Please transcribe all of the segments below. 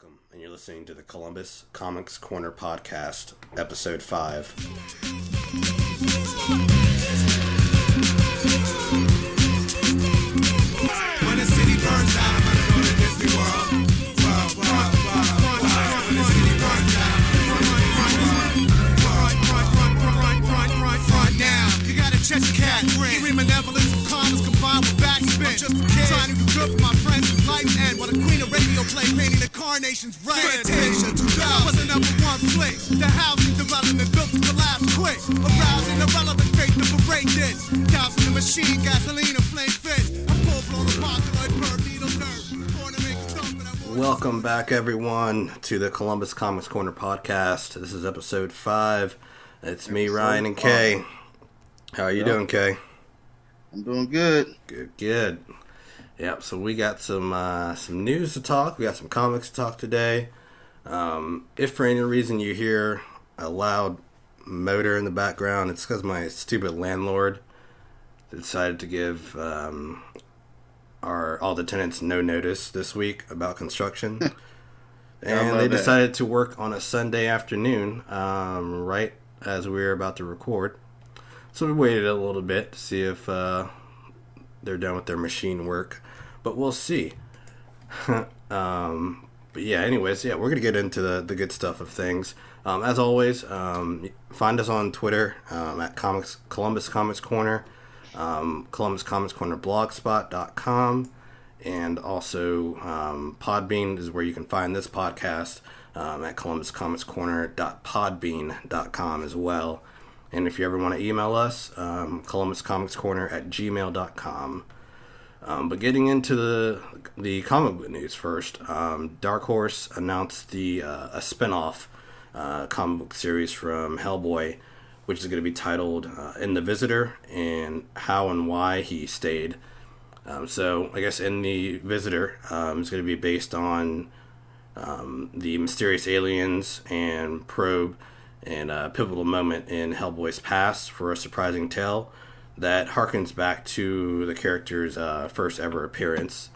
Welcome, and you're listening to the Columbus Comics Corner podcast, episode 5. When the city burns down, I'm gonna go to Disney World. When the city burns down, run now. You gotta check the cat. Green malevolence of commas combined with backspin. I'm just a kid trying to do good for my friends' life's end. While the queen of radio play painting the carnations red. Fantasia 2000 was the number one flick. The housing development built to collapse quick. Arousing irrelevant faith to parade this. Dousing the machine, gasoline and flame fist. A full-blown apocalypse, bird needle nerve. Born to make a thump and I won't. Welcome back, everyone, to the Columbus Comics Corner podcast. This is episode 5. It's me, Ryan, and Kay. How are you doing, Kay? I'm doing good. Good. Yep, so we got some news to talk. We got some comics to talk today. If for any reason you hear a loud motor in the background, it's because my stupid landlord decided to give all the tenants no notice this week about construction. And they decided to work on a Sunday afternoon, right as we were about to record. So we waited a little bit to see if they're done with their machine work, but we'll see. But yeah, anyways, we're going to get into the good stuff of things. As always, find us on Twitter at Columbus Comics Corner, Columbus Comics Corner blogspot.com, and also Podbean is where you can find this podcast at columbuscomicscorner.podbean.com as well. And if you ever want to email us, columbuscomicscorner@gmail.com. But getting into the comic book news first, Dark Horse announced a spin-off comic book series from Hellboy, which is going to be titled In the Visitor, and How and Why He Stayed. So I guess In the Visitor is going to be based on the mysterious aliens and probe and a pivotal moment in Hellboy's past for a surprising tale that harkens back to the character's first ever appearance.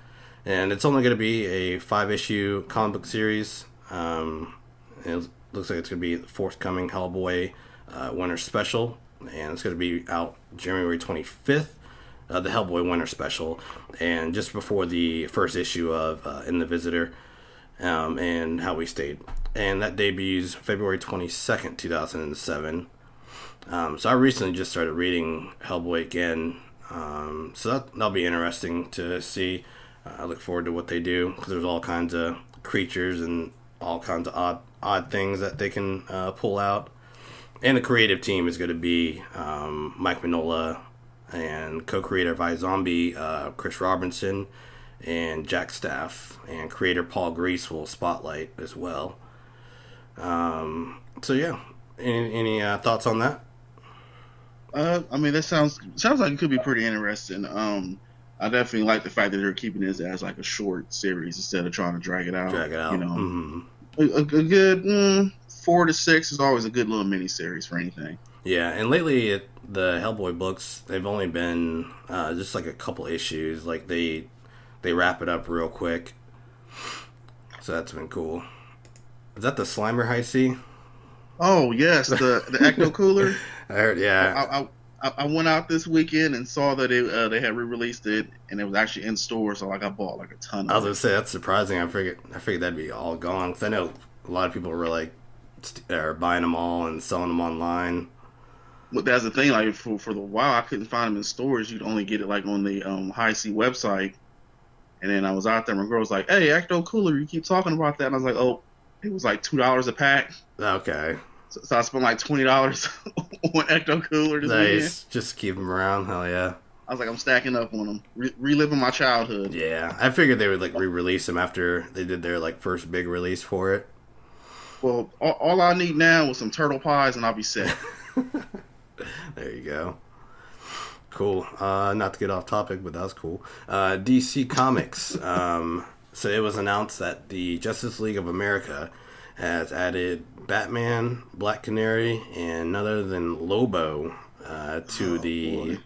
And it's only going to be a 5-issue comic book series. It looks like it's going to be the forthcoming Hellboy Winter Special, and it's going to be out January 25th, the Hellboy Winter Special, and just before the first issue of In the Visitor, and How We Stayed. And that debuts February 22nd, 2007. So I recently just started reading Hellboy again. So that'll be interesting to see. I look forward to what they do, because there's all kinds of creatures and all kinds of odd things that they can pull out. And the creative team is going to be Mike Mignola and co-creator of iZombie, Chris Robinson, and Jack Staff, and creator Paul Grease will spotlight as well. So yeah, any thoughts on that? I mean, that sounds like it could be pretty interesting. I definitely like the fact that they're keeping this as like a short series instead of trying to drag it out. You know, a good 4 to 6 is always a good little mini series for anything. Yeah, and lately the Hellboy books, they've only been just like a couple issues. Like they wrap it up real quick, so that's been cool. Is that the Slimer High C? Oh yes, the Ecto Cooler. I heard, yeah. I went out this weekend and saw that they had re-released it, and it was actually in stores. So like I bought like a ton of it. I was gonna say that's surprising. I figured that'd be all gone, because I know a lot of people were like are buying them all and selling them online. But that's the thing. Like for the while, I couldn't find them in stores. You'd only get it like on the High C website. And then I was out there, and my girl was like, "Hey, Ecto Cooler, you keep talking about that." And I was like, "Oh, it was like $2 a pack." Okay. So I spent like $20 on Ecto Cooler this weekend. Just keep them around. Hell yeah. I was like, I'm stacking up on them, reliving my childhood. Yeah, I figured they would like re-release them after they did their like first big release for it. Well, all I need now is some turtle pies, and I'll be set. There you go. Cool. Not to get off topic, but that was cool. DC Comics. So it was announced that the Justice League of America has added Batman, Black Canary, and none other than Lobo to the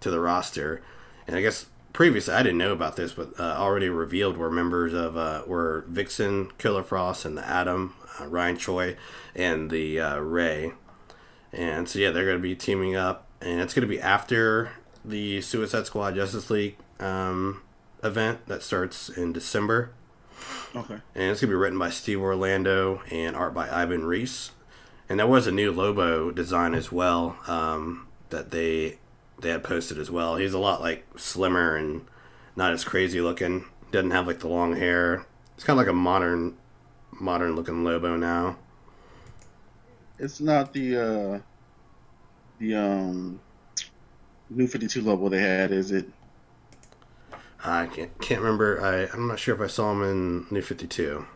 roster. And I guess previously I didn't know about this, but already revealed were members of were Vixen, Killer Frost, and the Atom, Ryan Choi, and the Ray. And so yeah, they're going to be teaming up, and it's going to be after the Suicide Squad Justice League event that starts in December. Okay. And it's going to be written by Steve Orlando and art by Ivan Reis. And there was a new Lobo design as well that they had posted as well. He's a lot like slimmer and not as crazy looking. Doesn't have like the long hair. It's kind of like a modern looking Lobo now. It's not the New 52 Lobo they had, is it? I can't remember. I'm not sure if I saw him in New 52.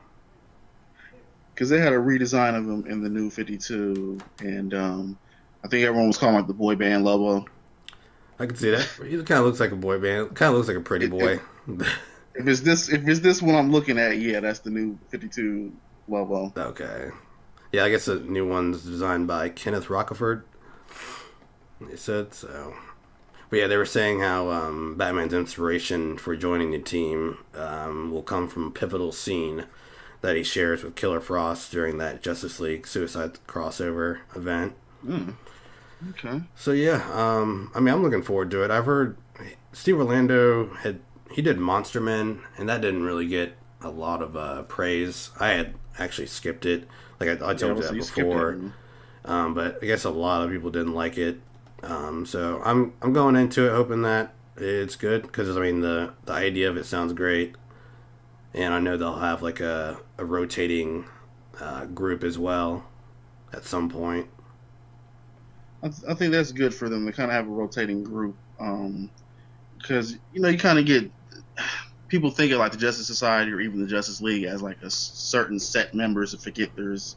Because they had a redesign of him in the New 52, and I think everyone was calling like the boy band Lobo. I can see that. He kind of looks like a boy band. Kind of looks like a pretty boy. If it's this one I'm looking at, yeah, that's the New 52 Lobo. Okay. Yeah, I guess the new one's designed by Kenneth Rockeford. They said so. But yeah, they were saying how Batman's inspiration for joining the team will come from a pivotal scene that he shares with Killer Frost during that Justice League Suicide crossover event. Okay. So yeah, I mean, I'm looking forward to it. I've heard Steve Orlando did Monster Men, and that didn't really get a lot of praise. I had actually skipped it. Like I told you that before. But I guess a lot of people didn't like it. So I'm going into it hoping that it's good, because I mean the idea of it sounds great, and I know they'll have like a rotating group as well at some point. I think that's good for them to kind of have a rotating group, because you kind of get people think of like the Justice Society or even the Justice League as like a certain set members, and forget there's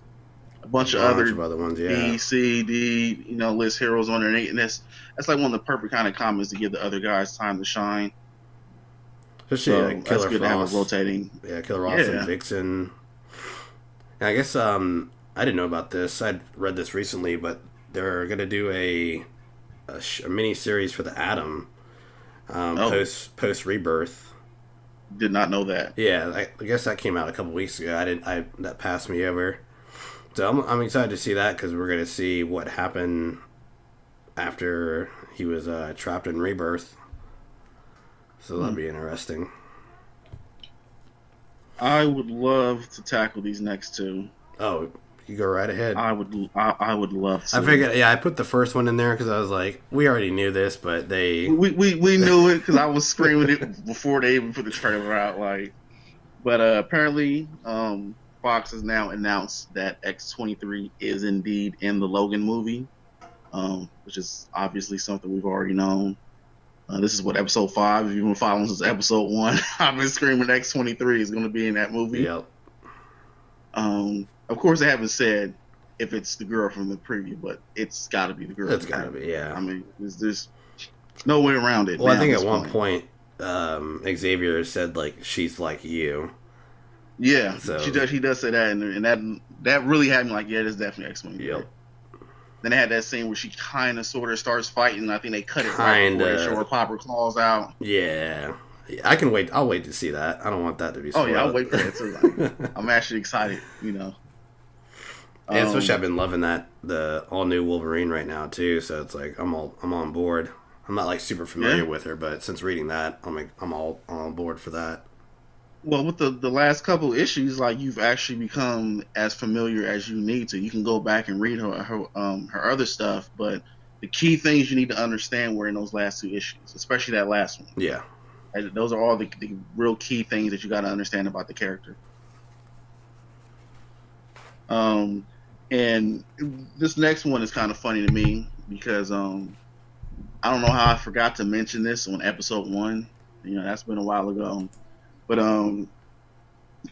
a bunch of other ones, yeah. B, C, D, list heroes underneath, and that's like one of the perfect kind of comics to give the other guys time to shine. Especially Killer that's good Frost. to have a rotating. Yeah, Killer Frost and Vixen. And I guess I didn't know about this. I'd read this recently, but they're going to do a mini series for the Atom post Rebirth. Did not know that. Yeah, I guess that came out a couple weeks ago. That passed me over. So I'm excited to see that, because we're going to see what happened after he was trapped in Rebirth. So that'll be interesting. I would love to tackle these next two. Oh, you go right ahead. I would love to. I figured, I put the first one in there because I was like, we already knew this, but we knew it, because I was screaming it before they even put the trailer out. But apparently, Fox has now announced that X-23 is indeed in the Logan movie, which is obviously something we've already known. This is episode 5. If you've been following since episode 1, I've been screaming X-23 is going to be in that movie. Yep. Of course, they haven't said if it's the girl from the preview, but it's got to be the girl. It's got to be, yeah. I mean, there's no way around it. Well, I think at one point, Xavier said, like, she's like you. Yeah, so, he does say that, and that really had me like, yeah, this is definitely X-Men. Yep. Then they had that scene where she kind of sort of starts fighting, and I think they cut it right before they show her pop her claws out. Yeah. I can wait. I'll wait to see that. I don't want that to be spoiled. Oh, yeah, I'll wait for that, too. I'm actually excited, And especially I've been loving the all-new Wolverine right now, too, so it's like I'm on board. I'm not, like, super familiar with her, but since reading that, I'm all on board for that. Well, with the last couple issues, like, you've actually become as familiar as you need to. You can go back and read her other stuff, but the key things you need to understand were in those last 2 issues, especially that last one. Yeah. And those are all the real key things that you got to understand about the character. And this next one is kind of funny to me because I don't know how I forgot to mention this on episode 1. That's been a while ago. But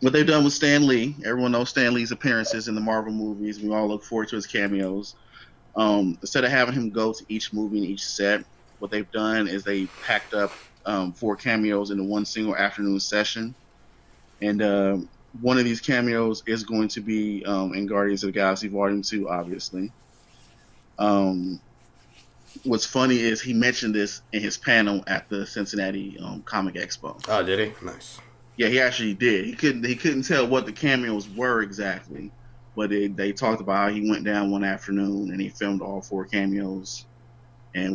what they've done with Stan Lee, everyone knows Stan Lee's appearances in the Marvel movies. We all look forward to his cameos. Instead of having him go to each movie and each set, what they've done is they packed up 4 cameos into one single afternoon session. And one of these cameos is going to be in Guardians of the Galaxy Volume 2, obviously. what's funny is he mentioned this in his panel at the Cincinnati Comic Expo. Oh, did he? Nice. Yeah, he actually did. He couldn't tell what the cameos were exactly, but they talked about how he went down one afternoon and he filmed all 4 cameos, and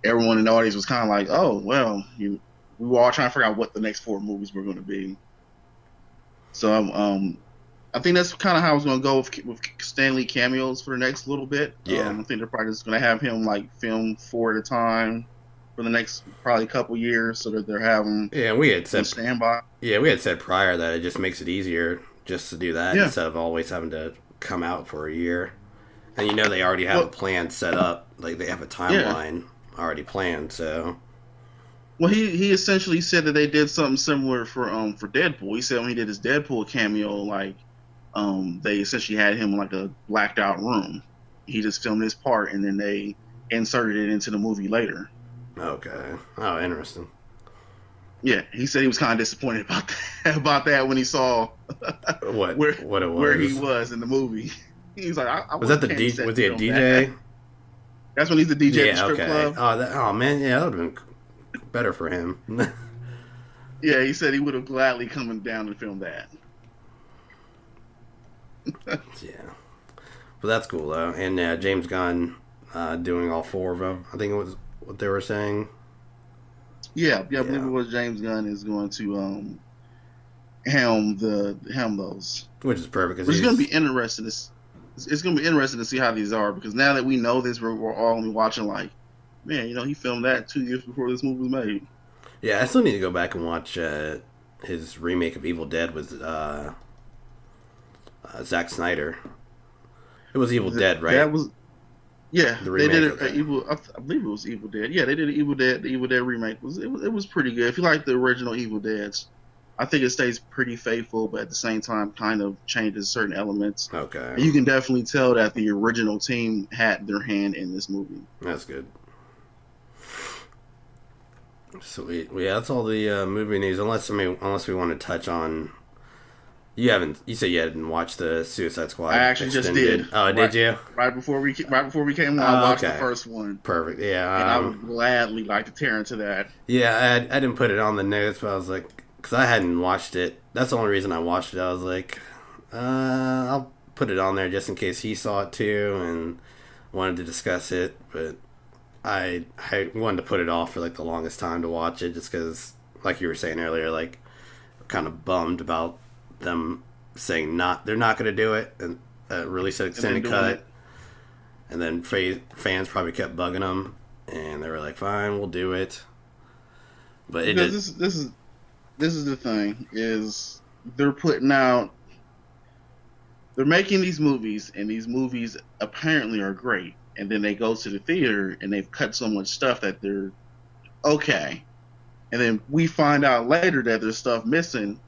everyone in the audience was kind of like, oh well, we were all trying to figure out what the next 4 movies were going to be. So I think that's kind of how it's going to go with Stan Lee cameos for the next little bit. Yeah. I think they're probably just going to have him like film 4 at a time for the next probably couple years, so that they're having we had said standby. Yeah, we had said prior that it just makes it easier just to do that instead of always having to come out for a year. And they already have a plan set up, like they have a timeline already planned. So, well, he essentially said that they did something similar for Deadpool. He said when he did his Deadpool cameo, like they essentially had him in like a blacked out room. He just filmed his part and then they inserted it into the movie later. Okay. Oh, interesting. Yeah, he said he was kind of disappointed about that when he saw where he was in the was like, was that the DJ? Was he a DJ? That's when he's the DJ at the strip club. Oh man, yeah, that would have been better for him. Yeah, he said he would have gladly come down and filmed that. Yeah, but that's cool though. And James Gunn doing all 4 of them. I think it was what they were saying. Yeah, I believe it was James Gunn is going to helm those, which is perfect. It's going to be interesting. It's going to be interesting to see how these are, because now that we know this, we're all going to be watching like, man, he filmed that 2 years before this movie was made. Yeah, I still need to go back and watch his remake of Evil Dead with Zack Snyder. It was Evil Dead, right? That was. Yeah, they did it. I believe it was Evil Dead. Yeah, they did Evil Dead. The Evil Dead remake it was pretty good. If you like the original Evil Deads, I think it stays pretty faithful, but at the same time, kind of changes certain elements. Okay, and you can definitely tell that the original team had their hand in this movie. That's good. Sweet. Well, yeah, that's all the movie news. Unless we want to touch on. You said you hadn't watched the Suicide Squad. I actually extended. Just did. Oh, did you? Right before we came on, I watched the first one. Perfect. Yeah. And I would gladly like to tear into that. Yeah, I didn't put it on the notes, but I was like, because I hadn't watched it. That's the only reason I watched it. I was like, I'll put it on there just in case he saw it too and wanted to discuss it. But I wanted to put it off for like the longest time to watch it, just because, like you were saying earlier, like kind of bummed about them saying they're not going to do it and release an extended cut, and then fans probably kept bugging them, and they were like, "Fine, we'll do it." But this is the thing is they're making these movies, and these movies apparently are great, and then they go to the theater and they've cut so much stuff that they're okay, and then we find out later that there's stuff missing.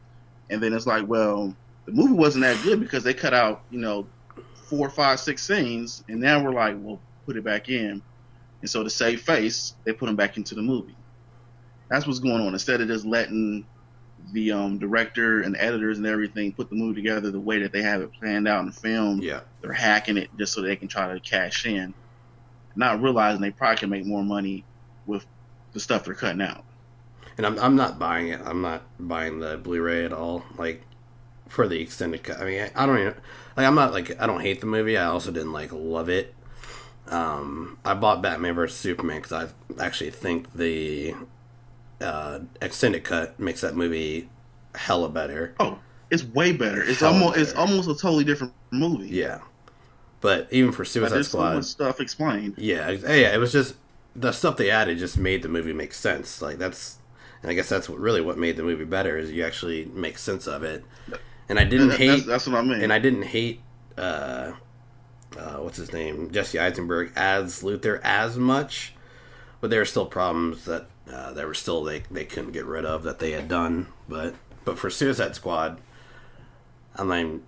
And then it's like, well, the movie wasn't that good because they cut out, 4, 5, 6 scenes, and now we're like, well, put it back in. And so to save face, they put them back into the movie. That's what's going on. Instead of just letting the director and editors and everything put the movie together the way that they have it planned out in the film, they're hacking it just so they can try to cash in, not realizing they probably can make more money with the stuff they're cutting out. And I'm not buying it. I'm not buying the Blu-ray at all. Like, for the extended cut. I mean, I don't even... Like, I'm not, like... I don't hate the movie. I also didn't, like, love it. I bought Batman vs. Superman because I actually think the extended cut makes that movie hella better. Oh, it's way better. It's almost a totally different movie. Yeah. But even for Suicide Squad... so much stuff explained. Yeah, it was just... The stuff they added just made the movie make sense. Like, that's... And I guess that's what made the movie better, is you actually make sense of it. And I didn't hate... That's what I mean. And I didn't hate, what's his name? Jesse Eisenberg as Luthor as much. But there were still problems that they couldn't get rid of that they had done. But for Suicide Squad, I'm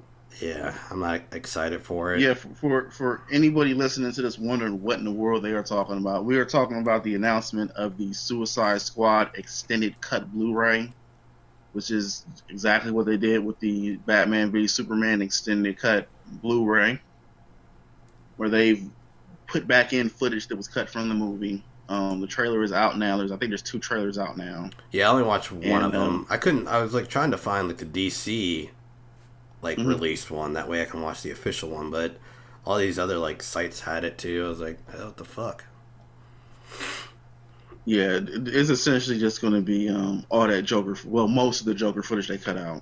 not excited for it. Yeah, for anybody listening to this wondering what in the world they are talking about, we are talking about the announcement of the Suicide Squad extended cut Blu-ray, which is exactly what they did with the Batman v Superman extended cut Blu-ray, where they've put back in footage that was cut from the movie. The trailer is out now. I think there's 2 trailers out now. Yeah, I only watched one of them. I was like trying to find like the DC released one. That way I can watch the official one. But all these other like sites had it too. I was like, oh, what the fuck? Yeah, it's essentially just going to be all that Joker. Well, most of the Joker footage they cut out.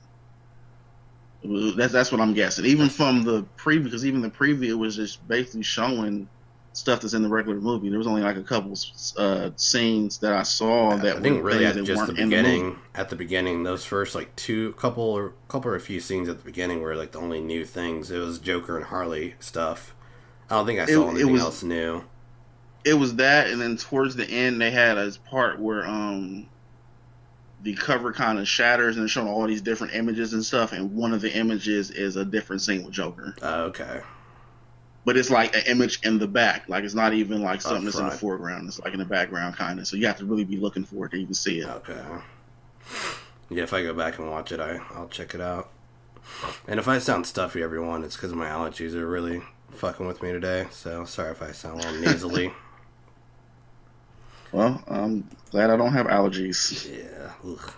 That's what I'm guessing. Even from the preview, because even the preview was just basically showing stuff that's in the regular movie. There was only like a couple scenes that I saw that I think were really things at that just weren't the in the beginning. movie. At the beginning, those first like couple or a few scenes at the beginning were like the only new things. It was Joker and Harley stuff. I don't think I saw anything else new. It was that, and then towards the end, they had a part where the cover kind of shatters and it's showing all these different images and stuff, and one of the images is a different scene with Joker. Okay. But it's like an image in the back. Like, it's not even like something that's in the foreground. It's like in the background, kind of. So you have to really be looking for it to even see it. Okay. Yeah, if I go back and watch it, I'll check it out. And if I sound stuffy, everyone, it's because my allergies are really fucking with me today. So sorry if I sound a little nasally. Well, I'm glad I don't have allergies. Yeah. Ugh.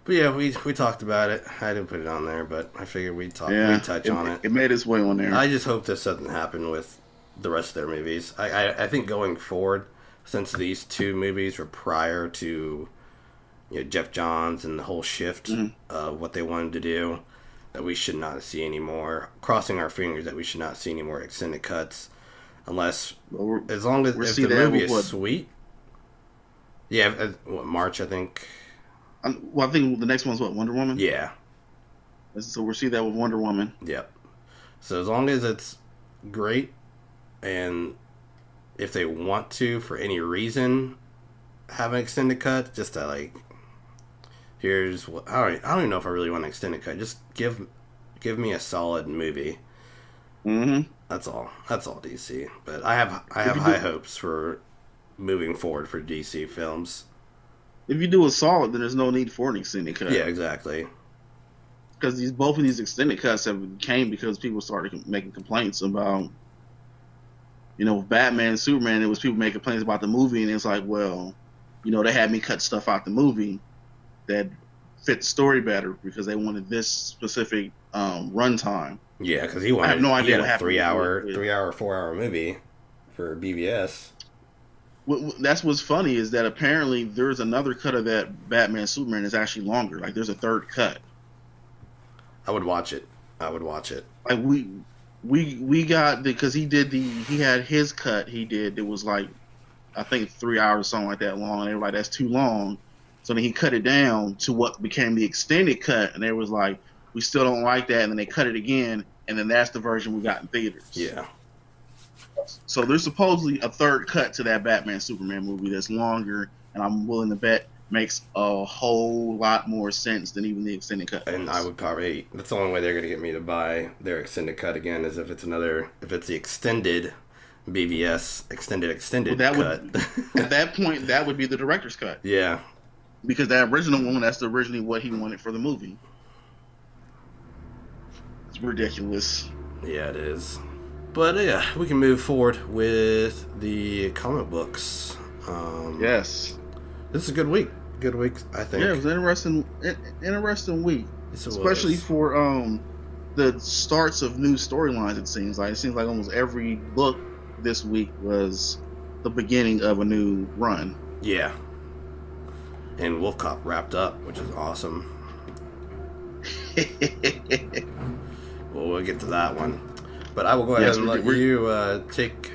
But yeah, we talked about it. I didn't put it on there, but I figured we'd touch on it. It made its way on there. I just hope this doesn't happen with the rest of their movies. I think going forward, since these 2 movies were prior to Jeff Johns and the whole shift of what they wanted to do, that we should not see any more. Crossing our fingers that we should not see any more extended cuts. Unless, as long as if the movie is sweet. Yeah, March, I think. Well, I think the next one's Wonder Woman? Yeah. So we'll see that with Wonder Woman. Yep. So as long as it's great, and if they want to, for any reason, have an extended cut, just to like, here's what, I don't even know if I really want an extended cut. Just give me a solid movie. Mm-hmm. That's all DC. But I have high hopes for moving forward for DC films. If you do a solid, then there's no need for an extended cut. Yeah, exactly. Because both of these extended cuts came because people started making complaints about, Batman and Superman. It was people making complaints about the movie, and it's like, well, they had me cut stuff out the movie that fit the story better because they wanted this specific runtime. Yeah, because I have no idea what happened. 4-hour movie for BVS. That's what's funny is that apparently there's another cut of that Batman Superman that's actually longer. Like, there's a third cut. I would watch it. Like, we got because he had his cut. He did. It was like, I think 3 hours, something like that long. And they were like, that's too long. So then he cut it down to what became the extended cut, and they was like, we still don't like that. And then they cut it again, and then that's the version we got in theaters. Yeah. So there's supposedly a third cut to that Batman Superman movie that's longer, and I'm willing to bet makes a whole lot more sense than even the extended cut. And I would probably, that's the only way they're going to get me to buy their extended cut again is if it's the extended BVS extended cut. At that point, that would be the director's cut. Yeah. Because that original one, that's originally what he wanted for the movie. It's ridiculous. Yeah, it is. But yeah, we can move forward with the comic books. Yes. This is a good week. Good week, I think. Yeah, it was an interesting week. Yes, especially for the starts of new storylines, it seems like. It seems like almost every book this week was the beginning of a new run. Yeah. And Wolfcop wrapped up, which is awesome. Well, we'll get to that one. But I will go ahead and let you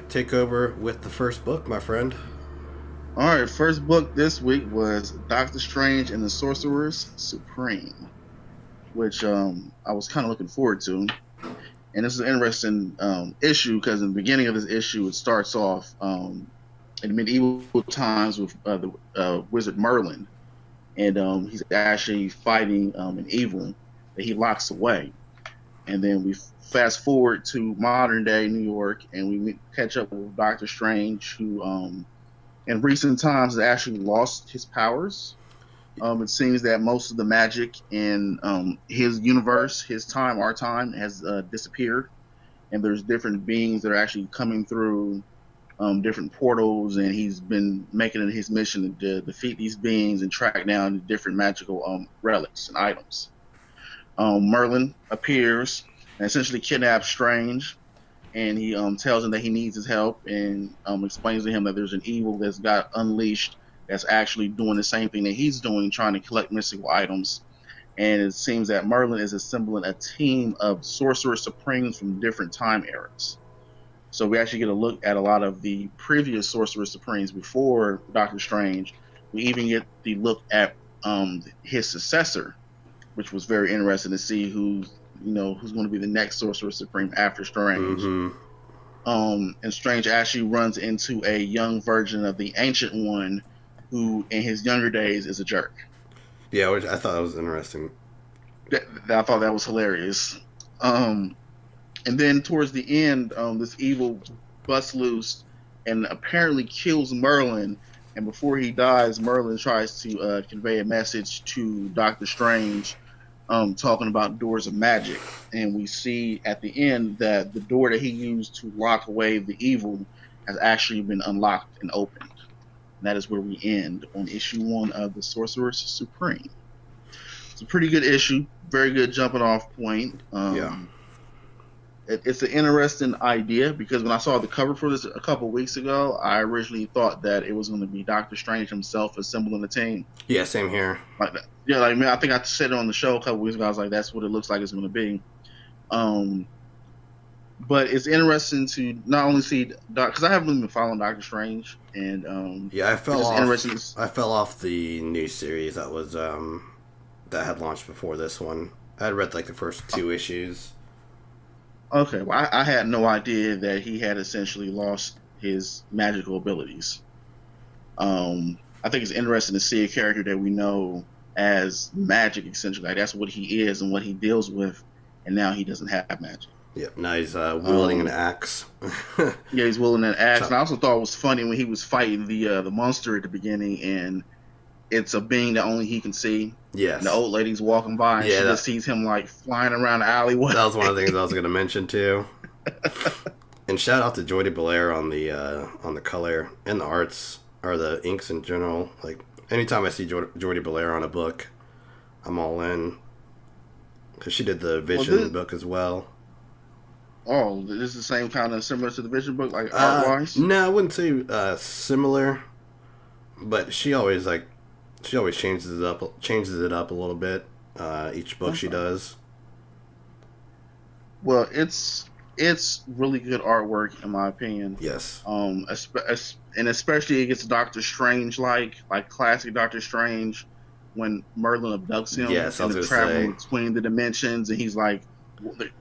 take over with the first book, my friend. All right, first book this week was Doctor Strange and the Sorcerers Supreme, which I was kind of looking forward to. And this is an interesting issue because in the beginning of this issue, it starts off in medieval times with the wizard Merlin. And he's actually fighting an evil that he locks away. And then we fast forward to modern day New York, and we catch up with Doctor Strange, who in recent times has actually lost his powers. It seems that most of the magic in his universe, his time, our time, has disappeared. and there's different beings that are actually coming through different portals, and he's been making it his mission to defeat these beings and track down different magical relics and items. Merlin appears and essentially kidnaps Strange, and he tells him that he needs his help, and explains to him that there's an evil that's got unleashed that's actually doing the same thing that he's doing, trying to collect mystical items. And it seems that Merlin is assembling a team of Sorcerers Supremes from different time eras. So we actually get a look at a lot of the previous Sorcerer Supremes before Doctor Strange. We even get the look at his successor, which was very interesting to see who's going to be the next Sorcerer Supreme after Strange. Mm-hmm. And Strange actually runs into a young version of the Ancient One, who in his younger days is a jerk. Yeah, which I thought that was interesting. I thought that was hilarious. And then towards the end, this evil busts loose and apparently kills Merlin. And before he dies, Merlin tries to convey a message to Doctor Strange, talking about doors of magic. And we see at the end that the door that he used to lock away the evil has actually been unlocked and opened. And that is where we end on issue 1 of the Sorcerers Supreme. It's a pretty good issue, very good jumping off point. It's an interesting idea, because when I saw the cover for this a couple weeks ago, I originally thought that it was going to be Doctor Strange himself assembling the team. Yeah, same here. I think I said it on the show a couple weeks ago. I was like, that's what it looks like it's going to be. But it's interesting to not only see, because I haven't been following Doctor Strange, and I fell off the new series that was that had launched before this one. I had read like the first 2 issues. Okay, well, I had no idea that he had essentially lost his magical abilities. I think it's interesting to see a character that we know as magic, essentially. Like, that's what he is and what he deals with, and now he doesn't have magic. Yep, now he's wielding an axe. Yeah, he's wielding an axe. And I also thought it was funny when he was fighting the monster at the beginning, and it's a being that only he can see. Yes. And the old lady's walking by, and she just sees him like flying around the alleyway. That was one of the things I was going to mention too. And shout out to Jordi Belair on the color and the arts, or the inks in general. Like, anytime I see Jordi Belair on a book, I'm all in. Because she did the Vision book as well. Oh, this is the same kind of similar to the Vision book, like art-wise? No, I wouldn't say similar, but she always changes it up a little bit. Each book she does. Well, it's really good artwork in my opinion. Yes. And especially it gets Doctor Strange like classic Doctor Strange, when Merlin abducts him. Yes, and they're traveling between the dimensions, and he's like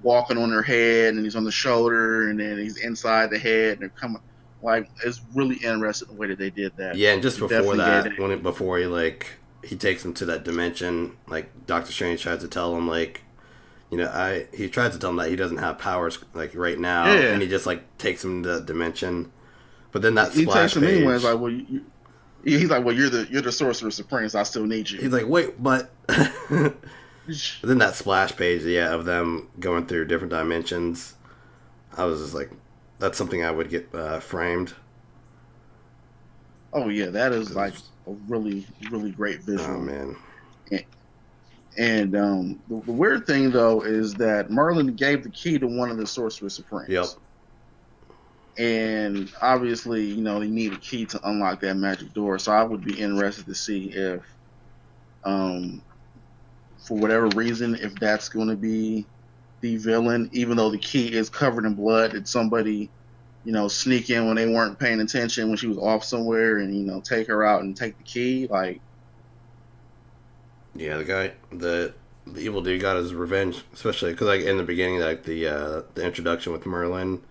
walking on her head, and he's on the shoulder, and then he's inside the head, and they're coming. Like, it's really interesting the way that they did that. Yeah, and just before that, before he takes him to that dimension, like, Doctor Strange tries to tell him, like, he tries to tell him that he doesn't have powers, like, right now, and he just, like, takes him to that dimension. But then that splash page... He takes him anyway, it's like, well, he's like, well, you're the Sorcerer Supreme, so I still need you. He's like, wait, but... But then that splash page, of them going through different dimensions, I was just like, that's something I would get framed. Oh yeah, that is like a really, really great visual. Oh man. And the weird thing though is that Merlin gave the key to one of the Sorcerer Supremes. Yep. And obviously, they need a key to unlock that magic door. So I would be interested to see if, for whatever reason, if that's going to be the villain, even though the key is covered in blood, did somebody, sneak in when they weren't paying attention, when she was off somewhere, and, take her out and take the key? Like, yeah, the evil dude got his revenge, especially because, like, in the beginning, like, the introduction with Merlin,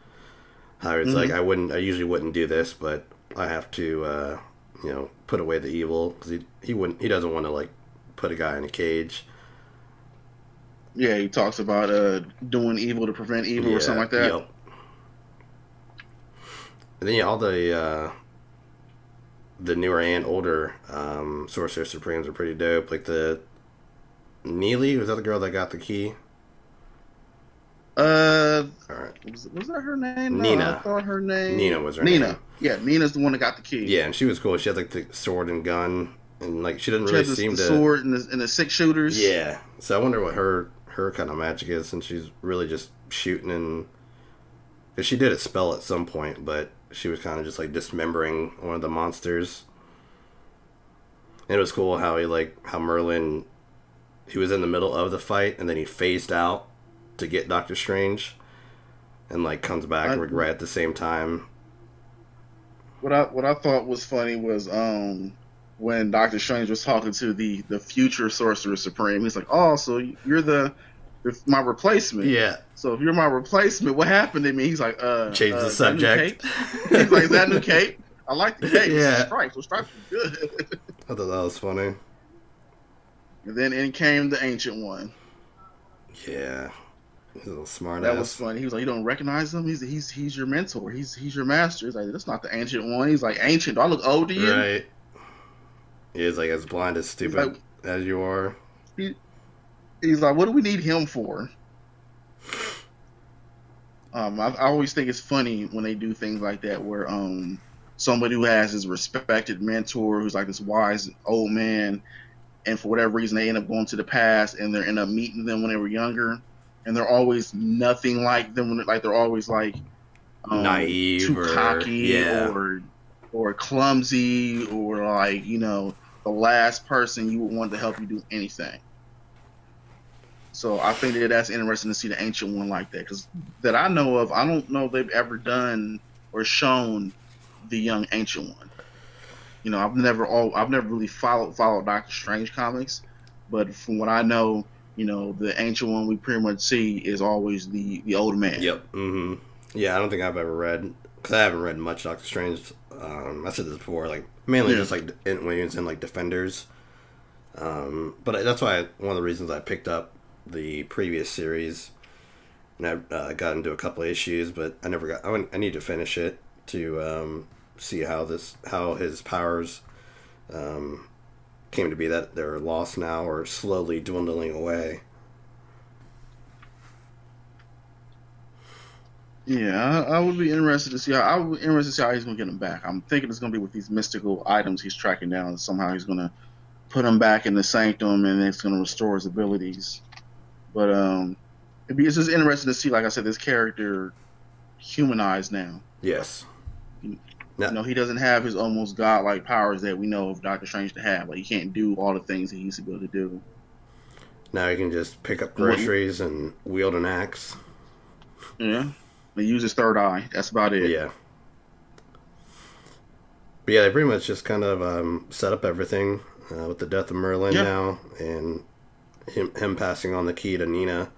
how it's like, I usually wouldn't do this, but I have to, put away the evil, because he doesn't want to, like, put a guy in a cage. Yeah, he talks about doing evil to prevent evil or something like that. Yep. And then all the newer and older Sorcerer Supremes are pretty dope. Like the Neely, was that the girl that got the key? was that her name? Nina. No, I thought her name. Nina was her name. Nina. Yeah, Nina's the one that got the key. Yeah, and she was cool. She had like the sword and gun, and like she didn't really seem to sword and the 6 shooters. Yeah, so I wonder what her kind of magic is, since she's really just shooting and. Cause she did a spell at some point, but she was kind of just like dismembering one of the monsters. And it was cool how Merlin, he was in the middle of the fight and then he phased out to get Doctor Strange, and like comes back right at the same time. What I thought was funny was when Doctor Strange was talking to the future Sorcerer Supreme. He's like, "Oh, so you're my replacement." Yeah. So if you're my replacement, what happened to me? He's like, change the subject. He's like, is that new cape? I like the cape. Yeah. Stripes. Well, stripes are good. I thought that was funny. And then in came the Ancient One. Yeah. He's a little smart That ass. was funny. He was like, you don't recognize him? He's your mentor. He's your master. He's like, that's not the Ancient One. He's like, Ancient, do I look old to you? Right. He's like as blind as stupid as you are. He's like, what do we need him for? I always think it's funny when they do things like that, where somebody who has this respected mentor, who's like this wise old man, and for whatever reason they end up going to the past and they end up meeting them when they were younger, and they're always nothing like them. Like they're always like naive, too cocky, or clumsy, or like the last person you would want to help you do anything. So I think that's interesting to see the Ancient One like that, because that I know of, I don't know if they've ever done or shown the young Ancient One. I've never really followed Doctor Strange comics, but from what I know, the Ancient One we pretty much see is always the old man. Yep. Mm-hmm. Yeah, I don't think I've ever read, because I haven't read much Doctor Strange. I said this before, like mainly just like when he was in like Defenders. But that's why one of the reasons I picked up the previous series, and I got into a couple of issues, but I never got. I need to finish it to see how his powers came to be, that they're lost now or slowly dwindling away. Yeah, I would be interested to see how he's gonna get them back. I'm thinking it's gonna be with these mystical items he's tracking down, and somehow he's gonna put him back in the sanctum, and it's gonna restore his abilities. But it's just interesting to see, like I said, this character humanized now. Yes. He doesn't have his almost godlike powers that we know of Doctor Strange to have. Like, he can't do all the things he used to be able to do. Now he can just pick up groceries and wield an axe. Yeah. He uses third eye. That's about it. Yeah. But yeah, they pretty much just kind of set up everything with the death of Merlin now, and him passing on the key to Nina.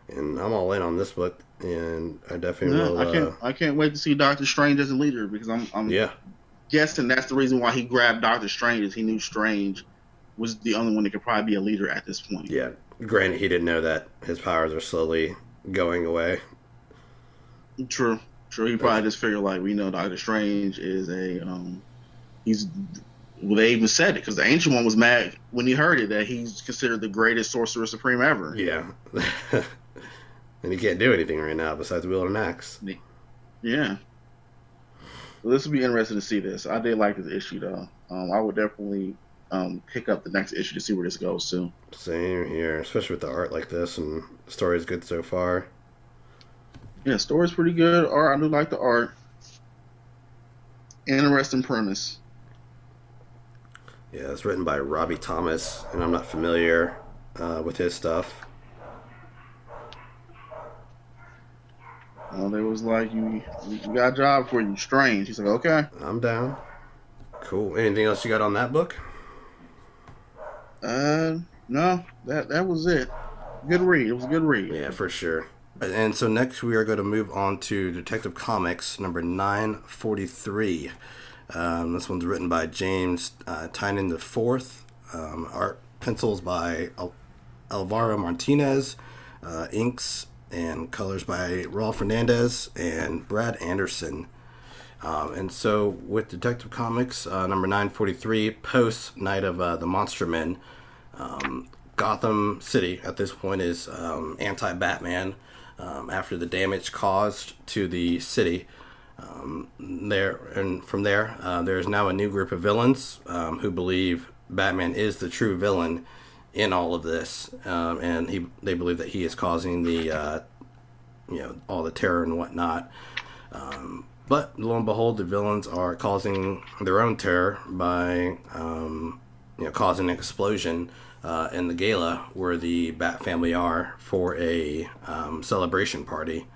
And I'm all in on this book, and I definitely will. I can't wait to see Doctor Strange as a leader, because I'm guessing that's the reason why he grabbed Doctor Strange, is he knew Strange was the only one that could probably be a leader at this point. Yeah. Granted, he didn't know that his powers are slowly going away. True. He probably just figured, like, we know Doctor Strange is they even said it, because the Ancient One was mad when he heard it, that he's considered the greatest Sorcerer Supreme ever. Yeah. And he can't do anything right now besides wield an axe. Yeah. So this will be interesting to see this. I did like this issue, though. I would definitely pick up the next issue to see where this goes to. Same here, especially with the art like this, and the story is good so far. Yeah, story's pretty good. Art, I do like the art. Interesting premise. Yeah, it's written by Robbie Thomas, and I'm not familiar with his stuff. Well, they was like, we got a job for you, Strange. He's like, okay. I'm down. Cool. Anything else you got on that book? No, that was it. Good read. It was a good read. Yeah, for sure. And so next we are going to move on to Detective Comics number 943. This one's written by James Tynan IV. Art pencils by Alvaro Martinez. Inks and colors by Raul Fernandez and Brad Anderson. And so with Detective Comics number 943, post Night of the Monster Men, Gotham City at this point is anti-Batman after the damage caused to the city. From there, there's now a new group of villains who believe Batman is the true villain in all of this, and they believe that he is causing the all the terror and whatnot. But lo and behold, the villains are causing their own terror by causing an explosion in the gala where the Bat family are for a celebration party.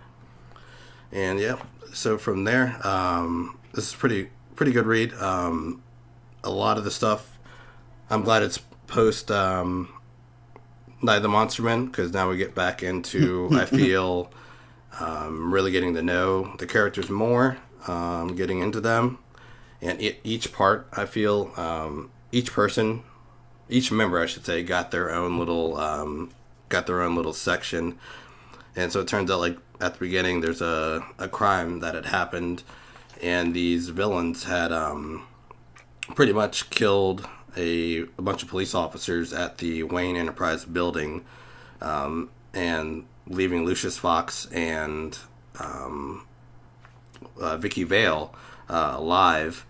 And yeah, so from there, this is pretty good read. A lot of the stuff, I'm glad it's post Night of the Monster Men, because now we get back into, I feel, really getting to know the characters more, getting into them, and each part, I feel, each member, I should say, got their own little section. And so it turns out, like, at the beginning, there's a crime that had happened, and these villains had pretty much killed a bunch of police officers at the Wayne Enterprise building, and leaving Lucius Fox and Vicky Vale alive.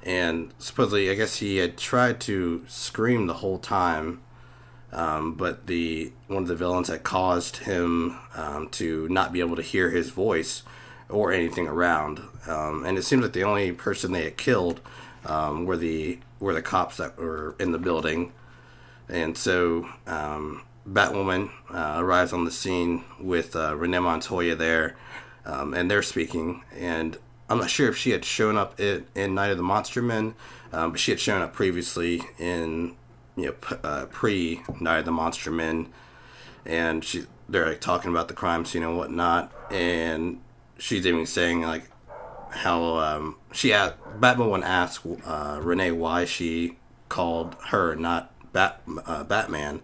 And supposedly, I guess he had tried to scream the whole time, but one of the villains had caused him to not be able to hear his voice or anything around. And it seemed like the only person they had killed were the cops that were in the building. And so Batwoman arrives on the scene with Renee Montoya there, and they're speaking. And I'm not sure if she had shown up in Night of the Monster Men, but she had shown up previously in pre Night of the Monster Men, and they're like talking about the crime scene and whatnot, and she's even saying like how Batwoman asked Renee why she called her, not Batman,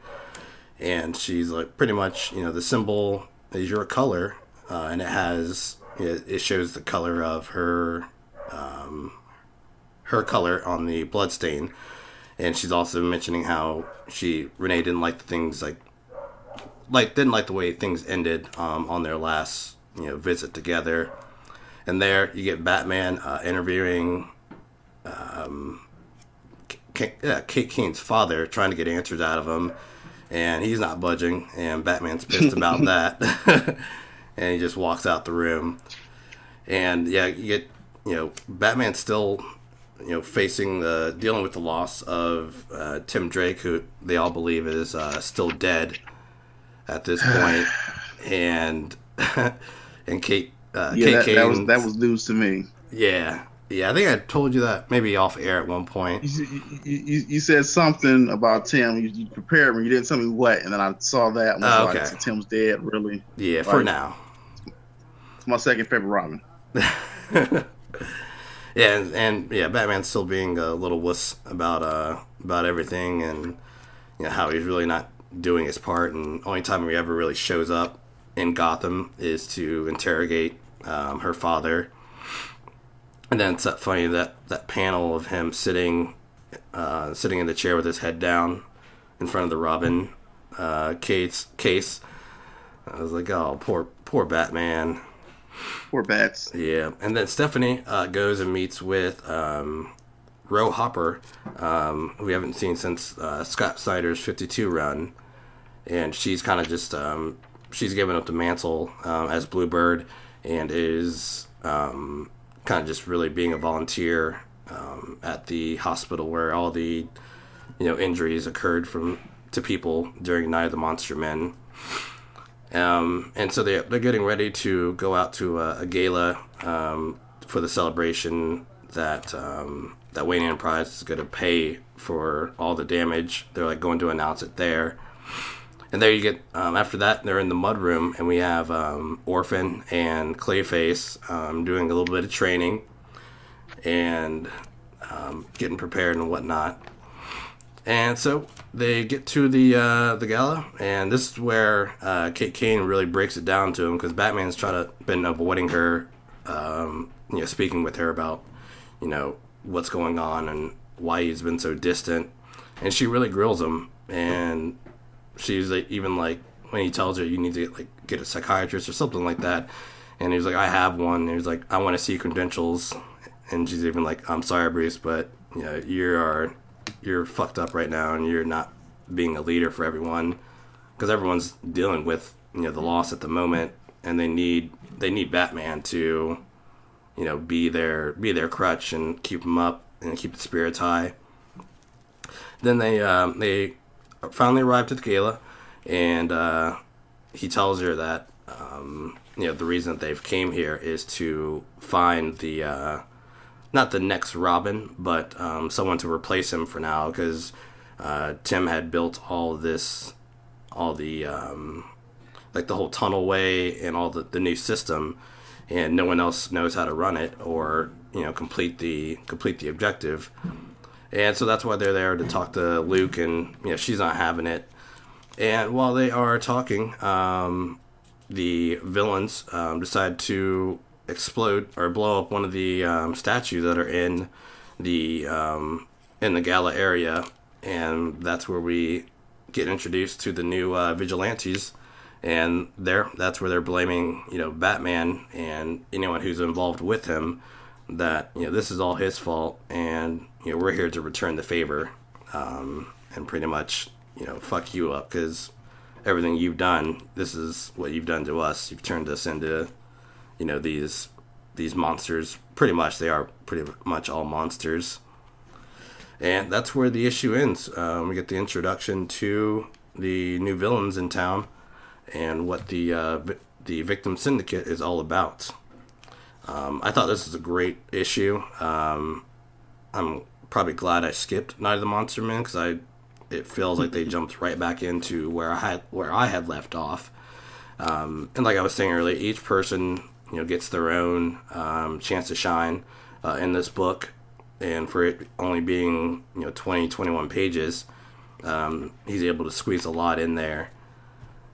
and she's like, pretty much, the symbol is your color, and it shows the color of her color on the bloodstain. And she's also mentioning how Renee didn't like the things didn't like the way things ended on their last visit together. And there you get Batman interviewing Kate Kane's father, trying to get answers out of him, and he's not budging. And Batman's pissed about that, and he just walks out the room. And yeah, you get Batman still dealing with the loss of Tim Drake, who they all believe is still dead at this point, and Kate Kane. That was news to me. Yeah, I think I told you that maybe off air at one point. You said something about Tim. You prepared me. You didn't tell me what, and then I saw that. And I was okay. Like, Tim's dead, really? Yeah, for now. It's my second favorite Robin. Yeah, and Batman's still being a little wuss about everything, and how he's really not doing his part, and only time he ever really shows up in Gotham is to interrogate her father. And then it's that funny that panel of him sitting in the chair with his head down in front of the Robin case. I was like, oh, poor Batman. Poor Bats. Yeah, and then Stephanie goes and meets with Ro Hopper, who we haven't seen since Scott Snyder's 52 run, and she's kind of just she's given up the mantle as Bluebird, and is kind of just really being a volunteer at the hospital where all the injuries occurred to people during Night of the Monster Men. And so they're getting ready to go out to a gala for the celebration that Wayne Enterprise is going to pay for all the damage. They're like going to announce it there. And there you get, after that, they're in the mud room, and we have Orphan and Clayface doing a little bit of training and getting prepared and whatnot. And so they get to the gala, and this is where Kate Kane really breaks it down to him, because Batman's been avoiding her, speaking with her about, what's going on and why he's been so distant. And she really grills him, and she's like, even like when he tells her you need to get a psychiatrist or something like that, and he's like, I have one. And he's like, I want to see credentials, and she's even like, I'm sorry, Bruce, but you're fucked up right now, and you're not being a leader for everyone, because everyone's dealing with the loss at the moment, and they need Batman to be their crutch and keep them up and keep the spirits high. Then they finally arrived at the gala, and he tells her that the reason that they've came here is to find the not the next Robin, but someone to replace him for now, because Tim had built all the the whole tunnelway and all the new system, and no one else knows how to run it or complete the objective. And so that's why they're there, to talk to Luke, and she's not having it. And while they are talking, the villains decide to explode or blow up one of the statues that are in the gala area, and that's where we get introduced to the new vigilantes. And that's where they're blaming Batman and anyone who's involved with him, that this is all his fault, and we're here to return the favor, and pretty much fuck you up, because everything you've done, this is what you've done to us. You've turned us into these monsters. Pretty much, they are pretty much all monsters. And that's where the issue ends. We get the introduction to the new villains in town, and what the Victim Syndicate is all about. I thought this was a great issue. I'm probably glad I skipped Night of the Monster Men, because it feels like they jumped right back into where I had left off. And like I was saying earlier, each person gets their own chance to shine in this book, and for it only being 21 pages, he's able to squeeze a lot in there.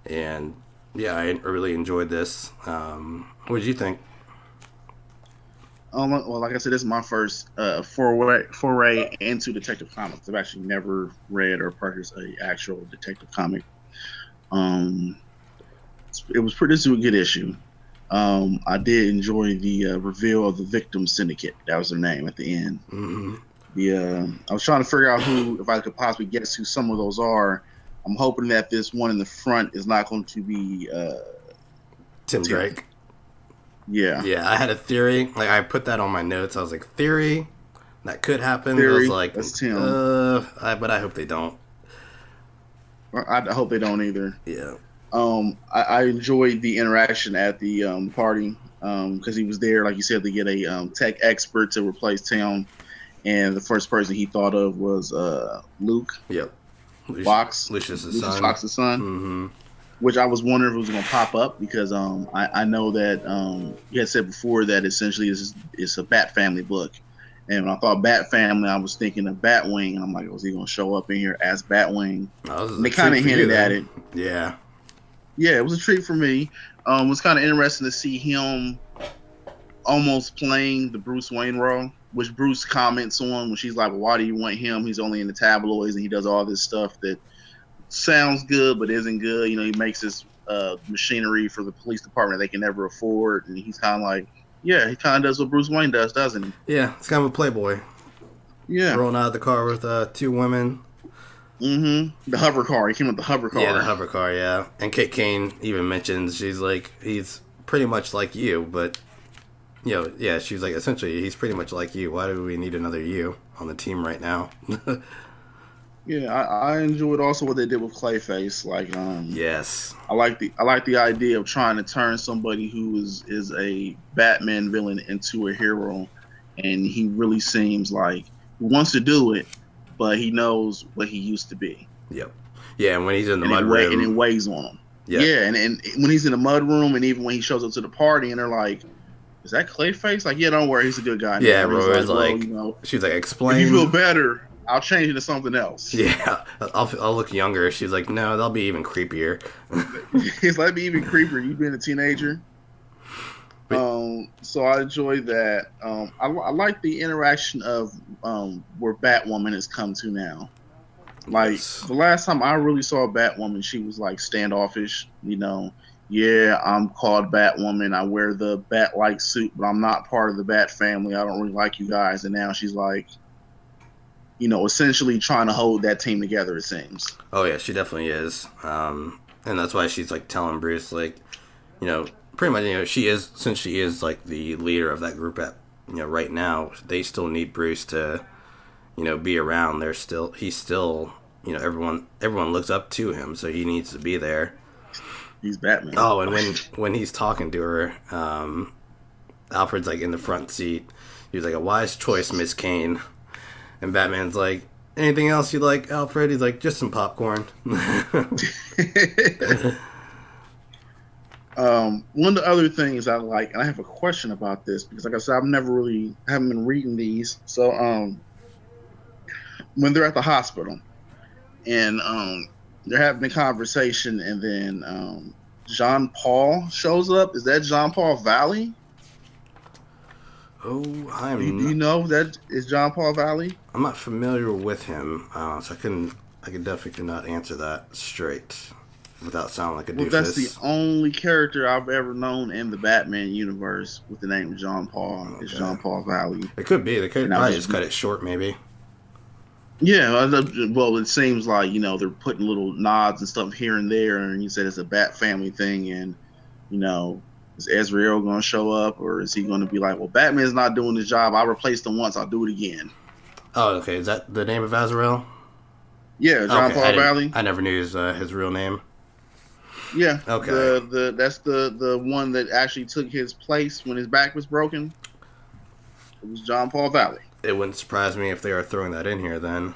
And yeah, I really enjoyed this. What did you think? Well, like I said, this is my first foray into Detective Comics. I've actually never read or purchased an actual Detective comic. This was a good issue. I did enjoy the reveal of the Victim Syndicate. That was their name at the end. Mm-hmm. I was trying to figure out if I could possibly guess who some of those are. I'm hoping that this one in the front is not going to be Tim Drake. Yeah. Yeah, I had a theory. Like, I put that on my notes. I was like, theory? That could happen. Theory, I was like, that's Tim. But I hope they don't. I hope they don't either. Yeah. I enjoyed the interaction at the party, because he was there, like you said, to get a tech expert to replace Tim, and the first person he thought of was Luke. Yep. Lucius Fox's son. Mm-hmm. Which I was wondering if it was going to pop up, because I know that you had said before that essentially it's a Bat Family book. And when I thought Bat Family, I was thinking of Batwing. I'm like, was he going to show up in here as Batwing? And they kind of hinted at it. Yeah. Yeah, it was a treat for me. It was kind of interesting to see him almost playing the Bruce Wayne role, which Bruce comments on when she's like, well, why do you want him? He's only in the tabloids and he does all this stuff that sounds good but isn't good. He makes this machinery for the police department they can never afford, and he's kind of like, yeah, he kind of does what Bruce Wayne does, doesn't he? Yeah, it's kind of a playboy. Yeah, rolling out of the car with two women. Mm-hmm. The hover car. He came with the hover car. Yeah, the hover car. Yeah, and Kate Kane even mentions, she's like, he's pretty much like you, but yeah, she's like, essentially he's pretty much like you. Why do we need another you on the team right now? Yeah, I enjoyed also what they did with Clayface. Like, yes, I like the idea of trying to turn somebody who is a Batman villain into a hero, and he really seems like he wants to do it, but he knows what he used to be. Yep. Yeah, and when he's in the mud room, and it weighs on him. Yep. Yeah, and when he's in the mud room, and even when he shows up to the party, and they're like, "Is that Clayface?" Like, yeah, don't worry, he's a good guy. Yeah, Roy's like, she's like, explain. If you feel better, I'll change it to something else. Yeah, I'll look younger. She's like, no, that'll be even creepier. He's like, be even creepier. You being a teenager. So I enjoyed that. I like the interaction of where Batwoman has come to now. Like, the last time I really saw Batwoman, she was, like, standoffish, you know. Yeah, I'm called Batwoman. I wear the Bat-like suit, but I'm not part of the Bat family. I don't really like you guys. And now she's, like, you know, essentially trying to hold that team together, it seems. Oh, yeah, she definitely is. And that's why she's, like, telling Bruce, like, you know, pretty much, you know, since she is, like, the leader of that group at, you know, right now, they still need Bruce to, you know, be around. He's still, you know, everyone looks up to him, so he needs to be there. He's Batman. Oh, and when he's talking to her, Alfred's like in the front seat. He's like, "A wise choice, Miss Kane." And Batman's like, "Anything else you'd like, Alfred?" He's like, "Just some popcorn." One of the other things I like, and I have a question about this because, like I said, haven't been reading these. So, when they're at the hospital and they're having a conversation, and then John Paul shows up. Is that John Paul Valley? Oh, Do you know that is John Paul Valley? I'm not familiar with him, so I definitely cannot answer that straight without sounding like a doofus. Well, that's the only character I've ever known in the Batman universe with the name of John Paul. Okay. It's John Paul Valley. It could be. They could probably just cut it short, maybe. Yeah, well, it seems like, you know, they're putting little nods and stuff here and there, and you said it's a Bat family thing, and, you know, is Azrael going to show up, or is he going to be like, well, Batman's not doing his job, I replaced him once, I'll do it again? Oh, okay, is that the name of Azrael? Yeah, John Paul Valley. I never knew his real name. Yeah, okay. That's the one that actually took his place when his back was broken. It was John Paul Valley. It wouldn't surprise me if they are throwing that in here then.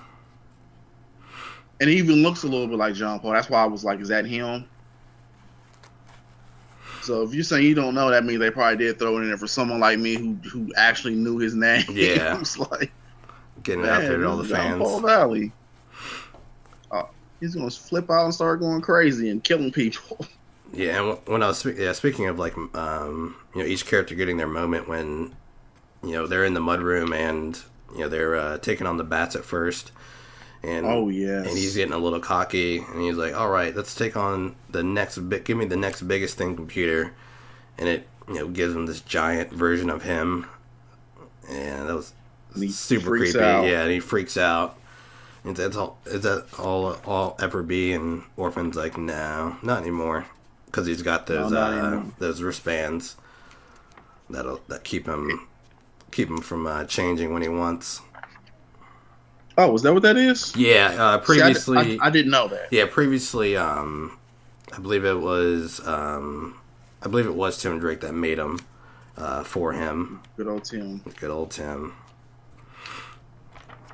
And he even looks a little bit like John Paul. That's why I was like, is that him? So if you're saying you don't know, that means they probably did throw it in there for someone like me who actually knew his name. Yeah. It's like, getting it out there to all the fans. John Paul Valley. He's going to flip out and start going crazy and killing people. Yeah, and when I was speaking of, like, you know, each character getting their moment when, you know, they're in the mudroom and, you know, they're taking on the bats at first. And, oh, yes. And he's getting a little cocky, and he's like, all right, let's take on the next give me the next biggest thing, computer. And it, you know, gives him this giant version of him. And that was super creepy. Out. Yeah, and he freaks out. And is that all ever be? And Orphan's like, no, not anymore. Because he's got those wristbands that keep him from changing when he wants. Oh, is that what that is? Yeah, previously... See, I didn't know that. Yeah, previously, I believe it was Tim Drake that made him for him. Good old Tim.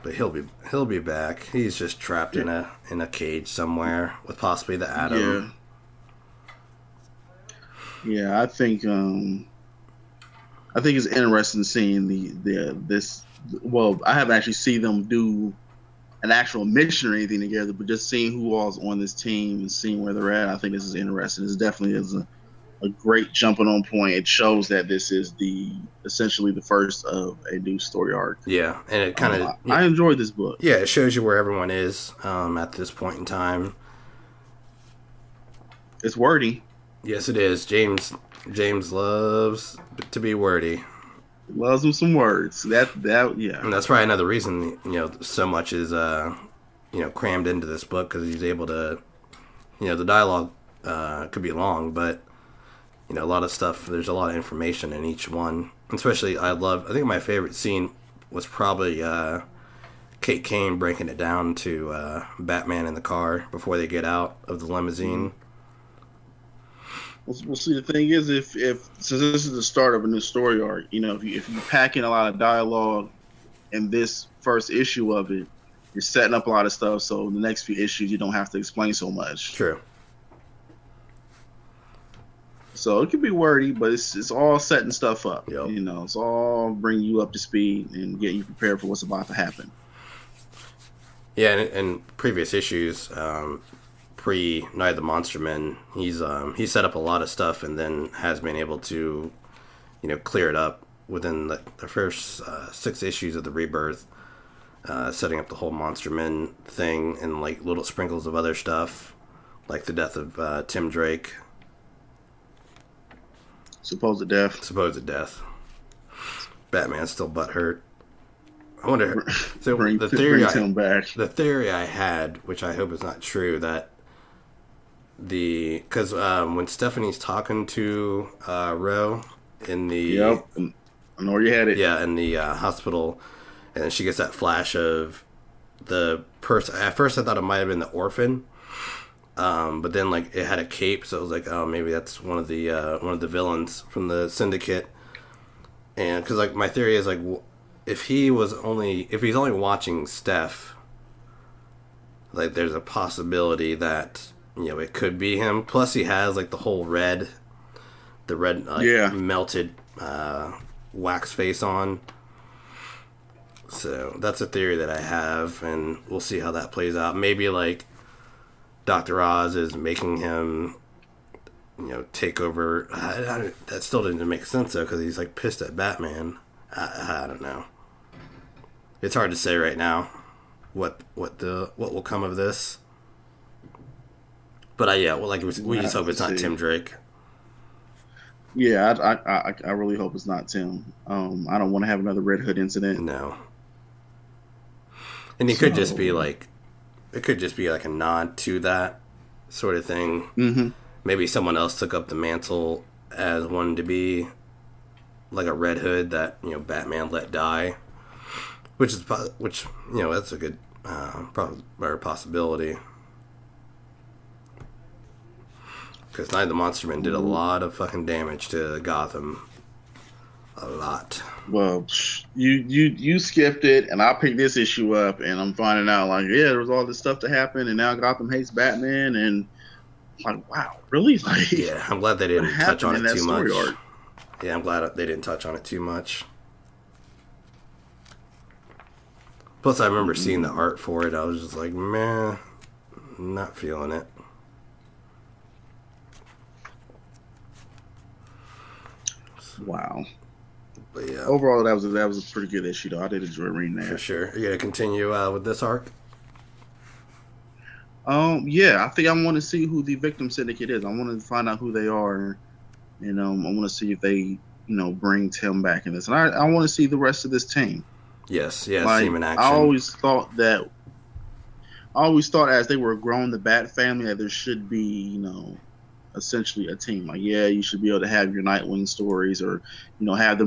But he'll be back. He's just trapped in a cage somewhere with possibly the Atom. Yeah, I think it's interesting seeing this. Well, I haven't actually seen them do an actual mission or anything together, but just seeing who all's on this team and seeing where they're at, I think this is interesting. This definitely is a great jumping on point. It shows that this is essentially the first of a new story arc. Yeah, and it kind of... I enjoyed this book. Yeah, it shows you where everyone is at this point in time. It's wordy. Yes, it is. James loves to be wordy. Loves him some words. That yeah. And that's probably another reason, you know, so much is crammed into this book, because he's able to, you know, the dialogue could be long, but, you know, a lot of stuff, there's a lot of information in each one. Especially, I think my favorite scene was probably Kate Kane breaking it down to Batman in the car before they get out of the limousine. Well, see, the thing is, if since this is the start of a new story arc, you know, if you pack in a lot of dialogue in this first issue of it, you're setting up a lot of stuff. So the next few issues, you don't have to explain so much. True. So it can be wordy, but it's all setting stuff up. Yep. You know, it's all bringing you up to speed and getting you prepared for what's about to happen. Yeah, and previous issues. Pre-Night of the Monster Men, he set up a lot of stuff and then has been able to, you know, clear it up within the first 6 issues of the Rebirth. setting up the whole Monster Men thing and like little sprinkles of other stuff, like the death of Tim Drake. Supposed death. Batman's still butthurt. I wonder. So bring Tim back. The theory I had, which I hope is not true, that because when Stephanie's talking to Ro in the I know where you had it. Yeah, in the hospital, and then she gets that flash of the person. At first, I thought it might have been the orphan, but then like it had a cape, so it was like, oh, maybe that's one of the villains from the Syndicate. And because like my theory is like, if he's only watching Steph, like there's a possibility that it could be him. Plus, he has like the red melted wax face on. So that's a theory that I have, and we'll see how that plays out. Maybe like Dr. Oz is making him, take over. That still didn't make sense though, because he's like pissed at Batman. I don't know. It's hard to say right now what will come of this. But we just hope it's not Tim Drake. Yeah, I really hope it's not Tim. I don't want to have another Red Hood incident. No. And it could just be like a nod to that sort of thing. Mm-hmm. Maybe someone else took up the mantle as one to be like a Red Hood that Batman let die, which that's a good possibility. Because Night of the Monster Men did a lot of fucking damage to Gotham. A lot. Well, you skipped it, and I picked this issue up, and I'm finding out, like, yeah, there was all this stuff that happened, and now Gotham hates Batman, and I'm like, wow, really? Like, yeah, I'm glad they didn't touch on it too much. Arc? Yeah, I'm glad they didn't touch on it too much. Plus, I remember seeing the art for it. I was just like, meh, not feeling it. Wow. But yeah. Overall, that was a pretty good issue, though. I did enjoy reading that. For sure. You gonna continue with this arc? Yeah. I think I want to see who the victim syndicate is. I want to find out who they are, and I want to see if they, bring Tim back in this. And I want to see the rest of this team. Yes. Yeah. Team in action. I always thought as they were growing the Bat family that there should be, essentially a team. Like, yeah, you should be able to have your Nightwing stories or, have the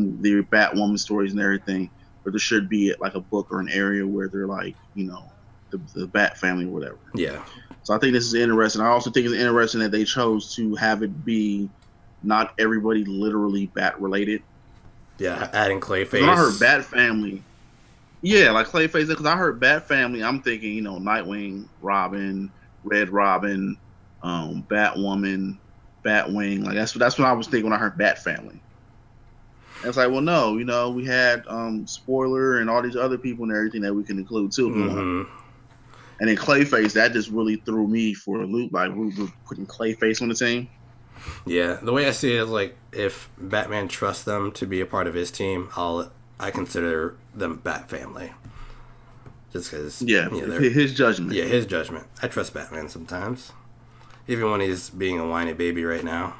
Batwoman stories and everything. But there should be like a book or an area where they're like, the Bat family or whatever. Yeah. So I think this is interesting. I also think it's interesting that they chose to have it be not everybody literally Bat related. Yeah, adding Clayface. When I heard Bat family, yeah, like Clayface, because I heard Bat family, I'm thinking, Nightwing, Robin, Red Robin, Batwoman, Batwing. Like that's what I was thinking when I heard Bat family. And it's like, well, no, we had Spoiler and all these other people and everything that we can include too. Mm-hmm. And then Clayface, that just really threw me for a loop. Like we were putting Clayface on the team. Yeah, the way I see it is like if Batman trusts them to be a part of his team, I consider them Bat family. Just because, his judgment. Yeah, his judgment. I trust Batman sometimes. Even when he's being a whiny baby right now.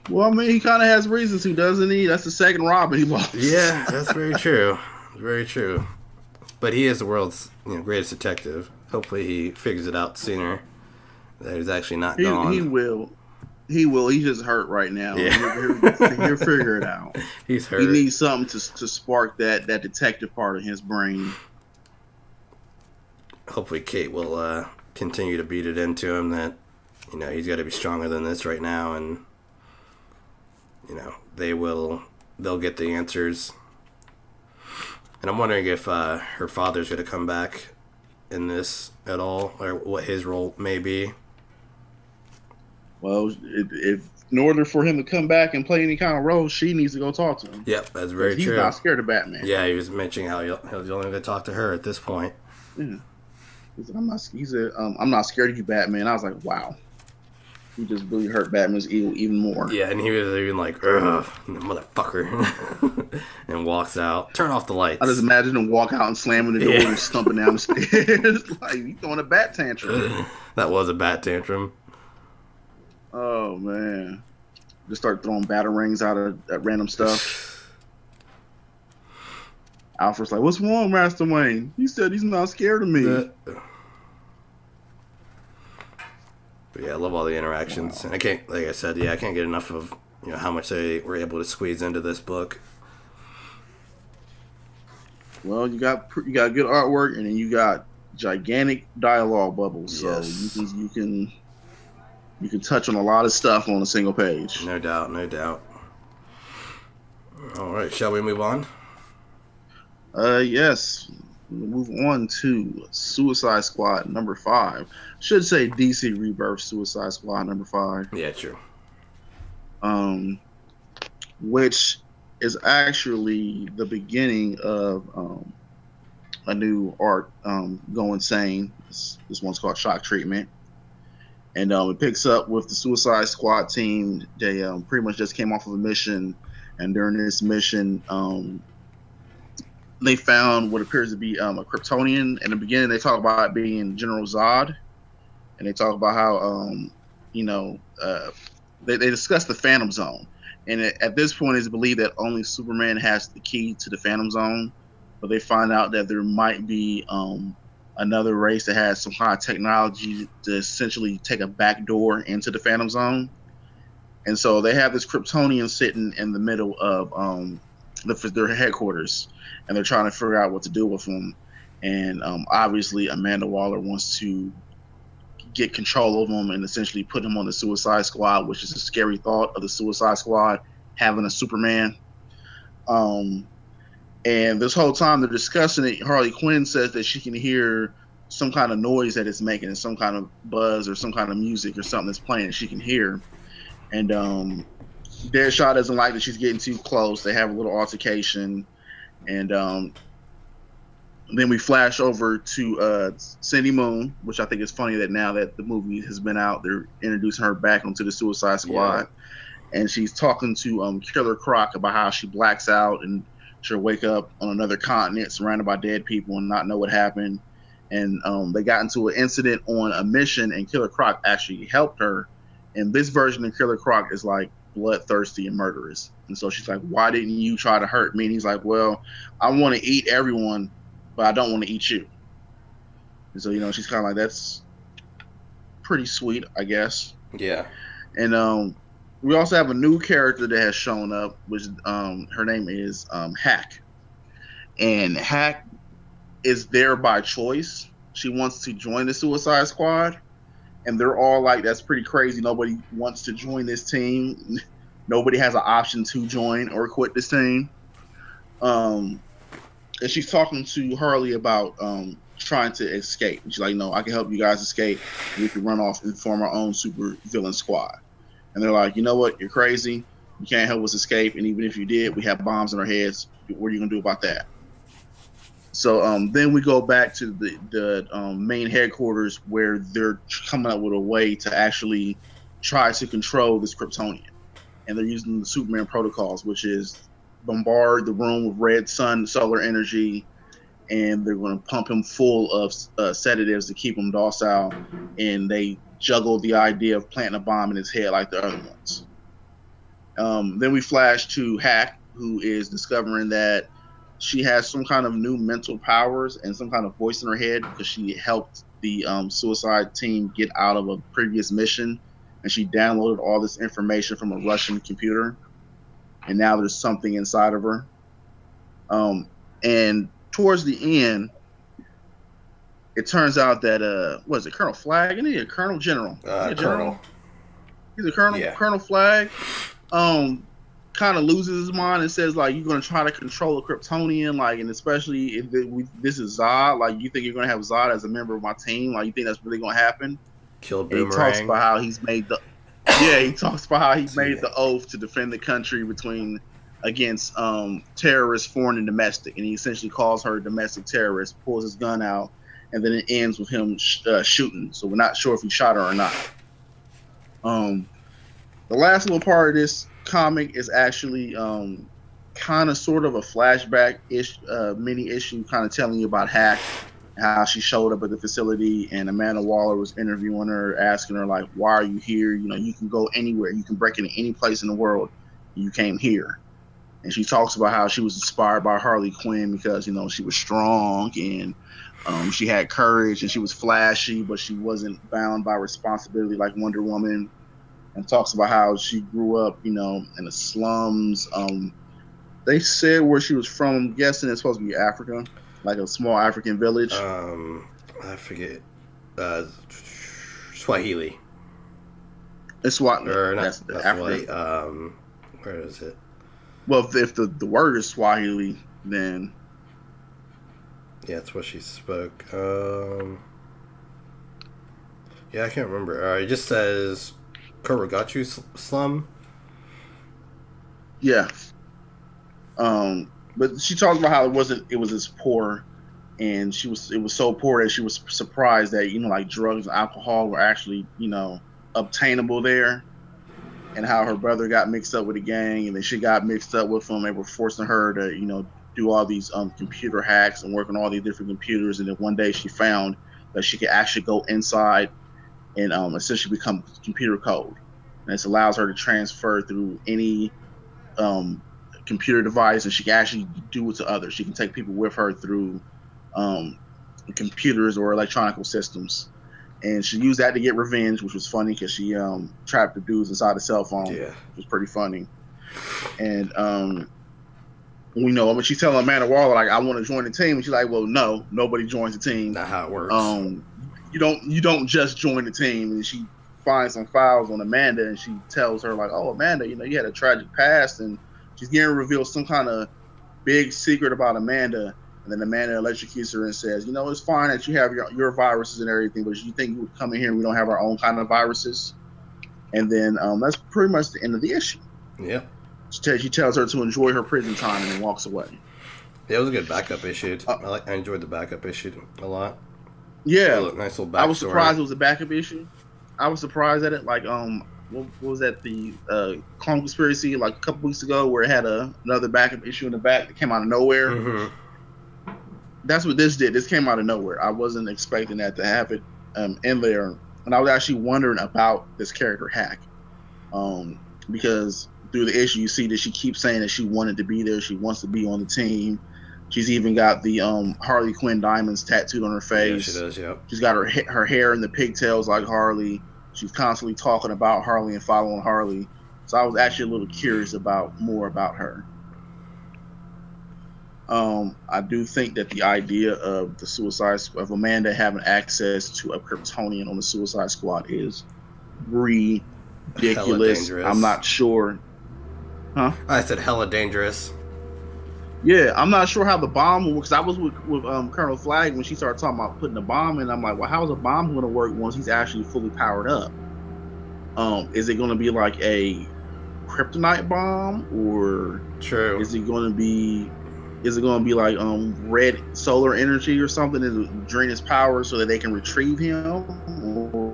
Well, I mean, he kind of has reasons to, doesn't he? That's the second Robin he lost. Yeah, that's very true. Very true. But he is the world's greatest detective. Hopefully he figures it out sooner. That he's actually not gone. He will. He will. He's just hurt right now. Yeah. He'll figure it out. He's hurt. He needs something to spark that detective part of his brain. Hopefully Kate will continue to beat it into him that he's got to be stronger than this right now, and they'll get the answers. And I'm wondering if her father's going to come back in this at all, or what his role may be. Well, if in order for him to come back and play any kind of role, she needs to go talk to him. Yep, that's very true. He's not scared of Batman. Yeah, he was mentioning how he's only going to talk to her at this point. Yeah. I'm not scared of you, Batman. I was like, wow. He just really hurt Batman's ego even more. Yeah, and he was even like, ugh, motherfucker. And walks out. Turn off the lights. I just imagine him walk out and slamming the door and stumping down the stairs. Like, he's throwing a bat tantrum. That was a bat tantrum. Oh, man. Just start throwing batarangs out at random stuff. Alfred's like, what's wrong, Master Wayne? He said he's not scared of me. But yeah, I love all the interactions. Wow. And I can't, like I said, I can't get enough of how much they were able to squeeze into this book. Well, you got good artwork, and then you got gigantic dialogue bubbles. Yes. So you can touch on a lot of stuff on a single page. No doubt, no doubt. All right, shall we move on? Yes. We'll move on to Suicide Squad number 5. Should say DC Rebirth Suicide Squad number 5. Yeah, true. Which is actually the beginning of a new arc, Go Insane. This one's called Shock Treatment. And it picks up with the Suicide Squad team. They pretty much just came off of a mission. And during this mission, they found what appears to be a Kryptonian. In the beginning, they talk about it being General Zod. And they talk about how, they discuss the Phantom Zone. And at this point, it's believed that only Superman has the key to the Phantom Zone. But they find out that there might be another race that has some kind of technology to essentially take a back door into the Phantom Zone. And so they have this Kryptonian sitting in the middle of their headquarters. And they're trying to figure out what to do with him. And obviously, Amanda Waller wants to get control of him and essentially put him on the Suicide Squad, which is a scary thought of the Suicide Squad having a Superman. And this whole time they're discussing it, Harley Quinn says that she can hear some kind of noise that it's making, and some kind of buzz or some kind of music or something that's playing that she can hear. And Deadshot doesn't like that she's getting too close. They have a little altercation. And then we flash over to Cindy Moon, which I think is funny that now that the movie has been out, they're introducing her back onto the Suicide Squad. Yeah. And she's talking to Killer Croc about how she blacks out and she'll wake up on another continent surrounded by dead people and not know what happened. And they got into an incident on a mission, and Killer Croc actually helped her. And this version of Killer Croc is like bloodthirsty and murderous. And so she's like, why didn't you try to hurt me? And he's like, well, I want to eat everyone, but I don't want to eat you. And so, she's kind of like, that's pretty sweet, I guess. Yeah. And we also have a new character that has shown up, which her name is Hack. And Hack is there by choice. She wants to join the Suicide Squad. And they're all like, that's pretty crazy. Nobody wants to join this team. Nobody has an option to join or quit this team. And she's talking to Harley about trying to escape. And she's like, no, I can help you guys escape. We can run off and form our own super villain squad. And they're like, you know what? You're crazy. You can't help us escape. And even if you did, we have bombs in our heads. What are you going to do about that? So then we go back to the main headquarters where they're coming up with a way to actually try to control this Kryptonian. And they're using the Superman protocols, which is bombard the room with red sun solar energy, and they're going to pump him full of sedatives to keep him docile. And they juggle the idea of planting a bomb in his head like the other ones. Then we flash to Hack, who is discovering that she has some kind of new mental powers and some kind of voice in her head because she helped the suicide team get out of a previous mission, and she downloaded all this information from a Russian computer, and now there's something inside of her. And towards the end, it turns out that what is it, Colonel Flag? Isn't he a Colonel General? Colonel. He's a Colonel. Yeah. Colonel Flag. Kind of loses his mind and says, like, you're going to try to control a Kryptonian, like, and especially if this is Zod, like, you think you're going to have Zod as a member of my team, like, you think that's really going to happen? Kill Boomerang. He talks about how he's made the made the oath to defend the country against terrorists, foreign and domestic, and he essentially calls her a domestic terrorist, pulls his gun out, and then it ends with him shooting. So we're not sure if he shot her or not. The last little part of this comic is actually kind of sort of a flashback ish mini issue, kind of telling you about Hack, how she showed up at the facility, and Amanda Waller was interviewing her, asking her like, "Why are you here? You know, you can go anywhere, you can break into any place in the world. You came here." And she talks about how she was inspired by Harley Quinn because, you know, she was strong and she had courage and she was flashy, but she wasn't bound by responsibility like Wonder Woman. And talks about how she grew up, you know, in the slums. They said where she was from. I'm guessing it's supposed to be Africa, like a small African village. I forget. Swahili. It's Swahili. That's Africa. Where is it? Well, if the word is Swahili, then yeah, that's what she spoke. Yeah, I can't remember. It just says Kuragachu slum. Yeah. But she talks about how it was as poor, and it was so poor that she was surprised that, you know, like drugs and alcohol were actually, you know, obtainable there. And how her brother got mixed up with a gang, and then she got mixed up with them. They were forcing her to, you know, do all these computer hacks and work on all these different computers. And then one day she found that she could actually go inside and essentially become computer code. And this allows her to transfer through any computer device, and she can actually do it to others. She can take people with her through computers or electronic systems. And she used that to get revenge, which was funny because she trapped the dudes inside a cell phone. Yeah. Which was pretty funny. And we know, I mean, she's telling Amanda Waller, like, I want to join the team. And she's like, well, no, nobody joins the team. Not how it works. You don't just join the team. And she finds some files on Amanda, and she tells her, like, oh, Amanda, you know, you had a tragic past. And she's getting to reveal some kind of big secret about Amanda. And then Amanda electrocutes her and says, you know, it's fine that you have your viruses and everything, but you think you would come in here and we don't have our own kind of viruses? And then that's pretty much the end of the issue. Yeah. She tells her to enjoy her prison time and then walks away. Yeah, it was a good backup issue. I enjoyed the backup issue a lot. Yeah. Nice little backstory. I was surprised it was a backup issue. I was surprised at it. Like, what was that? The Clone Conspiracy, like a couple weeks ago, where it had another backup issue in the back that came out of nowhere. Mm-hmm. That's what this did. This came out of nowhere. I wasn't expecting that to have it in there. And I was actually wondering about this character Hack. Because through the issue, you see that she keeps saying that she wanted to be there. She wants to be on the team. She's even got the Harley Quinn diamonds tattooed on her face. Yeah, she does, yeah. She's got her hair in the pigtails like Harley. She's constantly talking about Harley and following Harley. So I was actually a little curious more about her. I do think that the idea of of Amanda having access to a Kryptonian on the Suicide Squad is ridiculous. I'm not sure. Huh? I said hella dangerous. Yeah, I'm not sure how the bomb will, because I was with Colonel Flag when she started talking about putting the bomb in. I'm like, well, how's a bomb going to work once he's actually fully powered up? Is it going to be like a kryptonite bomb, or True. Is it going to be like red solar energy or something to drain his power so that they can retrieve him?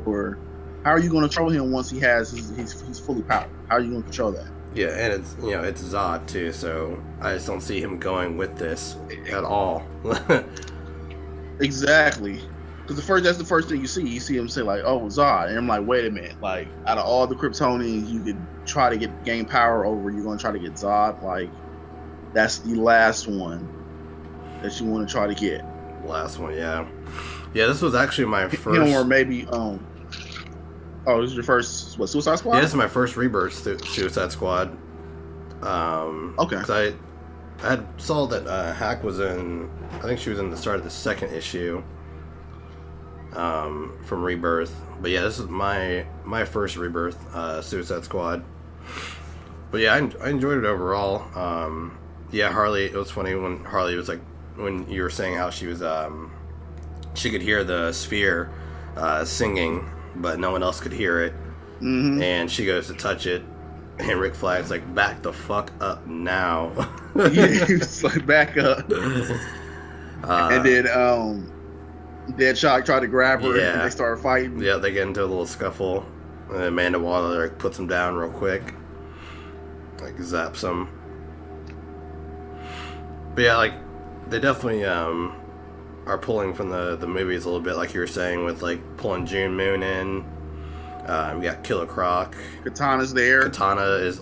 Or how are you going to control him once he's fully powered? How are you going to control that? Yeah, and it's, you know, it's Zod too, so I just don't see him going with this at all. Exactly. Because that's the first thing you see. You see him say like, "Oh, Zod," and I'm like, "Wait a minute! Like, out of all the Kryptonians you could try to gain power over, you're going to try to get Zod? Like, that's the last one that you want to try to get." Last one, yeah. Yeah, this was actually my first. You know, or maybe oh, this is your first Suicide Squad? Yeah, this is my first Rebirth Suicide Squad. Okay. Because I had saw that Hack was in. I think she was in the start of the second issue. From Rebirth, but yeah, this is my first Rebirth Suicide Squad. But yeah, I enjoyed it overall. Yeah, Harley. It was funny when Harley was like, when you were saying how she was she could hear the sphere singing, but no one else could hear it. Mm-hmm. And she goes to touch it, and Rick Flag's like, "Back the fuck up now." Yeah, he was like, "Back up." And then Deadshot tried to grab her, and they started fighting. Yeah, they get into a little scuffle, And Amanda Waller puts him down real quick. Like, zaps him. But yeah, like, they definitely are pulling from the movies a little bit, like you were saying, with, like, pulling June Moon in. We got Killer Croc. Katana's there. Katana is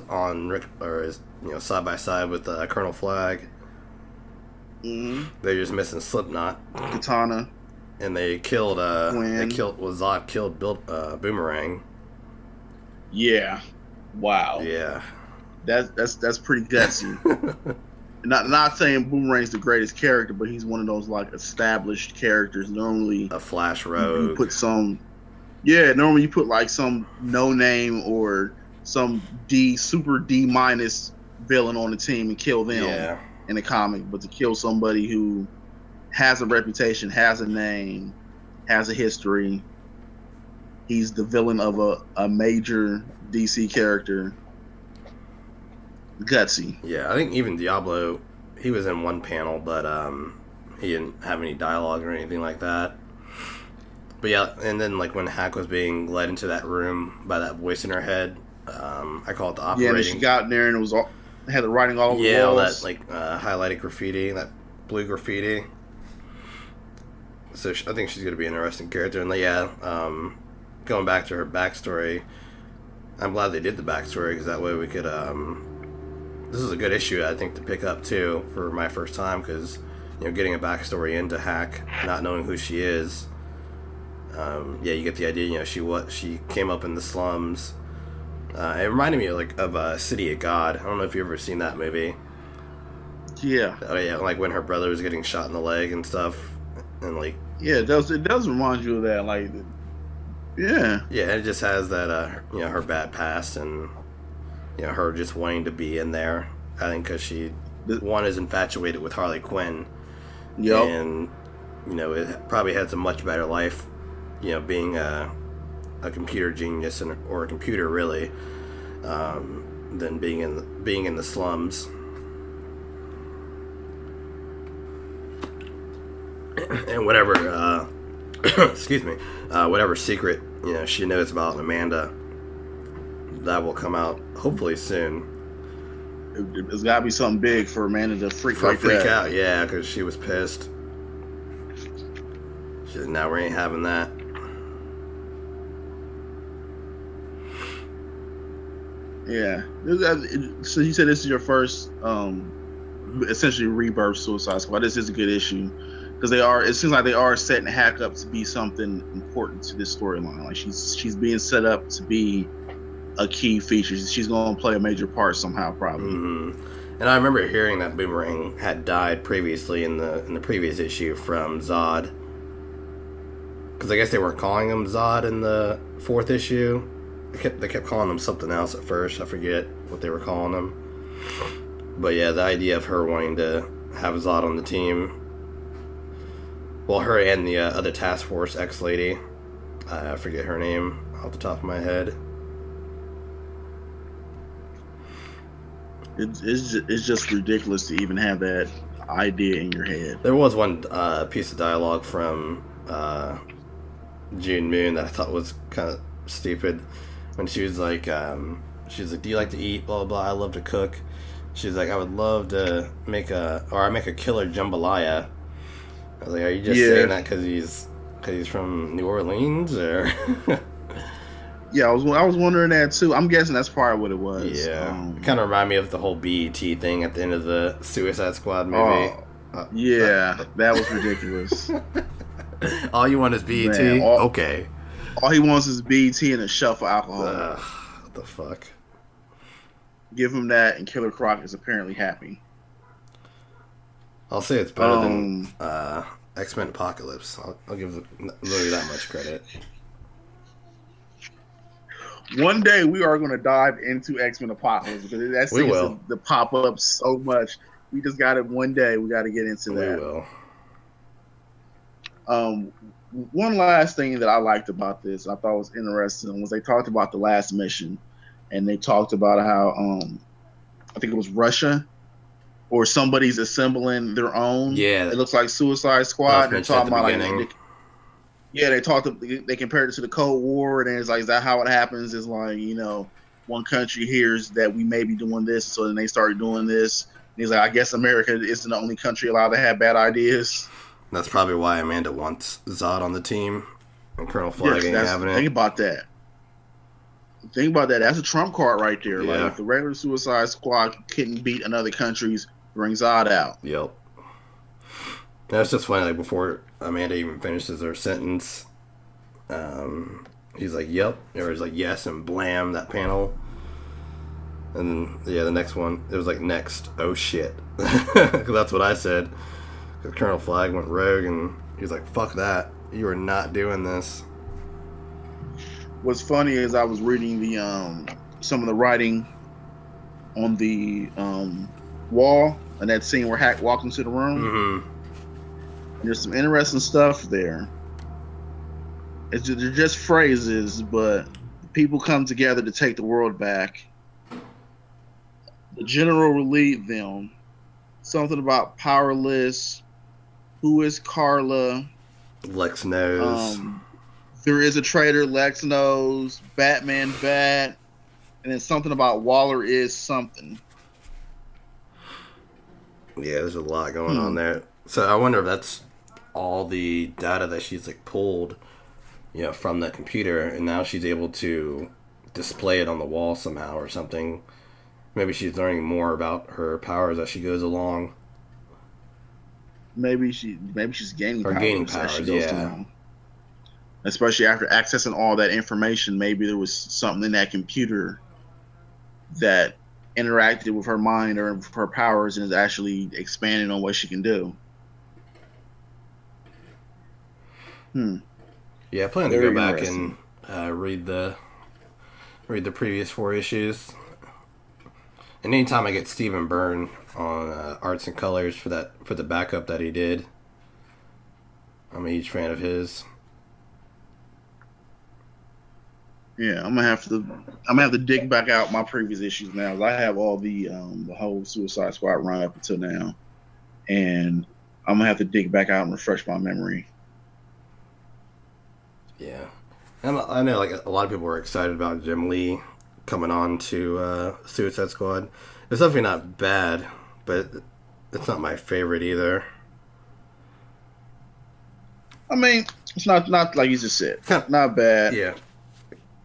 side by side with Colonel Flag. Mm-hmm. They're just missing Slipknot. Katana. And they killed, Zod killed Boomerang. Yeah. Wow. Yeah. That's pretty gutsy. Not saying Boomerang's the greatest character, but he's one of those like established characters. Normally, a Flash Rogue. You put normally you put like some no name or some super D minus villain on the team and kill them in the comic. But to kill somebody who has a reputation, has a name, has a history, he's the villain of a major DC character. Gutsy. Yeah, I think even Diablo, he was in one panel, but he didn't have any dialogue or anything like that. But yeah, and then like when Hack was being led into that room by that voice in her head, I call it the operating. Yeah, and she got in there and it was had the writing all over the walls. Yeah, all that like highlighted graffiti, that blue graffiti. So I think she's going to be an interesting character. And going back to her backstory, I'm glad they did the backstory because that way we could. This is a good issue, I think, to pick up, too, for my first time, because, getting a backstory into Hack, not knowing who she is, you get the idea, she came up in the slums. It reminded me, of City of God. I don't know if you've ever seen that movie. Yeah. Oh, yeah, like when her brother was getting shot in the leg and stuff, and, like... Yeah, it does remind you of that, like... Yeah. Yeah, it just has that, her bad past, and... her just wanting to be in there. I think because she, one, is infatuated with Harley Quinn. Yep. And, it probably has a much better life, being a computer genius or a computer, really, than being in the slums. And whatever, excuse me, whatever secret, she knows about Amanda, that will come out hopefully soon. It's got to be something big for Amanda to freak out. Yeah, because she was pissed. She said, "Now we ain't having that." Yeah. So you said this is your first, essentially rebirth Suicide Squad. This is a good issue because it seems like they are setting Hack up to be something important to this storyline. Like she's being set up to be a key feature. She's going to play a major part somehow, probably. Mm-hmm. And I remember hearing that Boomerang had died previously in the previous issue from Zod, because I guess they weren't calling him Zod in the 4th issue. They kept calling him something else at first. I forget what they were calling him. But yeah, the idea of her wanting to have Zod on the team, well, her and the other Task Force ex-lady, I forget her name off the top of my head. It's just ridiculous to even have that idea in your head. There was one piece of dialogue from June Moon that I thought was kind of stupid. When she was like, "Do you like to eat? Blah, blah, blah. I love to cook." She's like, "I would love to make a killer jambalaya." I was like, "Are you just saying that because he's from New Orleans, or?" Yeah, I was wondering that too. I'm guessing that's probably what it was. Yeah, it kind of reminded me of the whole BET thing at the end of the Suicide Squad movie. That was ridiculous. All you want is BET? Man, okay. All he wants is BET and a shelf of alcohol. What the fuck? Give him that, and Killer Croc is apparently happy. I'll say it's better than X-Men Apocalypse. I'll give Louis that much credit. One day we are going to dive into X-Men Apocalypse because that seems to pop up so much. We just got it one day. We got to get into that. We will. One last thing that I liked about this, I thought was interesting, was they talked about the last mission, and they talked about how I think it was Russia or somebody's assembling their own. Yeah, it looks like Suicide Squad. They're talking about Yeah, they compared it to the Cold War, and it's like, is that how it happens? It's like, one country hears that we may be doing this, so then they start doing this. And he's like, I guess America isn't the only country allowed to have bad ideas. That's probably why Amanda wants Zod on the team, and Colonel Flag ain't having it. Think about that. That's a trump card right there. Yeah. Like, if the regular Suicide Squad couldn't beat another country's, bring Zod out. Yep. And it's just funny, like, before Amanda even finishes her sentence, he's like, yep. Or he's like, yes, and blam, that panel. And then, the next one, it was like, next, oh shit. Because that's what I said. Because Colonel Flag went rogue, and he's like, fuck that. You are not doing this. What's funny is I was reading some of the writing on the wall, and that scene where Hack walked into the room. Mm-hmm. And there's some interesting stuff there. They're just phrases, but people come together to take the world back. The general will lead them. Something about powerless. Who is Carla? Lex knows. There is a traitor. Lex knows. Batman bad. And then something about Waller is something. Yeah, there's a lot going on there. So I wonder if that's all the data that she's like pulled, from that computer, and now she's able to display it on the wall somehow or something. Maybe she's learning more about her powers as she goes along. Maybe she's gaining powers as she goes along. Especially after accessing all that information, maybe there was something in that computer that interacted with her mind or her powers and is actually expanding on what she can do. Yeah, I plan to go back and read the previous 4 issues. And anytime I get Stephen Byrne on arts and colors for the backup that he did, I'm a huge fan of his. Yeah, I'm gonna have to dig back out my previous issues now. I have all the whole Suicide Squad run up until now, and I'm gonna have to dig back out and refresh my memory. Yeah, and I know like a lot of people were excited about Jim Lee coming on to Suicide Squad. It's definitely not bad, but it's not my favorite either. I mean, it's not like you just said. Not bad. Yeah.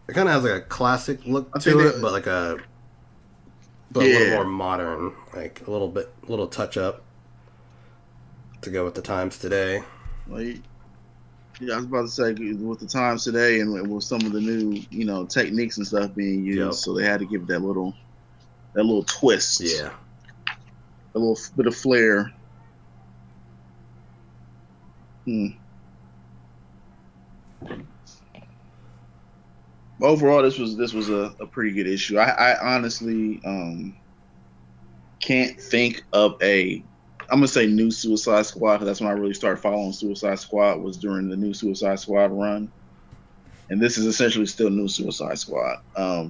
It kind of has like a classic look to it, but a little more modern, like a little touch up to go with the times today. Like, yeah, I was about to say with the times today and with some of the new, techniques and stuff being used, so they had to give it that little twist. Yeah, a little bit of flair. Overall, this was a pretty good issue. I honestly can't think of I'm gonna say new Suicide Squad, because that's when I really started following Suicide Squad, was during the new Suicide Squad run, and this is essentially still new Suicide Squad. I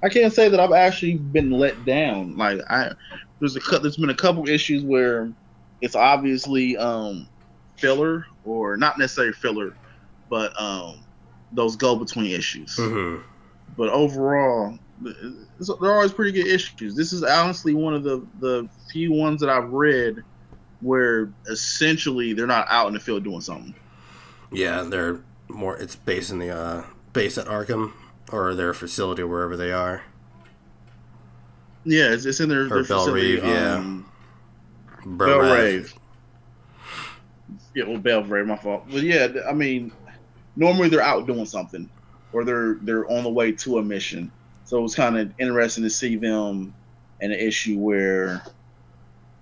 can't say that I've actually been let down. Like there's been a couple issues where it's obviously filler, or not necessarily filler, but those go-between issues. Mm-hmm. But overall, they're always pretty good issues. This is honestly one of the few ones that I've read where essentially they're not out in the field doing something. Yeah, they're more. It's based in the base at Arkham or their facility wherever they are. Yeah, it's in their facility. Bell Rave. Yeah, well, Bell Rave, my fault. But yeah, I mean, normally they're out doing something, or they're on the way to a mission. So it was kind of interesting to see them in an issue where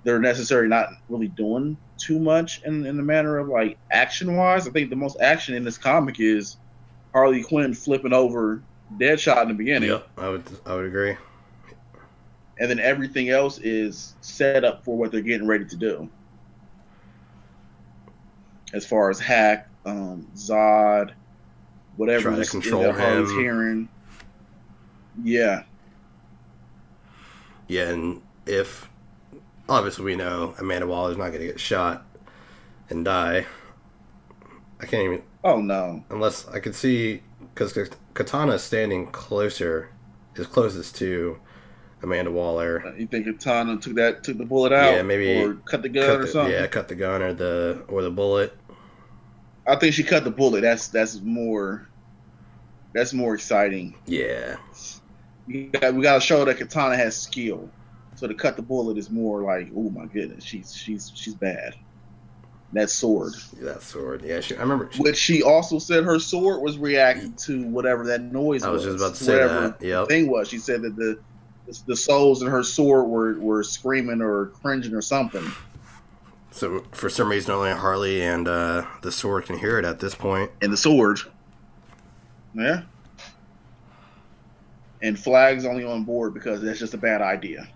they're necessarily not really doing too much in the manner of like action wise. I think the most action in this comic is Harley Quinn flipping over Deadshot in the beginning. Yep, I would agree. And then everything else is set up for what they're getting ready to do. As far as Hack, Zod, whatever trying to control Harley's him. hearing. Yeah. Yeah, and if obviously we know Amanda Waller's not going to get shot and die, I can't even. Oh no! Unless I could see, because Katana is standing closer, is closest to Amanda Waller. You think Katana took the bullet out? Yeah, maybe or cut the gun or something. Yeah, cut the gun or the bullet. I think she cut the bullet. That's more exciting. Yeah. We got to show that Katana has skill. So to cut the bullet is more like, oh my goodness, she's bad. That sword. That sword. Yeah, I remember. But she also said her sword was reacting to whatever that noise was. I was just about to say that. Yep. Thing was. She said that the souls in her sword were screaming or cringing or something. So for some reason, only Harley and the sword can hear it at this point. And the sword. Yeah. And Flag's only on board because that's just a bad idea.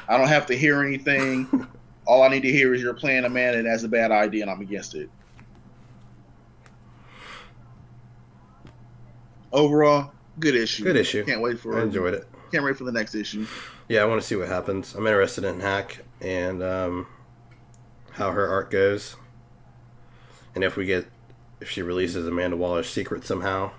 I don't have to hear anything. All I need to hear is you're playing a man and that's a bad idea and I'm against it. Overall, good issue. Good issue. Can't wait for it. I enjoyed it. Can't wait for the next issue. Yeah, I want to see what happens. I'm interested in Hack and how her art goes. And if she releases Amanda Waller's secret somehow.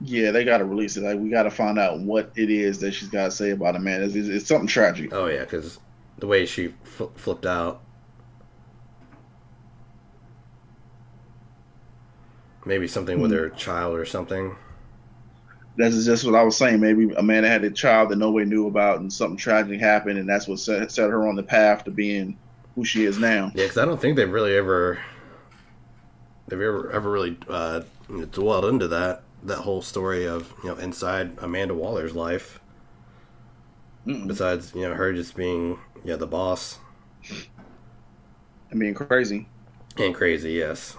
Yeah, they got to release it. Like, we got to find out what it is that she's got to say about Amanda. It's something tragic. Oh, yeah, because the way she flipped out. Maybe something with her child or something. That's just what I was saying. Maybe Amanda had a child that nobody knew about and something tragic happened, and that's what set her on the path to being who she is now. Yeah, because I don't think they've ever really dwelled into that whole story of, inside Amanda Waller's life. Mm-mm. Besides, her just being, the boss. And being crazy. And crazy, yes.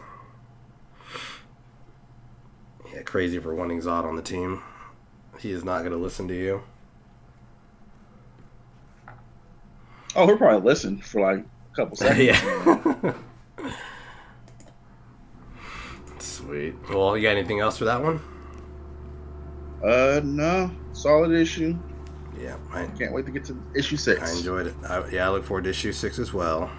Yeah, crazy for wanting Zod on the team. He is not going to listen to you. Oh, he'll probably listen for like a couple seconds. Yeah. Sweet. Well, you got anything else for that one? No. Solid issue. Yeah. I can't wait to get to issue 6. I enjoyed it. I look forward to issue 6 as well.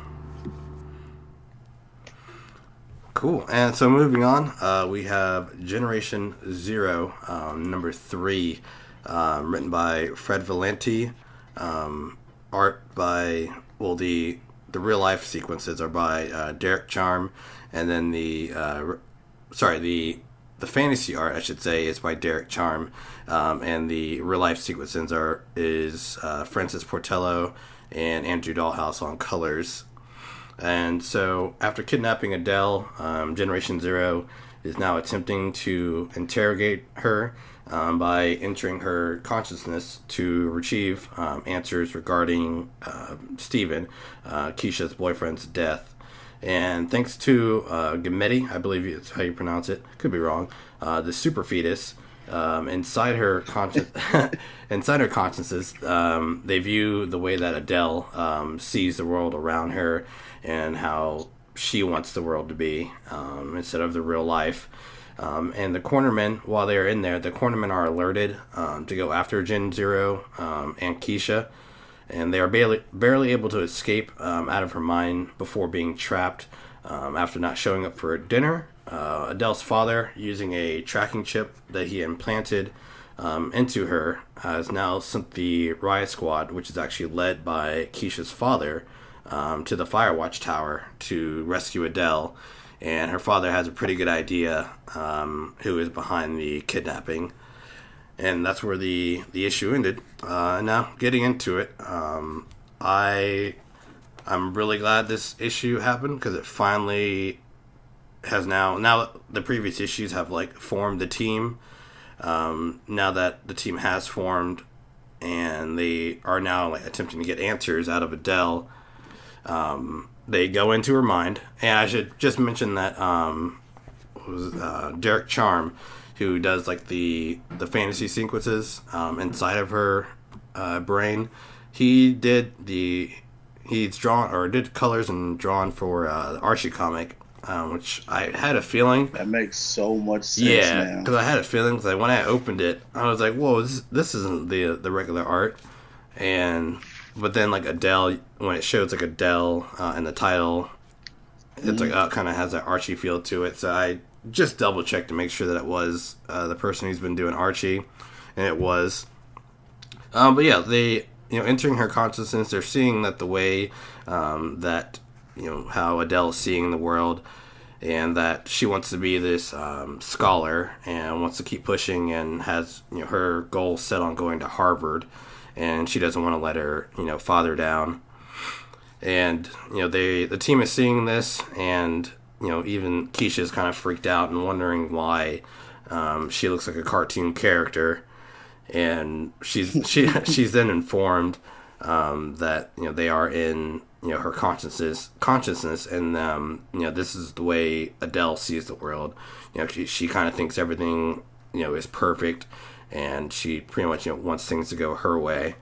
Cool. And so moving on, we have Generation Zero, number 3, written by Fred Valenti, art by, the real life sequences are by Derek Charm, and then the fantasy art, I should say, is by Derek Charm, and the real life sequences is Francis Portello and Andrew Dahlhaus on colors. And so, after kidnapping Adele, Generation Zero is now attempting to interrogate her by entering her consciousness to retrieve answers regarding Steven, Keisha's boyfriend's death. And thanks to Gametti, I believe it's how you pronounce it, could be wrong, the super fetus, inside her consciences, they view the way that Adele sees the world around her and how she wants the world to be instead of the real life. And the cornermen, while they are in there, the cornermen are alerted to go after Gen Zero and Keisha, and they are barely able to escape out of her mind before being trapped after not showing up for dinner. Adele's father, using a tracking chip that he implanted into her, has now sent the riot squad, which is actually led by Keisha's father, to the Firewatch Tower to rescue Adele. And her father has a pretty good idea who is behind the kidnapping. And that's where the issue ended. Now, getting into it, I'm really glad this issue happened because it finally has now the previous issues have formed the team. Now that the team has formed and they are now attempting to get answers out of Adele, they go into her mind. And I should just mention that Derek Charm, who does the fantasy sequences inside of her brain, he did colors and drawn for the Archie comic, which I had a feeling that makes so much sense. Yeah, because I had a feeling because when I opened it, I was like, "Whoa, this isn't the regular art." But then Adele, when it shows Adele in the title, it's like kind of has that Archie feel to it. So I just double checked to make sure that it was the person who's been doing Archie, and it was. But yeah, they entering her consciousness, they're seeing that the way that how Adele is seeing the world, and that she wants to be this scholar and wants to keep pushing and has her goal set on going to Harvard, and she doesn't want to let her father down. And the team is seeing this, and even Keisha's kind of freaked out and wondering why she looks like a cartoon character, and she's then informed that they are in her consciousness, and this is the way Adele sees the world. She kind of thinks everything is perfect, and she pretty much wants things to go her way.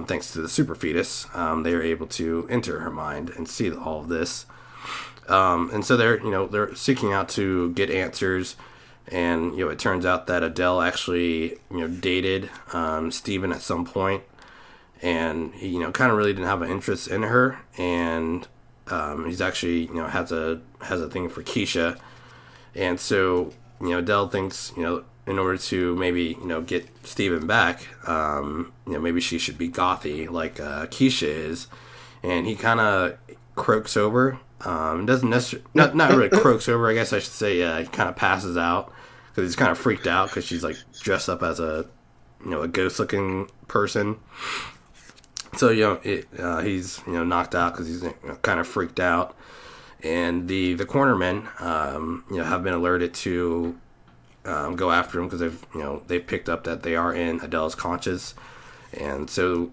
Thanks to the super fetus, they are able to enter her mind and see all of this. And so they're seeking out to get answers. And it turns out that Adele actually dated Steven at some point, and he kind of really didn't have an interest in her. And he's actually has a thing for Keisha. And so Adele thinks in order to maybe get Steven back, maybe she should be gothy like Keisha is. And he kind of croaks over. Doesn't necessarily not really croaks over. I guess I should say he kind of passes out because he's kind of freaked out because she's like dressed up as a a ghost looking person. So he's knocked out because he's kind of freaked out. And the cornermen have been alerted to go after him because they've picked up that they are in Adele's conscious, and so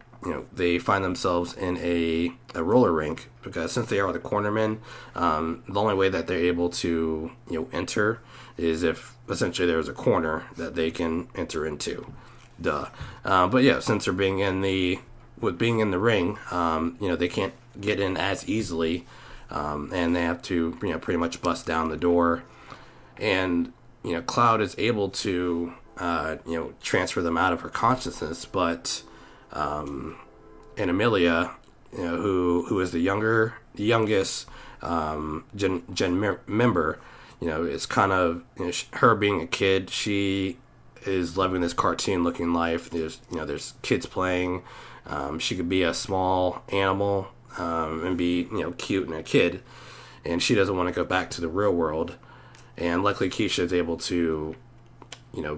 they find themselves in a roller rink, because since they are the cornermen, the only way that they're able to enter is if essentially there's a corner that they can enter into. But yeah, since they're being in the ring, they can't get in as easily, and they have to pretty much bust down the door. And Cloud is able to transfer them out of her consciousness, but and Amelia, who is the youngest Gen member, it's kind of her being a kid. She is loving this cartoon looking life. There's kids playing. She could be a small animal and be cute and a kid, and she doesn't want to go back to the real world. And luckily Keisha is able to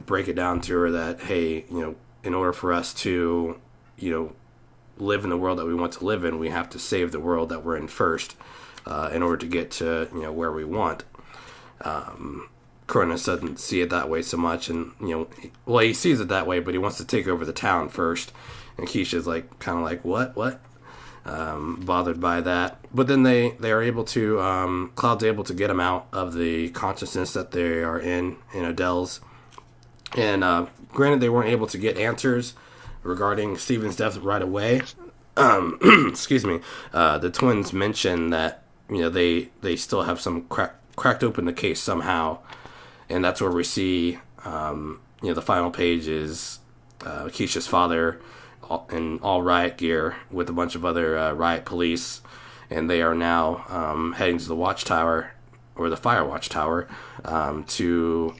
break it down to her that, hey, in order for us to live in the world that we want to live in, we have to save the world that we're in first, in order to get to where we want. Cronus doesn't see it that way so much, and he sees it that way, but he wants to take over the town first. And Keisha's like kind of like what bothered by that. But then they are able to Cloud's able to get him out of the consciousness that they are in Adele's. And granted, they weren't able to get answers regarding Steven's death right away. Excuse me. The twins mentioned that they still have some cracked open the case somehow, and that's where we see the final page is Keisha's father in all riot gear with a bunch of other riot police, and they are now heading to the watchtower, or the fire watchtower, to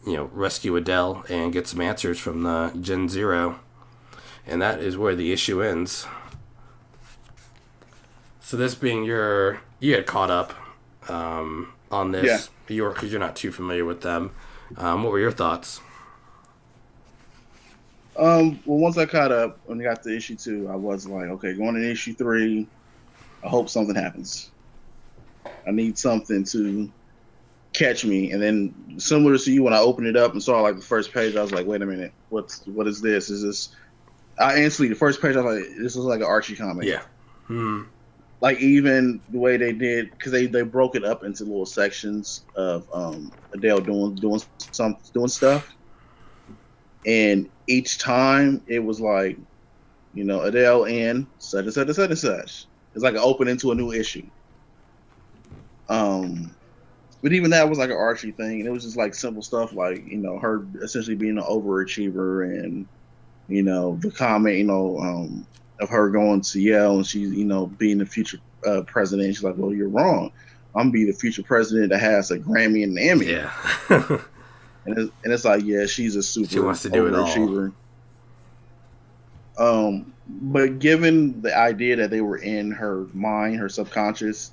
rescue Adele and get some answers from the Gen Zero. And that is where the issue ends. So this being you had caught up on this, because you're not too familiar with them. What were your thoughts? Well, once I caught up and got to issue 2, I was like, okay, going to issue 3, I hope something happens. I need something to catch me. And then, similar to you, when I opened it up and saw like the first page, I was like, wait a minute, what is this? Is this? I instantly, the first page, I was like, this is like an Archie comic. Yeah. Like even the way they did, because they broke it up into little sections of Adele doing stuff. And each time it was like, Adele and such and such and such and such. It's like an open into a new issue. But even that was like an Archie thing, and it was just like simple stuff like, her essentially being an overachiever, and the comment, of her going to Yale and she's, being the future president. She's like, well, you're wrong. I'm be the future president that has a Grammy and an Emmy. Yeah. and it's like, yeah, she's a super She wants to do it all. But given the idea that they were in her mind, her subconscious,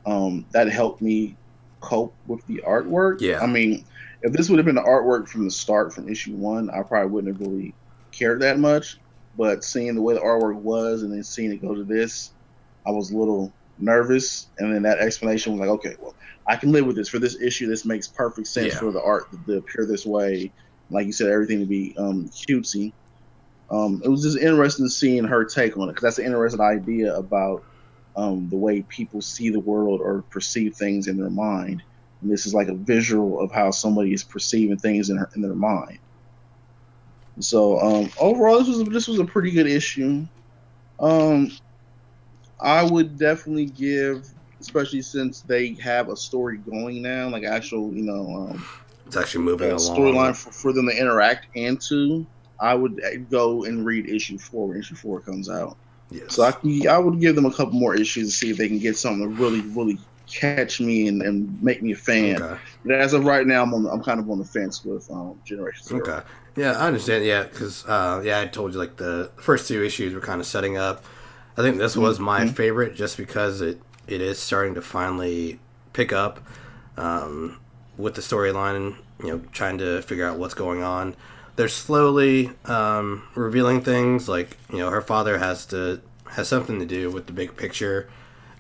that helped me cope with the artwork. Yeah. I mean, if this would have been the artwork from the start, from issue 1, I probably wouldn't have really cared that much. But seeing the way the artwork was and then seeing it go to this, I was a little nervous. And then that explanation was like, okay, well, I can live with this. For this issue, this makes perfect sense for the art to appear this way. Like you said, everything to be cutesy. It was just interesting seeing her take on it, because that's an interesting idea about the way people see the world or perceive things in their mind. And this is like a visual of how somebody is perceiving things in their mind. So overall, this was a pretty good issue. I would definitely give, especially since they have a story going now, like actual, it's actually moving along. Storyline for them to interact into. I would go and read issue 4 when issue 4 comes out. Yes. So I would give them a couple more issues to see if they can get something to really, really catch me and make me a fan. Okay. But as of right now, I'm kind of on the fence with Generation Zero. Okay. Yeah, I understand. Yeah, because I told you like the first 2 issues were kind of setting up. I think this was my favorite just because it is starting to finally pick up with the storyline and trying to figure out what's going on. They're slowly revealing things like her father has something to do with the big picture,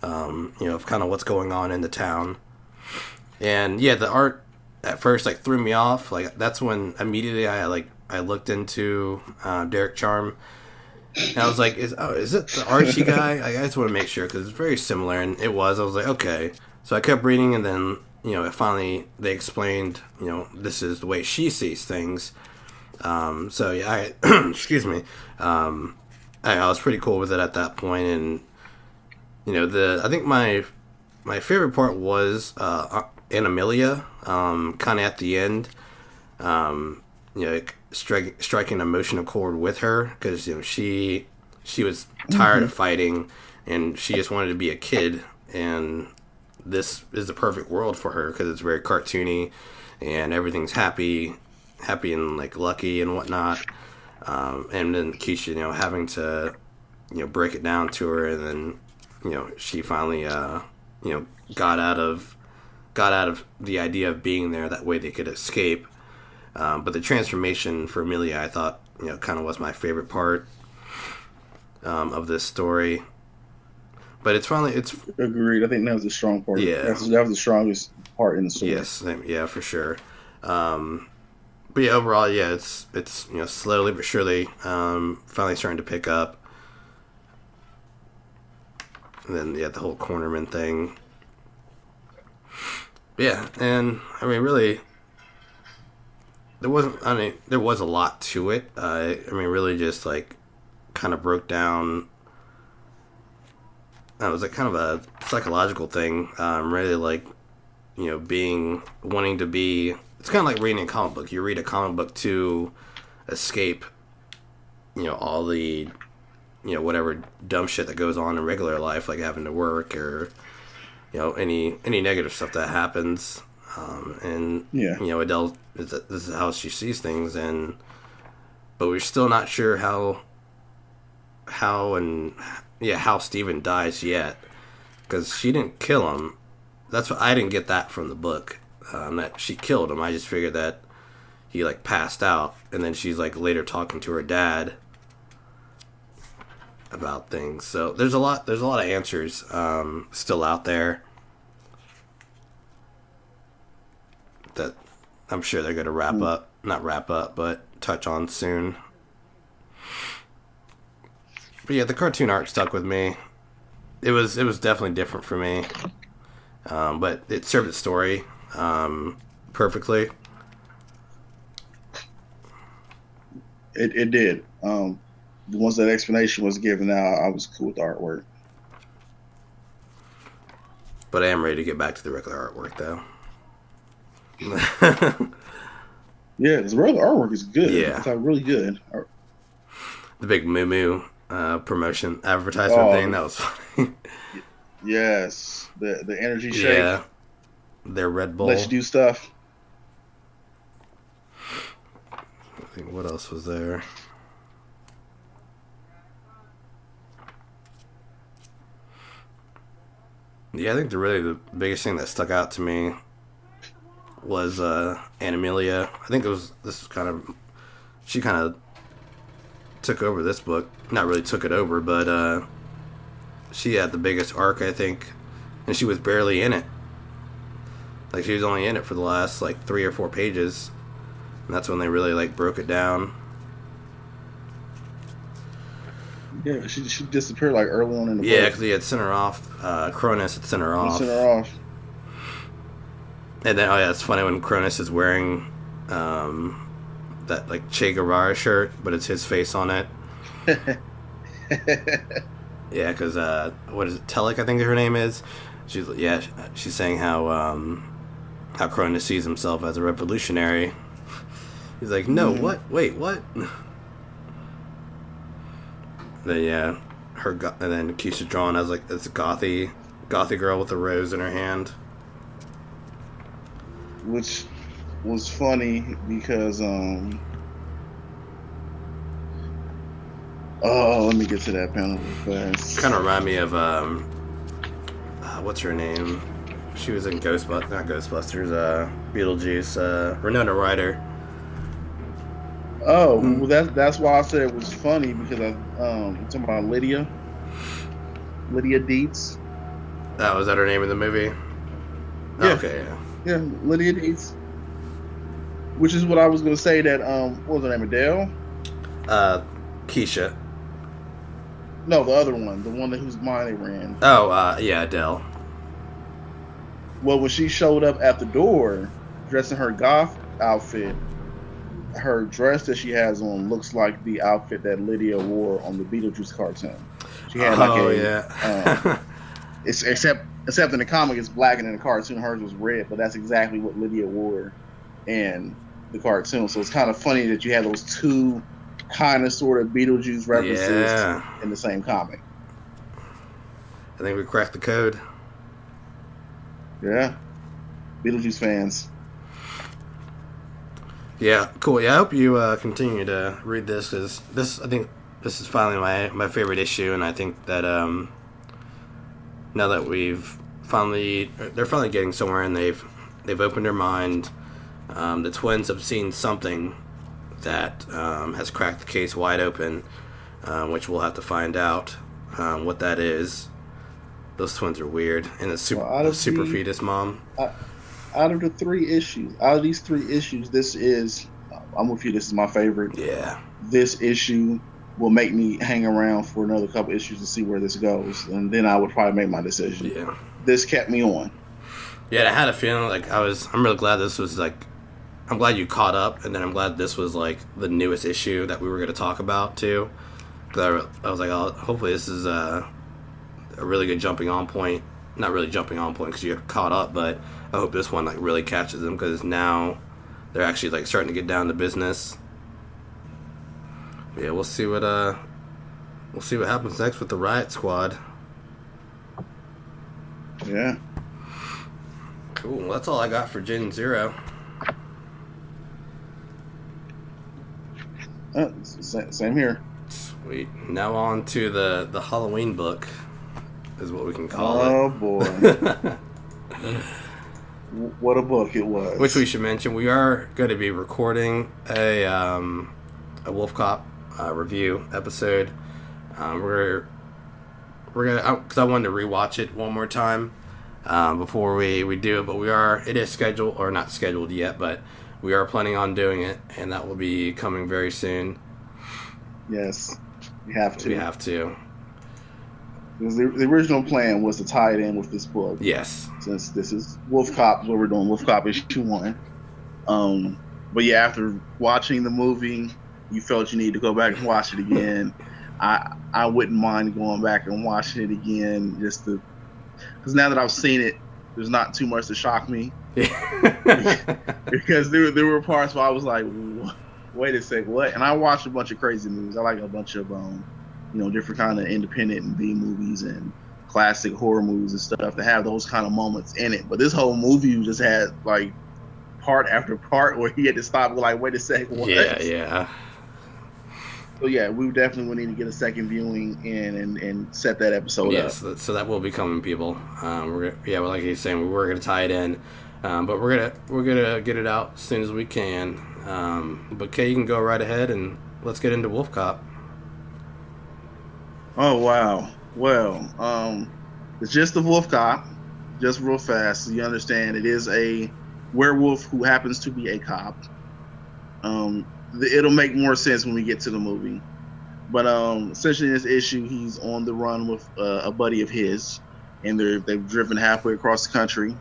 of kind of what's going on in the town. And yeah, the art at first like threw me off. Like that's when immediately I looked into Derek Charm, and I was like, is it the Archie guy? I just want to make sure because it's very similar, and it was. I was like, okay. So I kept reading, and then finally they explained this is the way she sees things. So yeah, excuse me. I was pretty cool with it at that point, and I think my favorite part was Amelia, kind of at the end, striking an emotional chord with her because she was tired of fighting, and she just wanted to be a kid, and this is the perfect world for her because it's very cartoony, and everything's happy and like lucky and whatnot, and then Keisha, having to, break it down to her, and then, she finally, got out of the idea of being there. That way they could escape. But the transformation for Amelia, I thought, kind of was my favorite part of this story. But it's agreed. I think that was the strong part. Yeah, that was the strongest part in the story. Yes, yeah, for sure. But yeah, overall, yeah, it's slowly but surely finally starting to pick up. And then the whole cornerman thing. Yeah, and I mean, really, there was a lot to it. I mean, really, just like kind of broke down. It was like kind of a psychological thing. Really, like wanting to be. It's kind of like reading a comic book. You read a comic book to escape, all the, whatever dumb shit that goes on in regular life, like having to work or, any negative stuff that happens. Adele, this is how she sees things, but we're still not sure how Steven dies yet, because she didn't kill him. That's what I didn't get that from the book. That she killed him. I just figured that he like passed out, and then she's like later talking to her dad about things. So there's a lot of answers still out there that I'm sure they're gonna not wrap up, but touch on soon. But yeah, the cartoon art stuck with me. It was definitely different for me, but it served its story perfectly. It did. Once that explanation was given out, I was cool with the artwork. But I am ready to get back to the regular artwork, though. Yeah, because the regular artwork is good. Yeah, it's really good. The big Moo Moo promotion advertisement thing, that was funny. Yes, the energy shake. Yeah, their Red Bull. Lets you do stuff. I think what else was there? Yeah, I think the biggest thing that stuck out to me was Animelia. I think she kind of took over this book. Not really took it over, but she had the biggest arc, I think, and she was barely in it. Like, she was only in it for the last, like, 3 or 4 pages, and that's when they really, like, broke it down. Yeah, she disappeared, like, early on in the book. Yeah, because he had sent her off. Cronus had sent her off. And then, it's funny when Cronus is wearing that, like, Che Guevara shirt, but it's his face on it. Yeah, because, what is it, Telek, I think her name is? She's saying how Cronus sees himself as a revolutionary. He's like, no, what? Wait, what? Then, and then Keisha drawn as, like, this gothy girl with a rose in her hand. Which was funny because, let me get to that panel real fast. Kind of remind me of, what's her name? She was in not Ghostbusters, Beetlejuice, Winona Ryder. Oh, well, that's why I said it was funny, because I'm talking about Lydia Dietz. Was that her name in the movie? Yeah. Okay, yeah, Lydia Dietz. Which is what I was going to say, that, what was her name, Adele? Keisha. No, the other one, the one whose mind they ran. Oh, yeah, Adele. Well, when she showed up at the door, dressed in her goth outfit, her dress that she has on looks like the outfit that Lydia wore on the Beetlejuice cartoon. She had except in the comic it's black, and in the cartoon hers was red, but that's exactly what Lydia wore in the cartoon. So it's kind of funny that you have those two kind of sort of Beetlejuice references in the same comic. I think we cracked the code. Yeah. Beetlejuice fans. Yeah, cool. Yeah, I hope you continue to read this, because I think this is finally my favorite issue, and I think that now that they're finally getting somewhere, and they've opened their mind. The twins have seen something that has cracked the case wide open, which we'll have to find out what that is. Those twins are weird, and a super fetus mom. Out of these 3 issues, this is, I'm with you, this is my favorite. Yeah. This issue will make me hang around for another couple issues to see where this goes, and then I would probably make my decision. Yeah. This kept me on. Yeah, I had a feeling like I'm really glad this was like, I'm glad you caught up, and then I'm glad this was like the newest issue that we were going to talk about too. Because I was like, oh, hopefully this is a really good jumping on point. Not really jumping on point because you got caught up, but I hope this one like really catches them, because now they're actually like starting to get down to business. Yeah, we'll see what happens next with the Riot Squad. Yeah. Cool. Well, that's all I got for Gen Zero. Same here. Sweet. Now on to the Halloween book, is what we can call it. Oh boy. What a book it was. Which we should mention, we are going to be recording a Wolfcop review episode. We're gonna, because I wanted to rewatch it one more time before we do it, but it is scheduled, or not scheduled yet, but we are planning on doing it, and that will be coming very soon. Yes, we have to. Because the original plan was to tie it in with this book. Yes. Since this is Wolfcop, what we're doing, Wolfcop issue 1. But yeah, after watching the movie, you felt you need to go back and watch it again. I wouldn't mind going back and watching it again, because now that I've seen it, there's not too much to shock me. Because there were parts where I was like, wait a sec, what? And I watched a bunch of crazy movies. I like a bunch of different kind of independent and B movies and classic horror movies and stuff to have those kind of moments in it. But this whole movie just had like part after part where he had to stop and be like, wait a second, what? Yeah. So yeah, we definitely will need to get a second viewing in and set that episode up. Yes, so that will be coming, people. Well, like he's saying, we're gonna tie it in, but we're gonna get it out as soon as we can. But Kay, you can go right ahead and let's get into Wolfcop. Oh wow, well, it's just the Wolfcop, just real fast. So you understand, it is a werewolf who happens to be a cop. It'll make more sense when we get to the movie. But essentially in this issue, he's on the run with a buddy of his, and they've driven halfway across the country,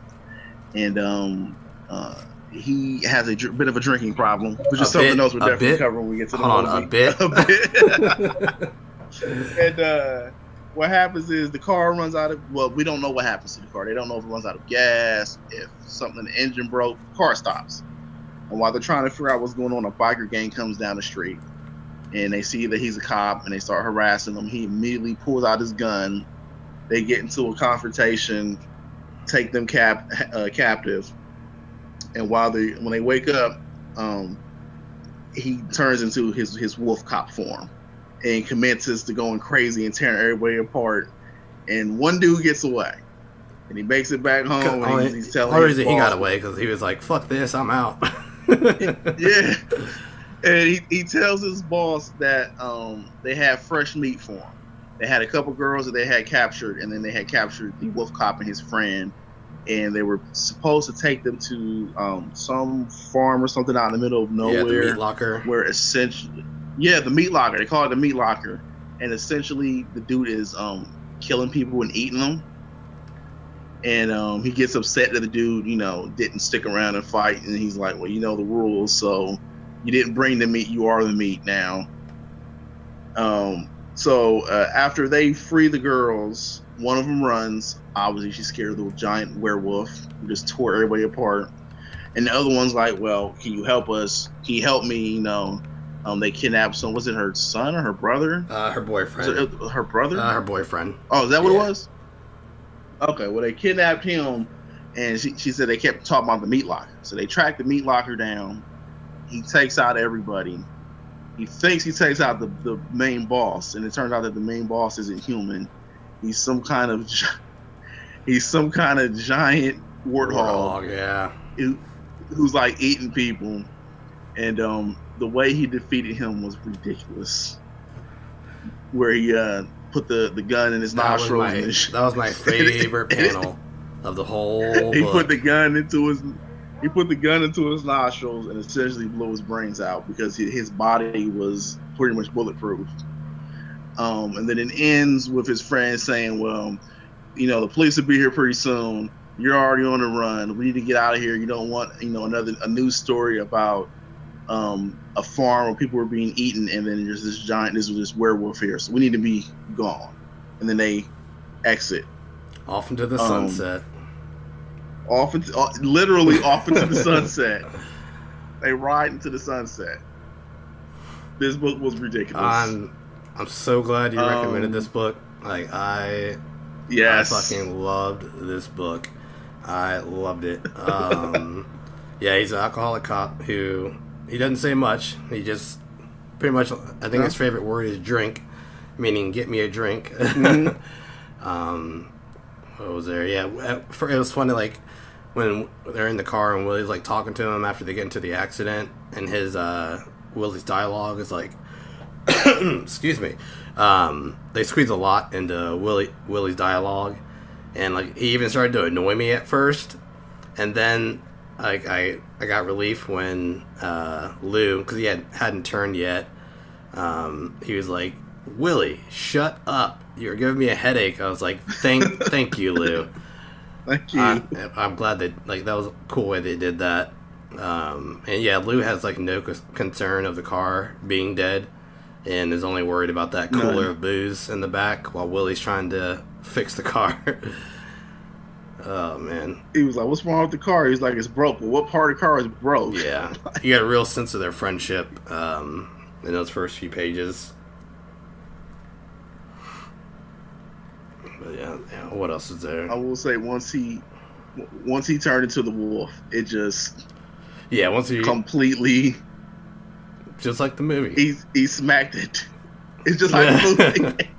and he has a bit of a drinking problem, which is something else we're definitely covering when we get to the movie. A bit. And what happens is the car runs out of, well, we don't know what happens to the car. They don't know if it runs out of gas, if something, the engine broke, the car stops. And while they're trying to figure out what's going on, a biker gang comes down the street, and they see that he's a cop, and they start harassing him. He immediately pulls out his gun. They get into a confrontation, take them captive. And when they wake up, he turns into his wolf cop form and commences to going crazy and tearing everybody apart. And one dude gets away, and he makes it back home. And he's telling his boss, he got away because he was like, "Fuck this, I'm out." Yeah, and he tells his boss that they have fresh meat for him. They had a couple girls that they had captured, and then they had captured the wolf cop and his friend, and they were supposed to take them to some farm or something out in the middle of nowhere. Yeah, the meat locker. Where essentially, the meat locker. They call it the meat locker, and essentially the dude is killing people and eating them. And he gets upset that the dude, didn't stick around and fight. And he's like, well, you know the rules, so you didn't bring the meat. You are the meat now. So after they free the girls, one of them runs. Obviously, she's scared of the giant werewolf who just tore everybody apart. And the other one's like, well, can you help us? Can you help me? They kidnapped some. Was it her son or her brother? Her boyfriend. Her brother? Her boyfriend. Oh, is that what it was? Okay, well, they kidnapped him, and she said they kept talking about the meat locker. So they tracked the meat locker down. He takes out everybody. He thinks he takes out the main boss, and it turns out that the main boss isn't human. He's some kind of giant warthog. Yeah. Who's like eating people, and the way he defeated him was ridiculous. Where he put the gun in his nostril. That was my favorite panel of the whole He book. put the gun into his nostrils and essentially blew his brains out because his body was pretty much bulletproof. And then it ends with his friend saying, well, the police will be here pretty soon. You're already on the run. We need to get out of here. You don't want, a news story about a farm where people were being eaten, and then there's this werewolf here. So we need to be gone. And then they exit off into the sunset. Literally off into the sunset. They ride into the sunset. This book was ridiculous. I'm so glad you recommended this book. Like I fucking loved this book. I loved it. He's an alcoholic cop who he doesn't say much. He just pretty much, I think his favorite word is drink, meaning get me a drink. Mm-hmm. What was there? Yeah, it was funny, like when they're in the car and Willie's like talking to him after they get into the accident, and his Willie's dialogue is like, excuse me, they squeeze a lot into Willie's dialogue, and like he even started to annoy me at first, and then like I got relief when Lou, because he hadn't turned yet, he was like, Willie, shut up, you're giving me a headache. I was like, thank you, Lou. Thank you. I'm glad that that was a cool way they did that. And yeah, Lou has like no concern of the car being dead, and is only worried about that cooler of booze in the back while Willie's trying to fix the car. Oh man, he was like, what's wrong with the car? He's like, it's broke. Well, what part of the car is broke? Yeah, you got a real sense of their friendship in those first few pages. But yeah, what else is there? I will say once he turned into the wolf, it just once he completely, just like the movie. He smacked it. It's just like the movie.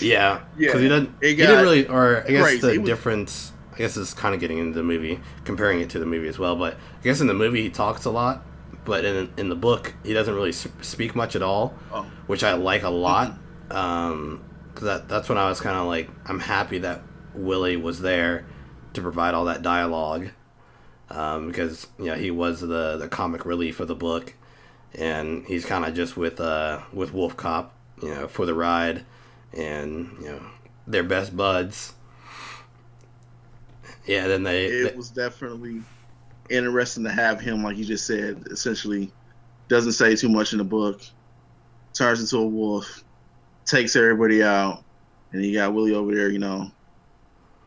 Yeah, because he didn't really, or I guess the difference. I guess is kind of getting into the movie, comparing it to the movie as well. But I guess in the movie he talks a lot, but in the book he doesn't really speak much at all, which I like a lot. Because that's when I was kind of like, I'm happy that Willie was there to provide all that dialogue, because he was the comic relief of the book, and he's kind of just with Wolfcop, for the ride, and they're best buds. Yeah, then it was definitely interesting to have him, like you just said, essentially doesn't say too much in the book, turns into a wolf, takes everybody out, and you got Willie over there,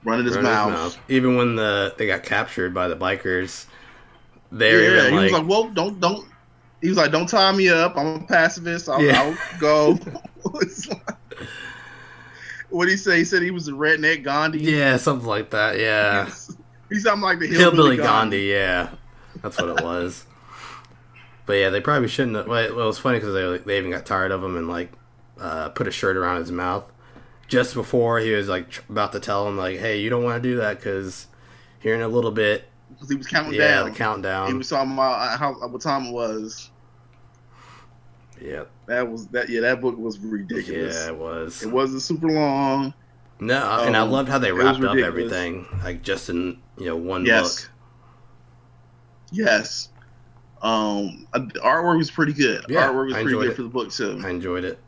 running his mouth. Even when they got captured by the bikers, he was like, "Well, don't." He was like, "Don't tie me up. I'm a pacifist. I'll go." What did he say? He said he was a redneck Gandhi. Yeah, something like that. Yeah, he's something like the hillbilly Gandhi. Yeah, that's what it was. But yeah, they probably shouldn't have. Well, it was funny because they even got tired of him and put a shirt around his mouth just before he was about to tell him hey, you don't want to do that because here in a little bit. Because he was counting down. Yeah, the countdown. He was talking about what time it was. Yeah. That book was ridiculous. Yeah, it was. It wasn't super long. No, and I loved how they wrapped up everything, just in one book. Yes. The artwork was pretty good. Yeah, artwork was pretty good for the book too. I enjoyed it.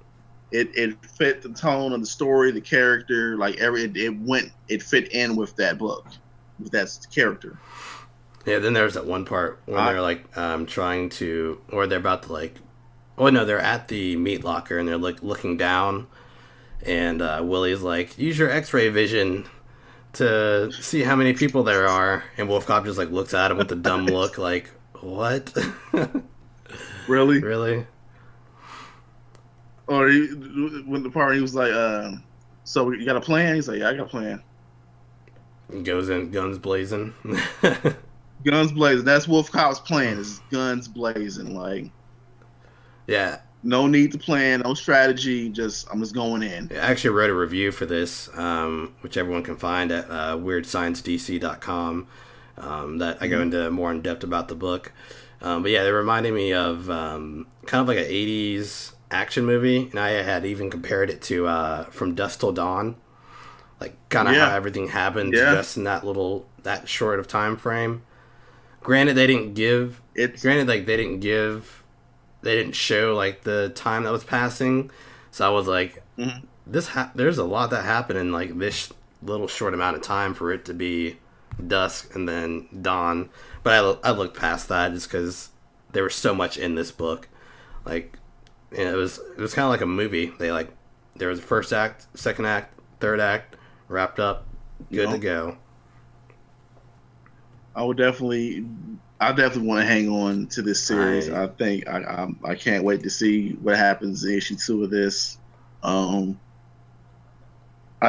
It fit the tone of the story, the character, it fit in with that book, with that character. Yeah, then there's that one part when they're trying to, or they're about to oh no, they're at the meat locker and they're looking down, and Willie's like, use your X-ray vision to see how many people there are, and Wolfcop just looks at him with a dumb look, like, what? Really? Really? Or when the part he was like, so you got a plan? He's like, yeah, I got a plan. He goes in, guns blazing. Guns blazing. That's Wolfcop's plan. Is guns blazing. Yeah. No need to plan, no strategy. I'm just going in. I actually wrote a review for this, which everyone can find at weirdsciencedc.com. That I go into more in depth about the book. But yeah, they reminded me of kind of like an 80s action movie, and I had even compared it to From Dusk Till Dawn, how everything happened just in that short of time frame. Granted, they didn't show the time that was passing, so I was like, there's a lot that happened in this little short amount of time for it to be dusk and then dawn. But I looked past that just because there was so much in this book. It was kind of like a movie. There was a first act, second act, third act, wrapped up, good to go. I definitely want to hang on to this series. I think I can't wait to see what happens in issue 2 of this. I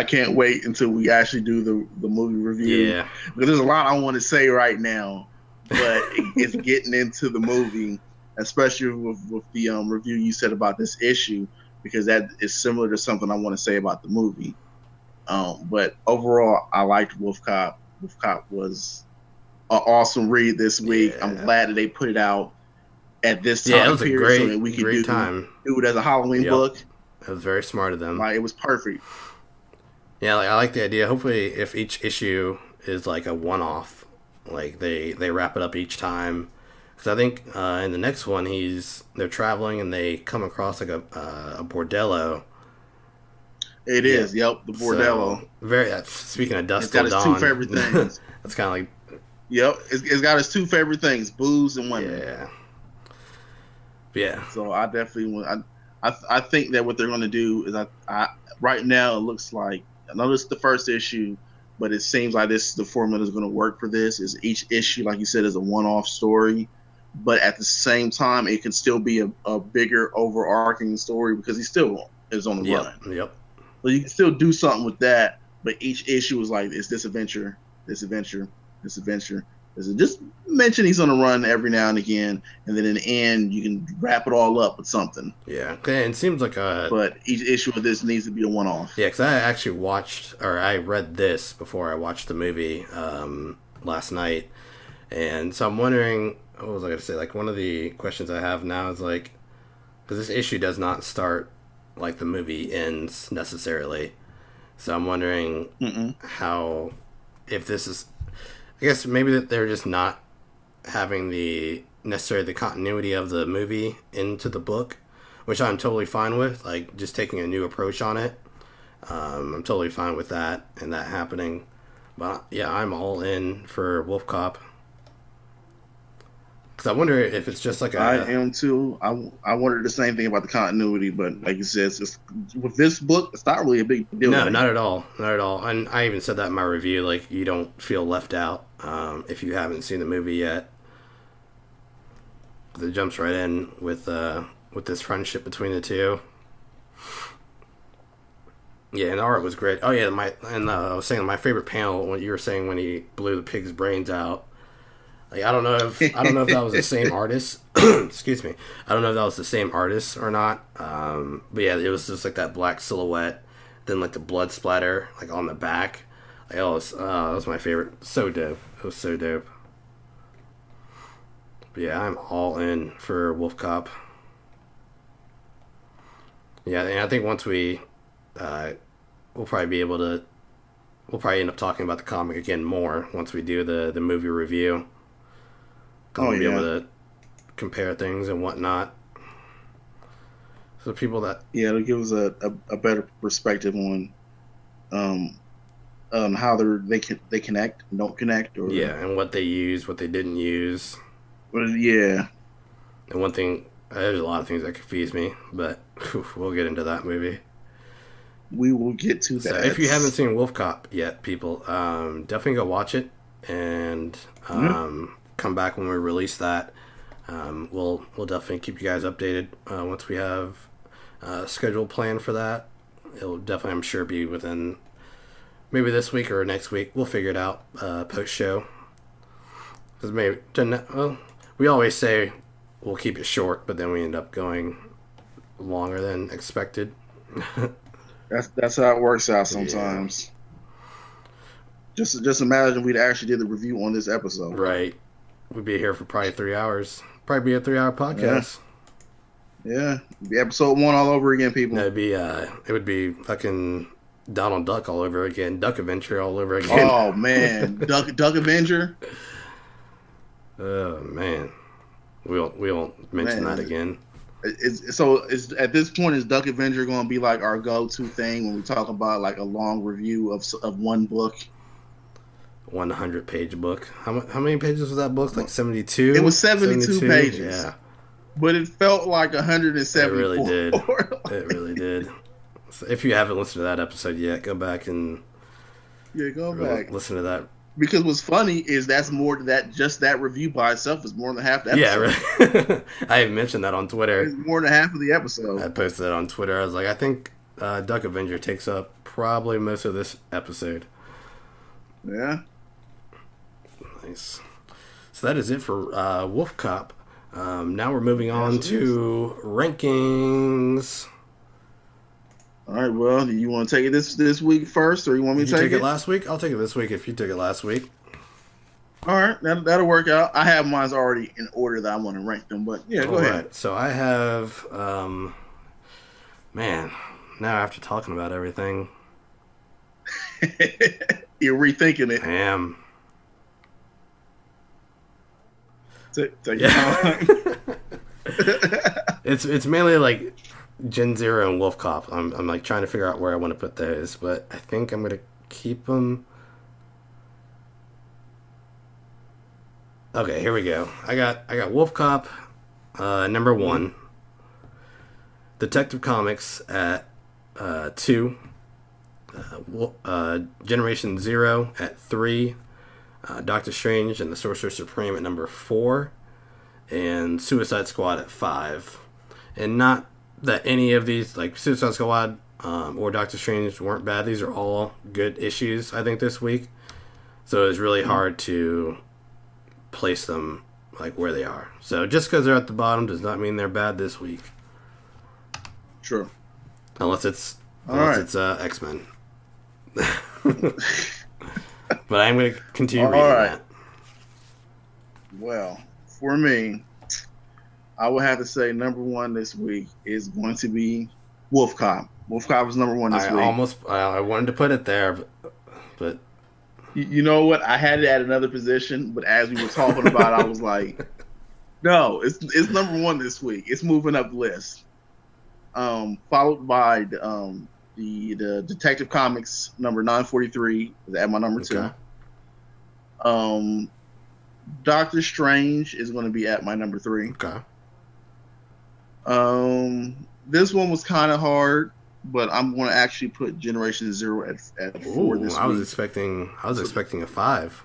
can't wait until we actually do the movie review. Yeah, because there's a lot I want to say right now, but it's getting into the movie, especially with the review you said about this issue, because that is similar to something I want to say about the movie. But overall, I liked Wolfcop. Wolfcop was an awesome read this week. Yeah. I'm glad that they put it out at this time it was period, a great, so that we could do it as a Halloween book. That was very smart of them. It was perfect. Yeah, I like the idea. Hopefully, if each issue is a one-off, they wrap it up each time. Because I think in the next one, they're traveling and they come across a bordello. It is, yep, the bordello. So, speaking of Dusk Till Dawn, it's got its two favorite things. That's kind of Yep, it's got its two favorite things: booze and women. Yeah. So I definitely want. I think that what they're going to do is I right now it looks like, I know this is the first issue, but it seems like the formula is going to work for this. Is each issue, like you said, is a one-off story, but at the same time, it can still be a bigger overarching story because he still is on the run. Yep. So you can still do something with that, but each issue is like, it's this adventure, this adventure, this adventure. Just mention he's on a run every now and again, and then in the end, you can wrap it all up with something. Yeah, it seems like But each issue of this needs to be a one-off. Yeah, because I actually I read this before I watched the movie last night, and so I'm wondering, what was I going to say? Like, one of the questions I have now is like, because this issue does not start like the movie ends necessarily, so I'm wondering how, if this is, I guess maybe that they're just not having the continuity of the movie into the book, which I'm totally fine with, like just taking a new approach on it. I'm totally fine with that and that happening. But yeah, I'm all in for Wolfcop. Because I wonder if it's just like I am too. I wondered the same thing about the continuity, but like you said, with this book, it's not really a big deal. No, not at all. Not at all. And I even said that in my review, like, you don't feel left out if you haven't seen the movie yet. It jumps right in with this friendship between the two. Yeah, and the art was great. Oh yeah, I was saying my favorite panel, what you were saying when he blew the pig's brains out. Like, I don't know if that was the same artist. Excuse me. I don't know if that was the same artist or not. But yeah, it was just like that black silhouette, then like the blood splatter like on the back. Like, that was my favorite. So dope. It was so dope. But yeah, I'm all in for Wolfcop. Yeah, and I think once we'll probably end up talking about the comic again more once we do the movie review. We'll be able to compare things and whatnot. So people that it'll give us a better perspective on how they connect and don't connect, or and what they use, what they didn't use. Yeah. And one thing, there's a lot of things that confuse me, but we'll get into that movie. We will get to that. So if you haven't seen Wolfcop yet, people, definitely go watch it and come back when we release that. We'll definitely keep you guys updated once we have a schedule planned for that. It'll definitely, I'm sure, be within maybe this week or next week. We'll figure it out post show. Because we always say we'll keep it short, but then we end up going longer than expected. That's how it works out sometimes. Yeah. Just imagine if we'd actually did the review on this episode. Right. We'd be here for probably 3 hours. Probably be a 3-hour podcast. Yeah. It'd be episode 1 all over again, people. No, it would be fucking Donald Duck all over again. Duck Adventure all over again. Oh, man. Duck Avenger? Oh, man. We won't mention that again. At this point, is Duck Avenger going to be like our go-to thing when we talk about like a long review of one book? 100-page book. How many pages was that book? Like 72? It was 72 pages. Yeah. But it felt like 174. It really did. It really did. So if you haven't listened to that episode yet, go back and listen to that. Because what's funny is just that review by itself is more than half the episode. Yeah, right. I even mentioned that on Twitter. It's more than half of the episode. I posted that on Twitter. I was like, I think Duck Avenger takes up probably most of this episode. Yeah. Nice. So that is it for Wolfcop. Now we're moving on to rankings. All right, well, do you want to take it this week first, or you want me to take it last week? I'll take it this week if you took it last week. All right, that'll work out. I have mine already in order that I want to rank them, but yeah, go ahead. Right. So I have, now after talking about everything, you're rethinking it. I am. Take your time. It's mainly like Gen Zero and Wolfcop. I'm like trying to figure out where I want to put those, but I think I'm gonna keep them. Okay, here we go. I got Wolfcop, number 1. Detective Comics at 2. Generation Zero at 3. Doctor Strange and the Sorcerer Supreme at number 4. And Suicide Squad at 5. And not that any of these, like Suicide Squad, or Doctor Strange weren't bad. These are all good issues, I think, this week. So it's really hard to place them like where they are. So just because they're at the bottom does not mean they're bad this week. True. Unless it's X-Men. But I'm going to continue reading that. Well, for me, I would have to say number one this week is going to be Wolfcop. Wolfcop was number one this week. I wanted to put it there, but you know what? I had it at another position, but as we were talking about it, I was like, no, it's number one this week. It's moving up the list. Followed by the Detective Comics number 943 is at my number 2. Okay. Doctor Strange is going to be at my number 3. Okay. This one was kind of hard, but I'm going to actually put Generation Zero at 4 this week. I was expecting a 5.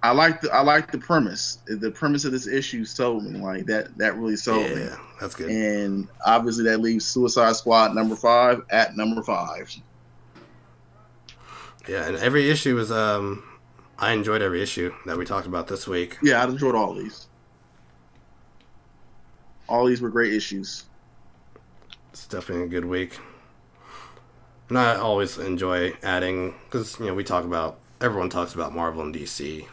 I like the premise. The premise of this issue sold me. Like that really sold me. Yeah, that's good. And obviously that leaves Suicide Squad number 5 at number 5. Yeah, and every issue was I enjoyed every issue that we talked about this week. Yeah, I enjoyed all these. All these were great issues. It's definitely a good week. And I always enjoy adding, because, everyone talks about Marvel and DC.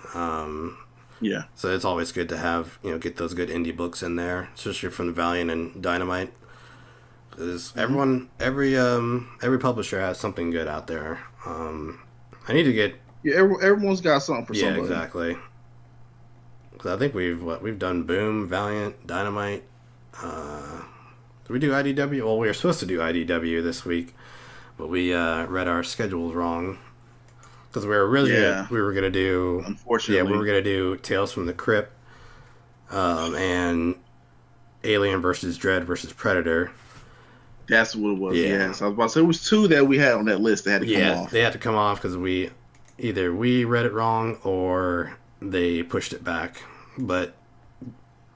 Yeah. So it's always good to have, get those good indie books in there, especially from Valiant and Dynamite. Because every publisher has something good out there. I need to get... Yeah, everyone's got something for somebody. Yeah, exactly. Because I think we've done Boom, Valiant, Dynamite. Did we do IDW? Well, we were supposed to do IDW this week, but we read our schedules wrong. Because we were going to do... Unfortunately. Yeah, we were going to do Tales from the Crypt, and Alien versus Dread versus Predator. That's what it was, yeah. So I was about to say, it was 2 that we had on that list that had to come off. Yeah, they had to come off because either we read it wrong or they pushed it back. But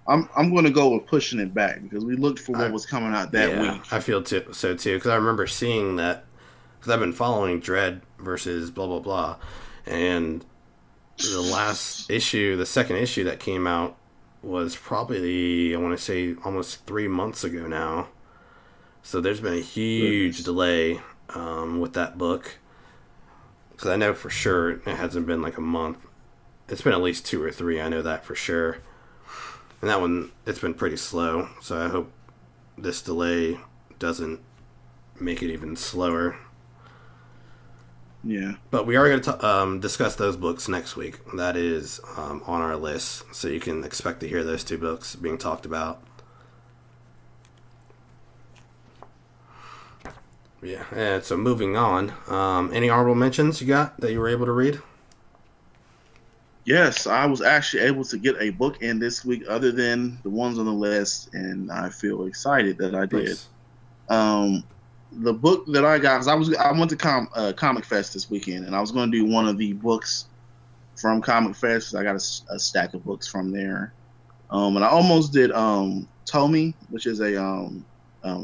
I'm going to go with pushing it back because we looked for what was coming out that week. I feel so too, because I remember seeing that, because I've been following Dread versus blah blah blah, and the last issue, the second issue that came out was probably, I want to say, almost 3 months ago now. So there's been a huge delay with that book. Because I know for sure it hasn't been like a month. It's been at least 2 or 3. I know that for sure. And that one, it's been pretty slow. So I hope this delay doesn't make it even slower. Yeah. But we are going to discuss those books next week. That is on our list. So you can expect to hear those 2 books being talked about. Yeah, and so moving on. Any honorable mentions you got that you were able to read? Yes, I was actually able to get a book in this week other than the ones on the list, and I feel excited that I did. Nice. The book that I got, because I went to Comic Fest this weekend, and I was going to do one of the books from Comic Fest. I got a stack of books from there. And I almost did Tomy, which is a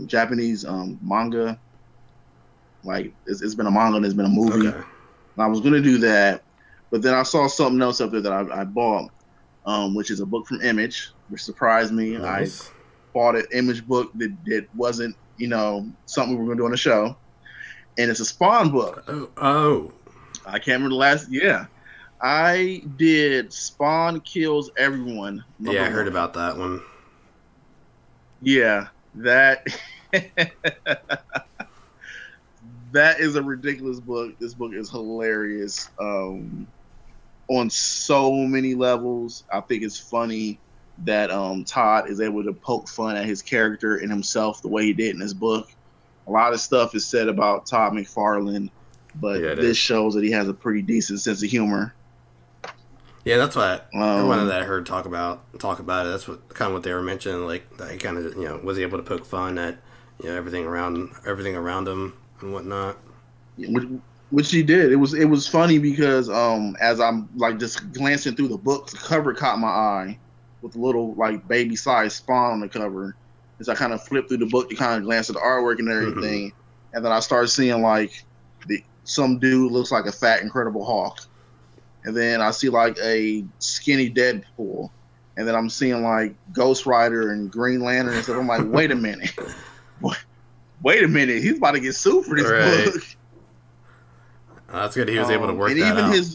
Japanese manga. Like, it's been a manga and it's been a movie. Okay. And I was going to do that, but then I saw something else up there that I bought, which is a book from Image, which surprised me. Nice. I bought an Image book that wasn't, something we were going to do on the show. And it's a Spawn book. Oh. I can't remember the last. Yeah. I did Spawn Kills Everyone. Yeah, I heard about that one. Yeah. That... That is a ridiculous book. This book is hilarious on so many levels. I think it's funny that Todd is able to poke fun at his character and himself the way he did in this book. A lot of stuff is said about Todd McFarlane, but this shows that he has a pretty decent sense of humor. Yeah, that's what everyone that I heard talk about it. That's what they were mentioning. Like that he kind of was able to poke fun at everything around him and whatnot. Which he did. It was funny because as I'm like just glancing through the book, the cover caught my eye with a little like baby size Spawn on the cover. As I kind of flipped through the book to kind of glance at the artwork and everything, and then I start seeing like some dude looks like a fat Incredible Hulk, and then I see like a skinny Deadpool, and then I'm seeing like Ghost Rider and Green Lantern and stuff. I'm like, wait a minute, he's about to get sued for this book. That's good. He was able to work that out.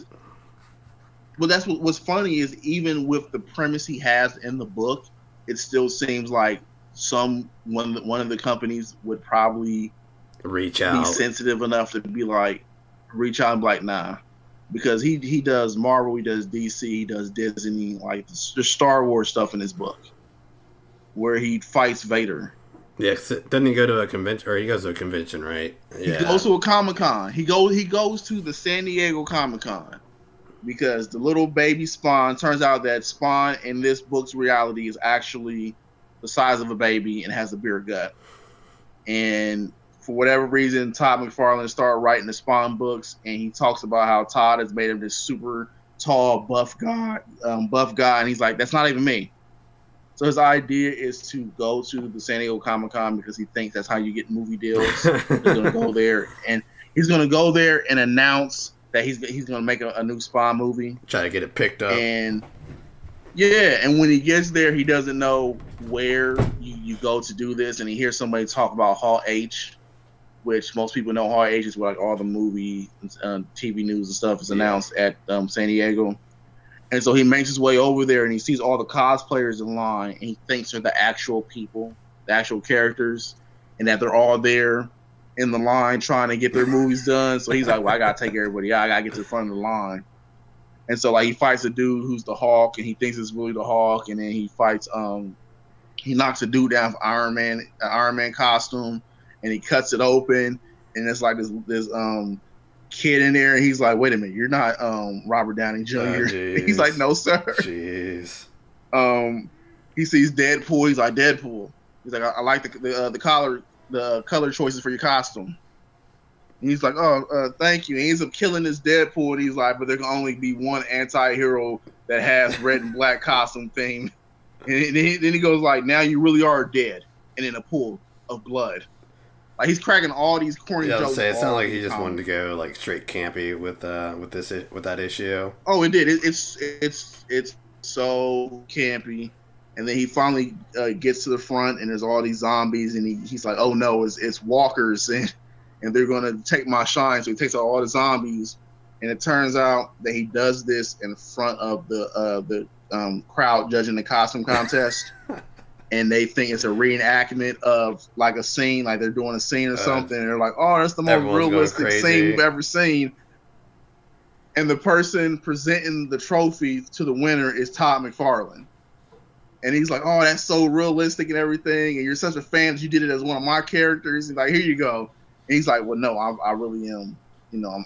Well, that's what's funny is even with the premise he has in the book, it still seems like one of the companies would probably reach out, be sensitive enough to be like, reach out and be like, nah, because he does Marvel, he does DC, he does Disney, like the Star Wars stuff in his book, where he fights Vader. Yeah, doesn't he go to a convention, or he goes to a convention, right? Yeah. He goes to a Comic-Con. He goes to the San Diego Comic-Con. Because the little baby Spawn, turns out that Spawn in this book's reality is actually the size of a baby and has a beer gut. And for whatever reason, Todd McFarlane started writing the Spawn books, and he talks about how Todd has made him this super tall, buff guy, and he's like, that's not even me. So his idea is to go to the San Diego Comic-Con because he thinks that's how you get movie deals. He's going to go there, and announce that he's going to make a new Spawn movie. Try to get it picked up. And when he gets there, he doesn't know where you go to do this, and he hears somebody talk about Hall H, which most people know Hall H is where like all the movie, TV news and stuff is announced at San Diego. And so he makes his way over there, and he sees all the cosplayers in line, and he thinks they're the actual people, the actual characters, and that they're all there in the line trying to get their movies done. So he's like, well, I gotta take everybody out. I gotta get to the front of the line. And so like he fights a dude who's the Hulk, and he thinks it's really the Hulk, and then he fights he knocks a dude down for Iron Man costume, and he cuts it open, and it's like this kid in there, and he's like, wait a minute, you're not Robert Downey Jr. He's like, no sir. Jeez. He sees Deadpool, he's like, Deadpool. He's like, I like the color choices for your costume. And he's like, thank you. And he ends up killing this Deadpool, and he's like, but there can only be one anti-hero that has red and black costume theme. And then he goes like, now you really are dead, and in a pool of blood. Like he's cracking all these corny jokes. It sounded like he just wanted to go like straight campy with that issue. Oh, it did. It's so campy. And then he finally gets to the front, and there's all these zombies, and he's like, "Oh no, it's walkers, and they're gonna take my shine." So he takes out all the zombies, and it turns out that he does this in front of the crowd judging the costume contest, and they think it's a reenactment of like a scene, like they're doing a scene or something. And they're like, "Oh, that's the most realistic scene we've ever seen." And the person presenting the trophy to the winner is Todd McFarlane. And he's like, "Oh, that's so realistic and everything. And you're such a fan that you did it as one of my characters." He's like, "Here you go." And he's like, "Well, no, I really am.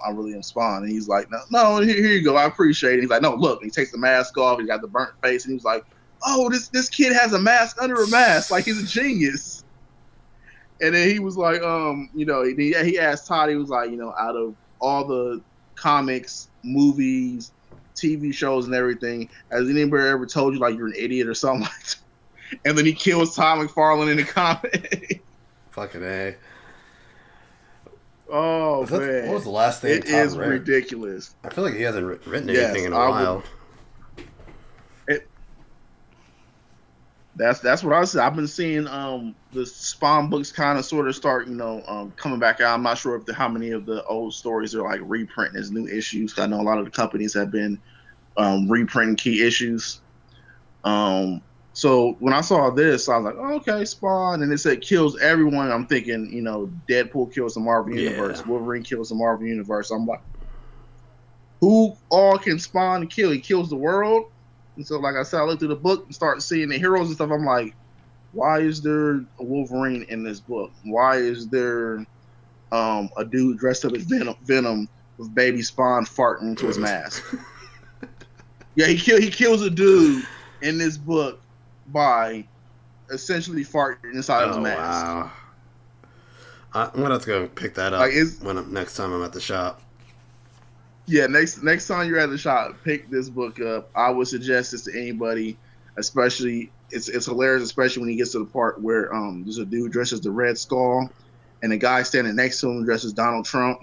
I really am Spawn." And he's like, "No, here you go. I appreciate it." He's like, "No, look." And he takes the mask off. He got the burnt face, and he's like, "Oh, this kid has a mask under a mask. Like he's a genius." And then he was like, he asked Todd. He was like, out of all the comics, movies, TV shows and everything, has anybody ever told you like you're an idiot or something like that? And then he kills Todd McFarlane in the comic. Fucking A. Oh, man. What was the last thing It Todd is read? ridiculous. I feel like he hasn't written anything in a while. That's what I said. I've been seeing the Spawn books kind of sort of start, coming back out. I'm not sure how many of the old stories are like reprinting as new issues. I know a lot of the companies have been reprinting key issues. So when I saw this, I was like, oh, okay, Spawn, and it said kills everyone. I'm thinking, Deadpool kills the Marvel Universe, Wolverine kills the Marvel Universe. I'm like, who all can Spawn kill? He kills the world. And so, like I said, I looked through the book and started seeing the heroes and stuff. I'm like, why is there a Wolverine in this book? Why is there a dude dressed up as Venom with baby Spawn farting into his mask? Yeah, he kills a dude in this book by essentially farting inside of his mask. Wow. I'm going to have to go pick that up next time I'm at the shop. Yeah, next time you're at the shop, pick this book up. I would suggest this to anybody, especially it's hilarious, especially when he gets to the part where there's a dude dressed as the Red Skull, and the guy standing next to him dressed as Donald Trump,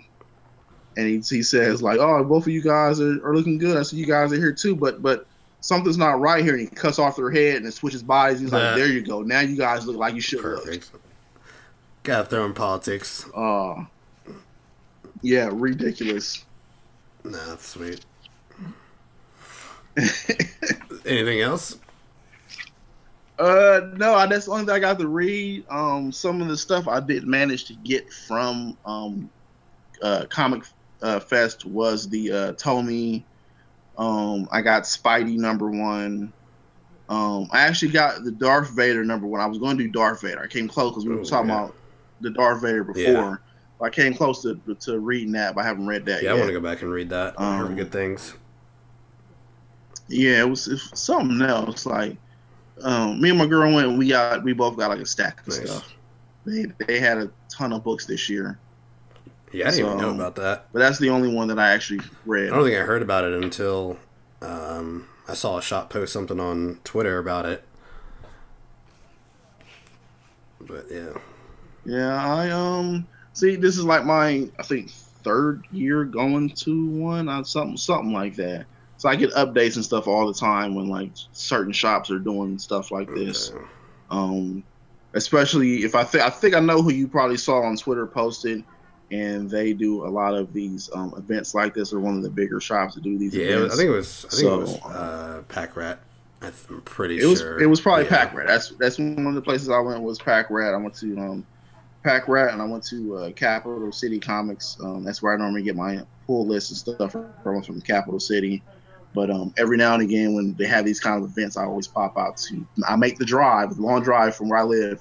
and he says like, "Oh, both of you guys are looking good. I see you guys are here too, but something's not right here." And he cuts off their head and it switches bodies. He's like, "There you go. Now you guys look like you should look." Gotta throw in politics. Yeah, ridiculous. Nah, that's sweet. Anything else? No, that's the only thing I got to read. Some of the stuff I did manage to get from Comic Fest was the Tomy. I got Spidey #1. I actually got the Darth Vader #1. I was going to do Darth Vader. I came close because we were talking about the Darth Vader before. Yeah. I came close to reading that, but I haven't read that yet. Yeah, I want to go back and read that. I heard good things. Yeah, it was something else. Like, me and my girl went and we both got like a stack of stuff. They had a ton of books this year. Yeah, I didn't even know about that. But that's the only one that I actually read. I don't think I heard about it until I saw a shop post something on Twitter about it. But yeah. Yeah, I see. This is like my, I think, 3rd year going to one, something like that. So I get updates and stuff all the time when like certain shops are doing stuff like this. Especially if I think I know who you probably saw on Twitter posted, and they do a lot of these events like this, or one of the bigger shops that do these events. I think it was Pack Rat. I'm pretty sure. It was probably Pack Rat. That's one of the places I went was Pack Rat. I went to Pack Rat, and I went to Capital City Comics. That's where I normally get my pull list and stuff from Capital City. But every now and again, when they have these kind of events, I always pop out I make the long drive from where I live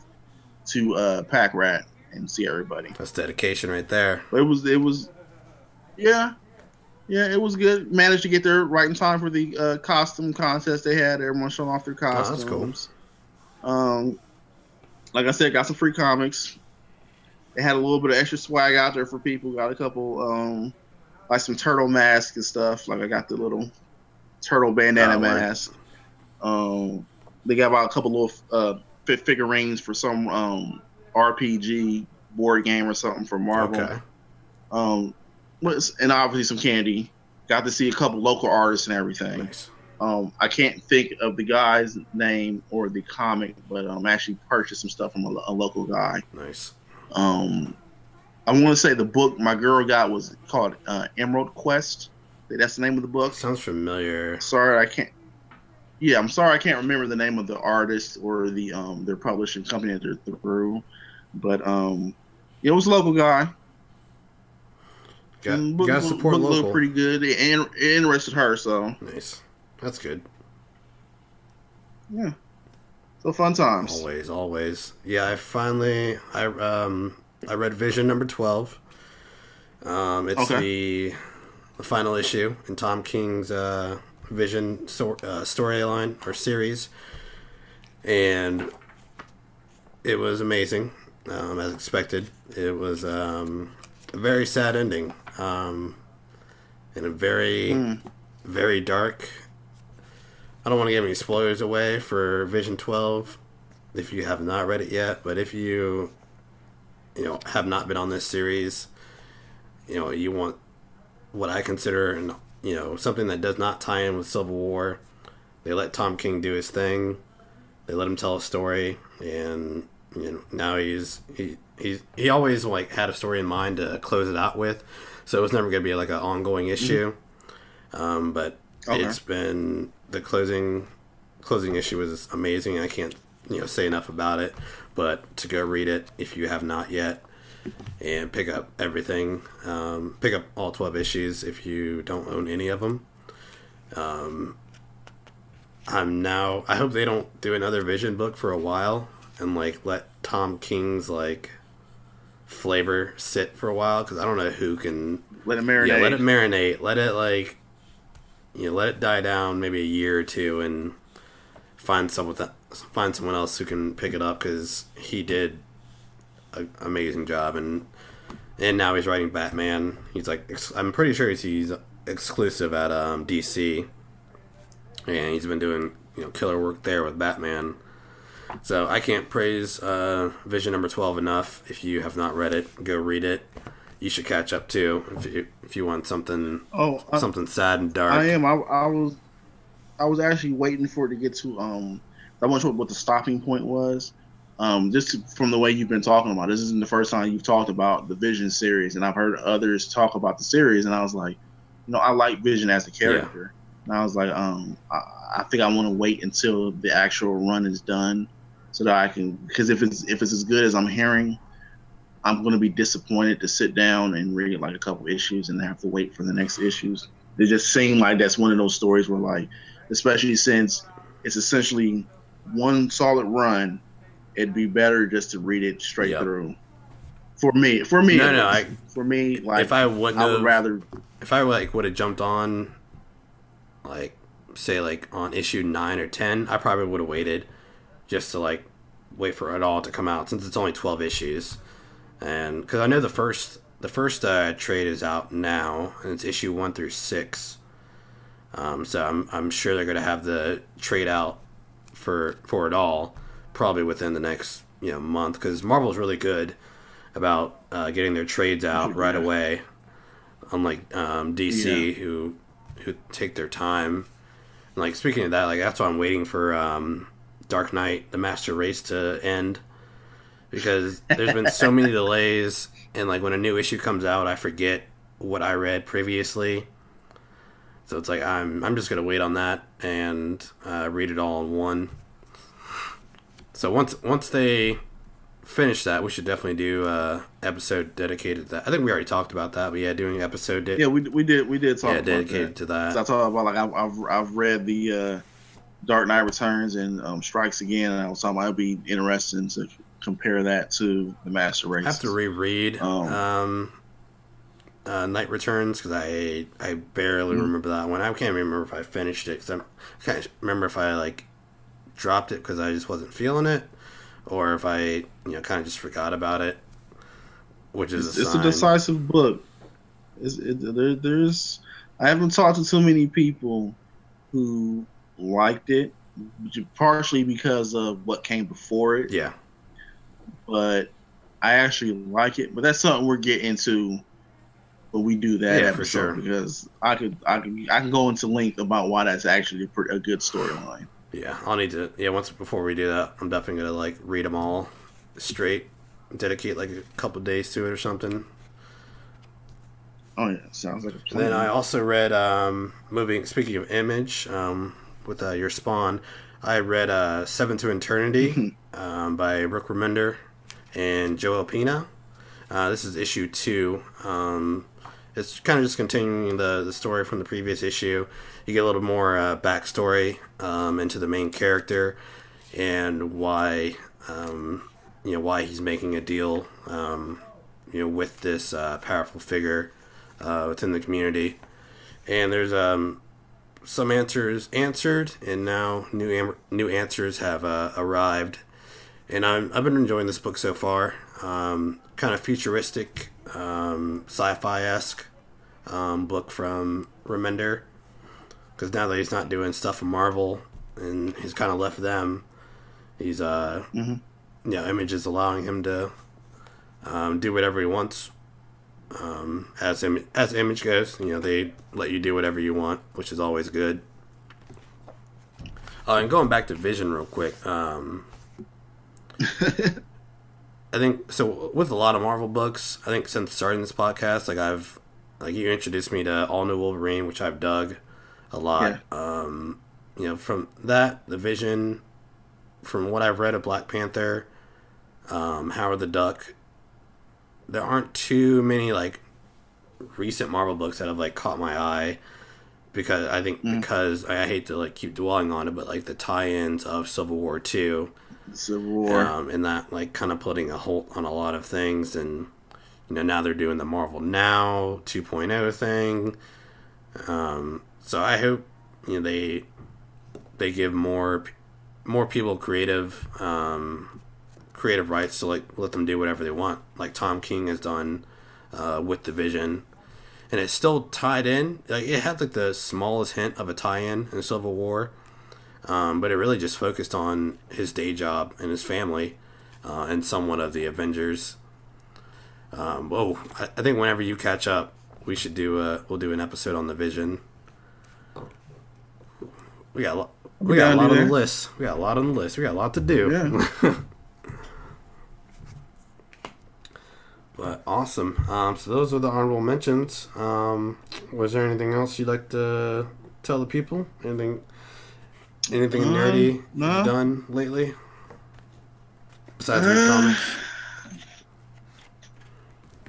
to Pack Rat and see everybody. That's dedication right there. But it was, yeah, it was good. Managed to get there right in time for the costume contest they had. Everyone showing off their costumes. Oh, that's cool. Like I said, got some free comics. They had a little bit of extra swag out there for people. Got a couple, like some turtle masks and stuff. Like I got the little turtle bandana mask. They got about a couple little figurines for some RPG board game or something from Marvel. Okay. And obviously some candy. Got to see a couple local artists and everything. Nice. I can't think of the guy's name or the comic, but actually purchased some stuff from a local guy. Nice. I want to say the book my girl got was called Emerald Quest. That's the name of the book. Sounds familiar. Sorry, I can't. Yeah, I'm sorry, I can't remember the name of the artist or the their publishing company that they're through. But it was a local guy. Got to support local. Looked pretty good. It interested her, so nice. That's good. Yeah. So fun times. Always. Yeah, I read Vision #12. It's the final issue in Tom King's Vision storyline or series, and it was amazing, as expected. It was a very sad ending, and a very, very dark. I don't want to give any spoilers away for Vision 12 if you have not read it yet, but if you have not been on this series, you want what I consider something that does not tie in with Civil War. They let Tom King do his thing. They let him tell a story, and now he always had a story in mind to close it out with, so it was never going to be like an ongoing issue. But it's been the closing issue was amazing. I can't say enough about it, but to go read it if you have not yet, and pick up everything. Pick up all 12 issues if you don't own any of them. I hope they don't do another Vision book for a while and let Tom King's flavor sit for a while, because I don't know who can let it marinate. Yeah, let it marinate. Let it let it die down maybe a year or two and find someone else who can pick it up, because he did an amazing job, and now he's writing Batman. He's I'm pretty sure he's exclusive at DC, and he's been doing killer work there with Batman. So I can't praise Vision number 12 enough. If you have not read it, go read it. You should catch up too if you want something something sad and dark. I am. I was actually waiting for it to get to I wasn't sure what the stopping point was. Just from the way you've been talking about, this isn't the first time you've talked about the Vision series, and I've heard others talk about the series, and I was like, I like Vision as a character. Yeah. And I was like, I think I want to wait until the actual run is done, so that I can, because if it's as good as I'm hearing, I'm going to be disappointed to sit down and read like a couple issues and have to wait for the next issues. It just seemed like that's one of those stories where, like, especially since it's essentially one solid run, it'd be better just to read it straight through. For me, for me, like, if I would rather, if I would have jumped on, like, say like on issue 9 or 10, I probably would have waited just to like wait for it all to come out, since it's only 12 issues, and because I know the first trade is out now, and it's issue 1 through 6. So I'm sure they're going to have the trade out for it all probably within the next month, because Marvel's really good about getting their trades out right away, unlike DC who take their time. And, like, speaking of that, like, that's why I'm waiting for Dark Knight, the Master Race to end, because there's been so many delays, and like when a new issue comes out, I forget what I read previously. So it's like I'm just gonna wait on that and read it all in one. So once they finish that, we should definitely do episode dedicated to that. I think we already talked about that, but doing episode. We did talk about dedicated that. to that. So I talked about, like, I've read the Dark Knight Returns and Strikes Again, and I was talking about it'd be interesting to compare that to the Master Race. I have to reread Night Returns, because I barely remember that one. I can't remember if I finished it, because I can't remember if I like dropped it because I just wasn't feeling it, or if I kind of just forgot about it, which is it's a decisive book. There's I haven't talked to too many people who liked it, partially because of what came before it. Yeah. But I actually like it. But that's something we're getting to when we do that episode, for sure. Because I can go into length about why that's actually a good storyline. Yeah, I'll need to. Yeah, before we do that, I'm definitely gonna like read them all straight, dedicate like a couple days to it or something. Oh yeah, sounds like a plan. Then I also read speaking of Image, with your Spawn, I read Seven to Eternity by Rick Remender and Joe Pina. This is issue 2. It's kind of just continuing the story from the previous issue. You get a little more backstory into the main character and why why he's making a deal with this powerful figure within the community. And there's some answers answered, and now new answers have arrived. And I've been enjoying this book so far. Kind of futuristic, sci-fi-esque book from Remender. Because now that he's not doing stuff for Marvel, and he's kind of left them, he's Image is allowing him to do whatever he wants. As Image goes, they let you do whatever you want, which is always good. And going back to Vision real quick, I think so with a lot of Marvel books. I think since starting this podcast, you introduced me to All New Wolverine, which I've dug a lot. Yeah. From that, the Vision, from what I've read of Black Panther, Howard the Duck, there aren't too many recent Marvel books that have caught my eye, because I hate to keep dwelling on it, but the tie-ins of Civil War 2, and that kind of putting a halt on a lot of things, and now they're doing the Marvel Now 2.0 thing. So I hope they give more people creative rights to let them do whatever they want, like Tom King has done with the Vision, and it's still tied in. It had the smallest hint of a tie-in Civil War, but it really just focused on his day job and his family, and somewhat of the Avengers. I think whenever you catch up, we'll do an episode on the Vision. We got a lot on the list. We got a lot on the list. We got a lot to do. Yeah. But awesome. So those are the honorable mentions. Was there anything else you'd like to tell the people? Anything nerdy you've done lately? Besides read comics?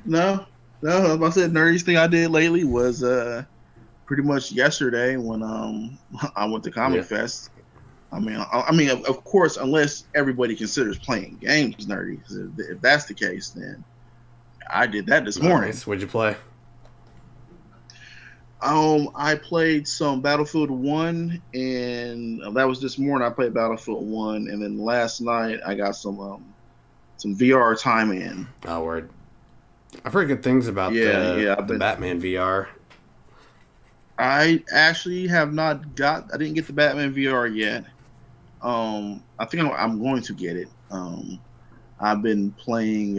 No. I said nerdiest thing I did lately was pretty much yesterday when I went to Comic Fest. I mean, of course, unless everybody considers playing games nerdy. If that's the case, then I did that this morning. What'd you play? I played some Battlefield 1, and that was this morning. I played Battlefield 1, and then last night I got some VR time in. Oh, word. I've heard good things about the Batman VR. I actually have not I didn't get the Batman VR yet. I think I'm going to get it. I've been playing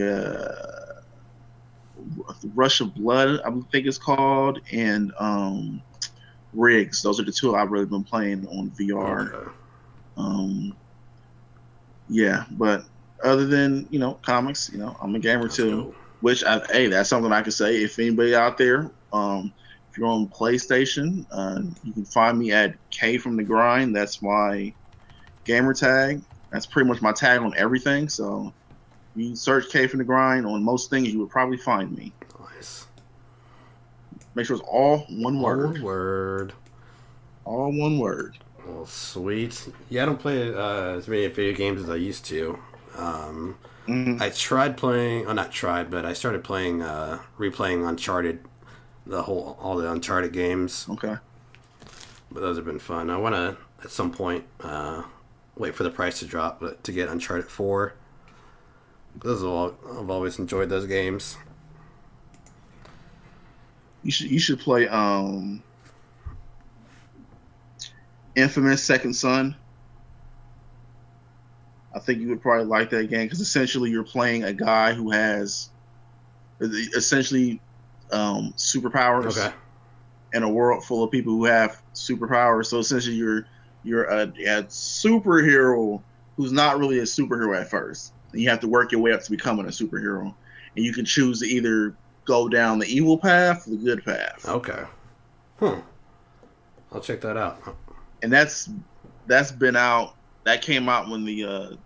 Rush of Blood, I think it's called, and Riggs. Those are the two I've really been playing on VR. Okay. Yeah, but other than comics, I'm a gamer too. Cool. Which that's something I can say. If anybody out there, if you're on PlayStation, you can find me at K from the Grind. That's my gamer tag. That's pretty much my tag on everything. So if you search K from the Grind on most things, you would probably find me. Nice. Make sure it's all one word. All one word. Well, sweet. Yeah, I don't play as many video games as I used to. I tried playing, I started playing, replaying Uncharted, all the Uncharted games. Okay. But those have been fun. I want to, at some point, wait for the price to drop to get Uncharted 4. I've always enjoyed those games. You should play Infamous Second Son. I think you would probably like that game because essentially you're playing a guy who has essentially superpowers. Okay. In a world full of people who have superpowers. So essentially you're a superhero who's not really a superhero at first. And you have to work your way up to becoming a superhero. And you can choose to either go down the evil path or the good path. Okay. I'll check that out. And that's been out. That came out when the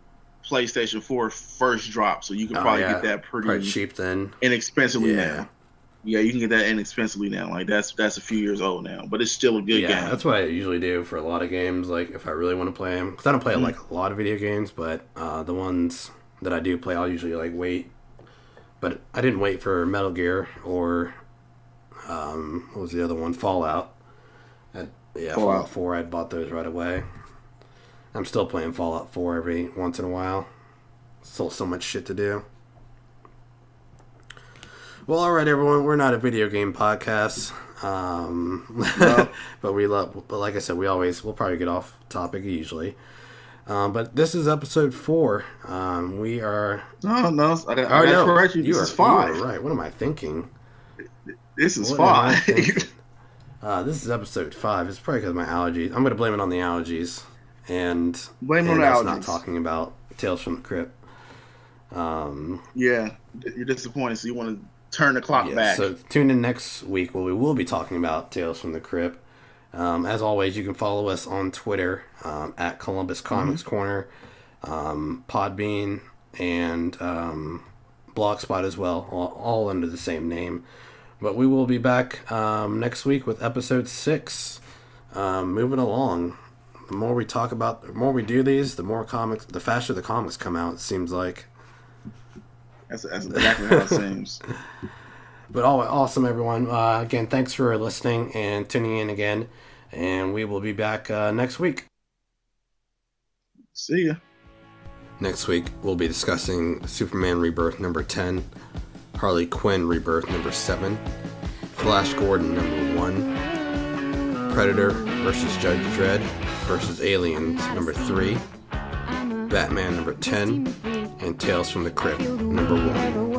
PlayStation 4 first dropped, so you can probably get that pretty cheap then. Inexpensively now. Yeah, you can get that inexpensively now. Like that's a few years old now, but it's still a good game. Yeah, that's what I usually do for a lot of games. Like if I really want to play them, because I don't play like a lot of video games, but the ones that I do play, I'll usually wait. But I didn't wait for Metal Gear or what was the other one? Fallout. Fallout 4. I bought those right away. I'm still playing Fallout 4 every once in a while. Still so much shit to do. Well, all right, everyone. We're not a video game podcast, but like I said, we'll probably get off topic usually. But this is episode 4. We are. No. I gotta correct you. This is 5. You are right. What am I thinking? This is 5. This is episode 5. It's probably because of my allergies. I'm going to blame it on the allergies. And blame on allergies. Not talking about Tales from the Crypt. Yeah, you're disappointed, so you want to turn the clock back. So tune in next week where we will be talking about Tales from the Crypt. As always, you can follow us on Twitter at columbuscomicscorner, Podbean, and Blogspot as well, all under the same name. But we will be back next week with episode 6. Moving along. The more we talk about, the more we do these, the faster the comics come out, it seems like. That's exactly how it seems. But awesome, everyone. Again, thanks for listening and tuning in again. And we will be back next week. See ya. Next week, we'll be discussing Superman Rebirth number 10, Harley Quinn Rebirth number 7, Flash Gordon number 1, Predator versus Judge Dredd versus Aliens number 3, Batman number 10, and Tales from the Crypt number 1.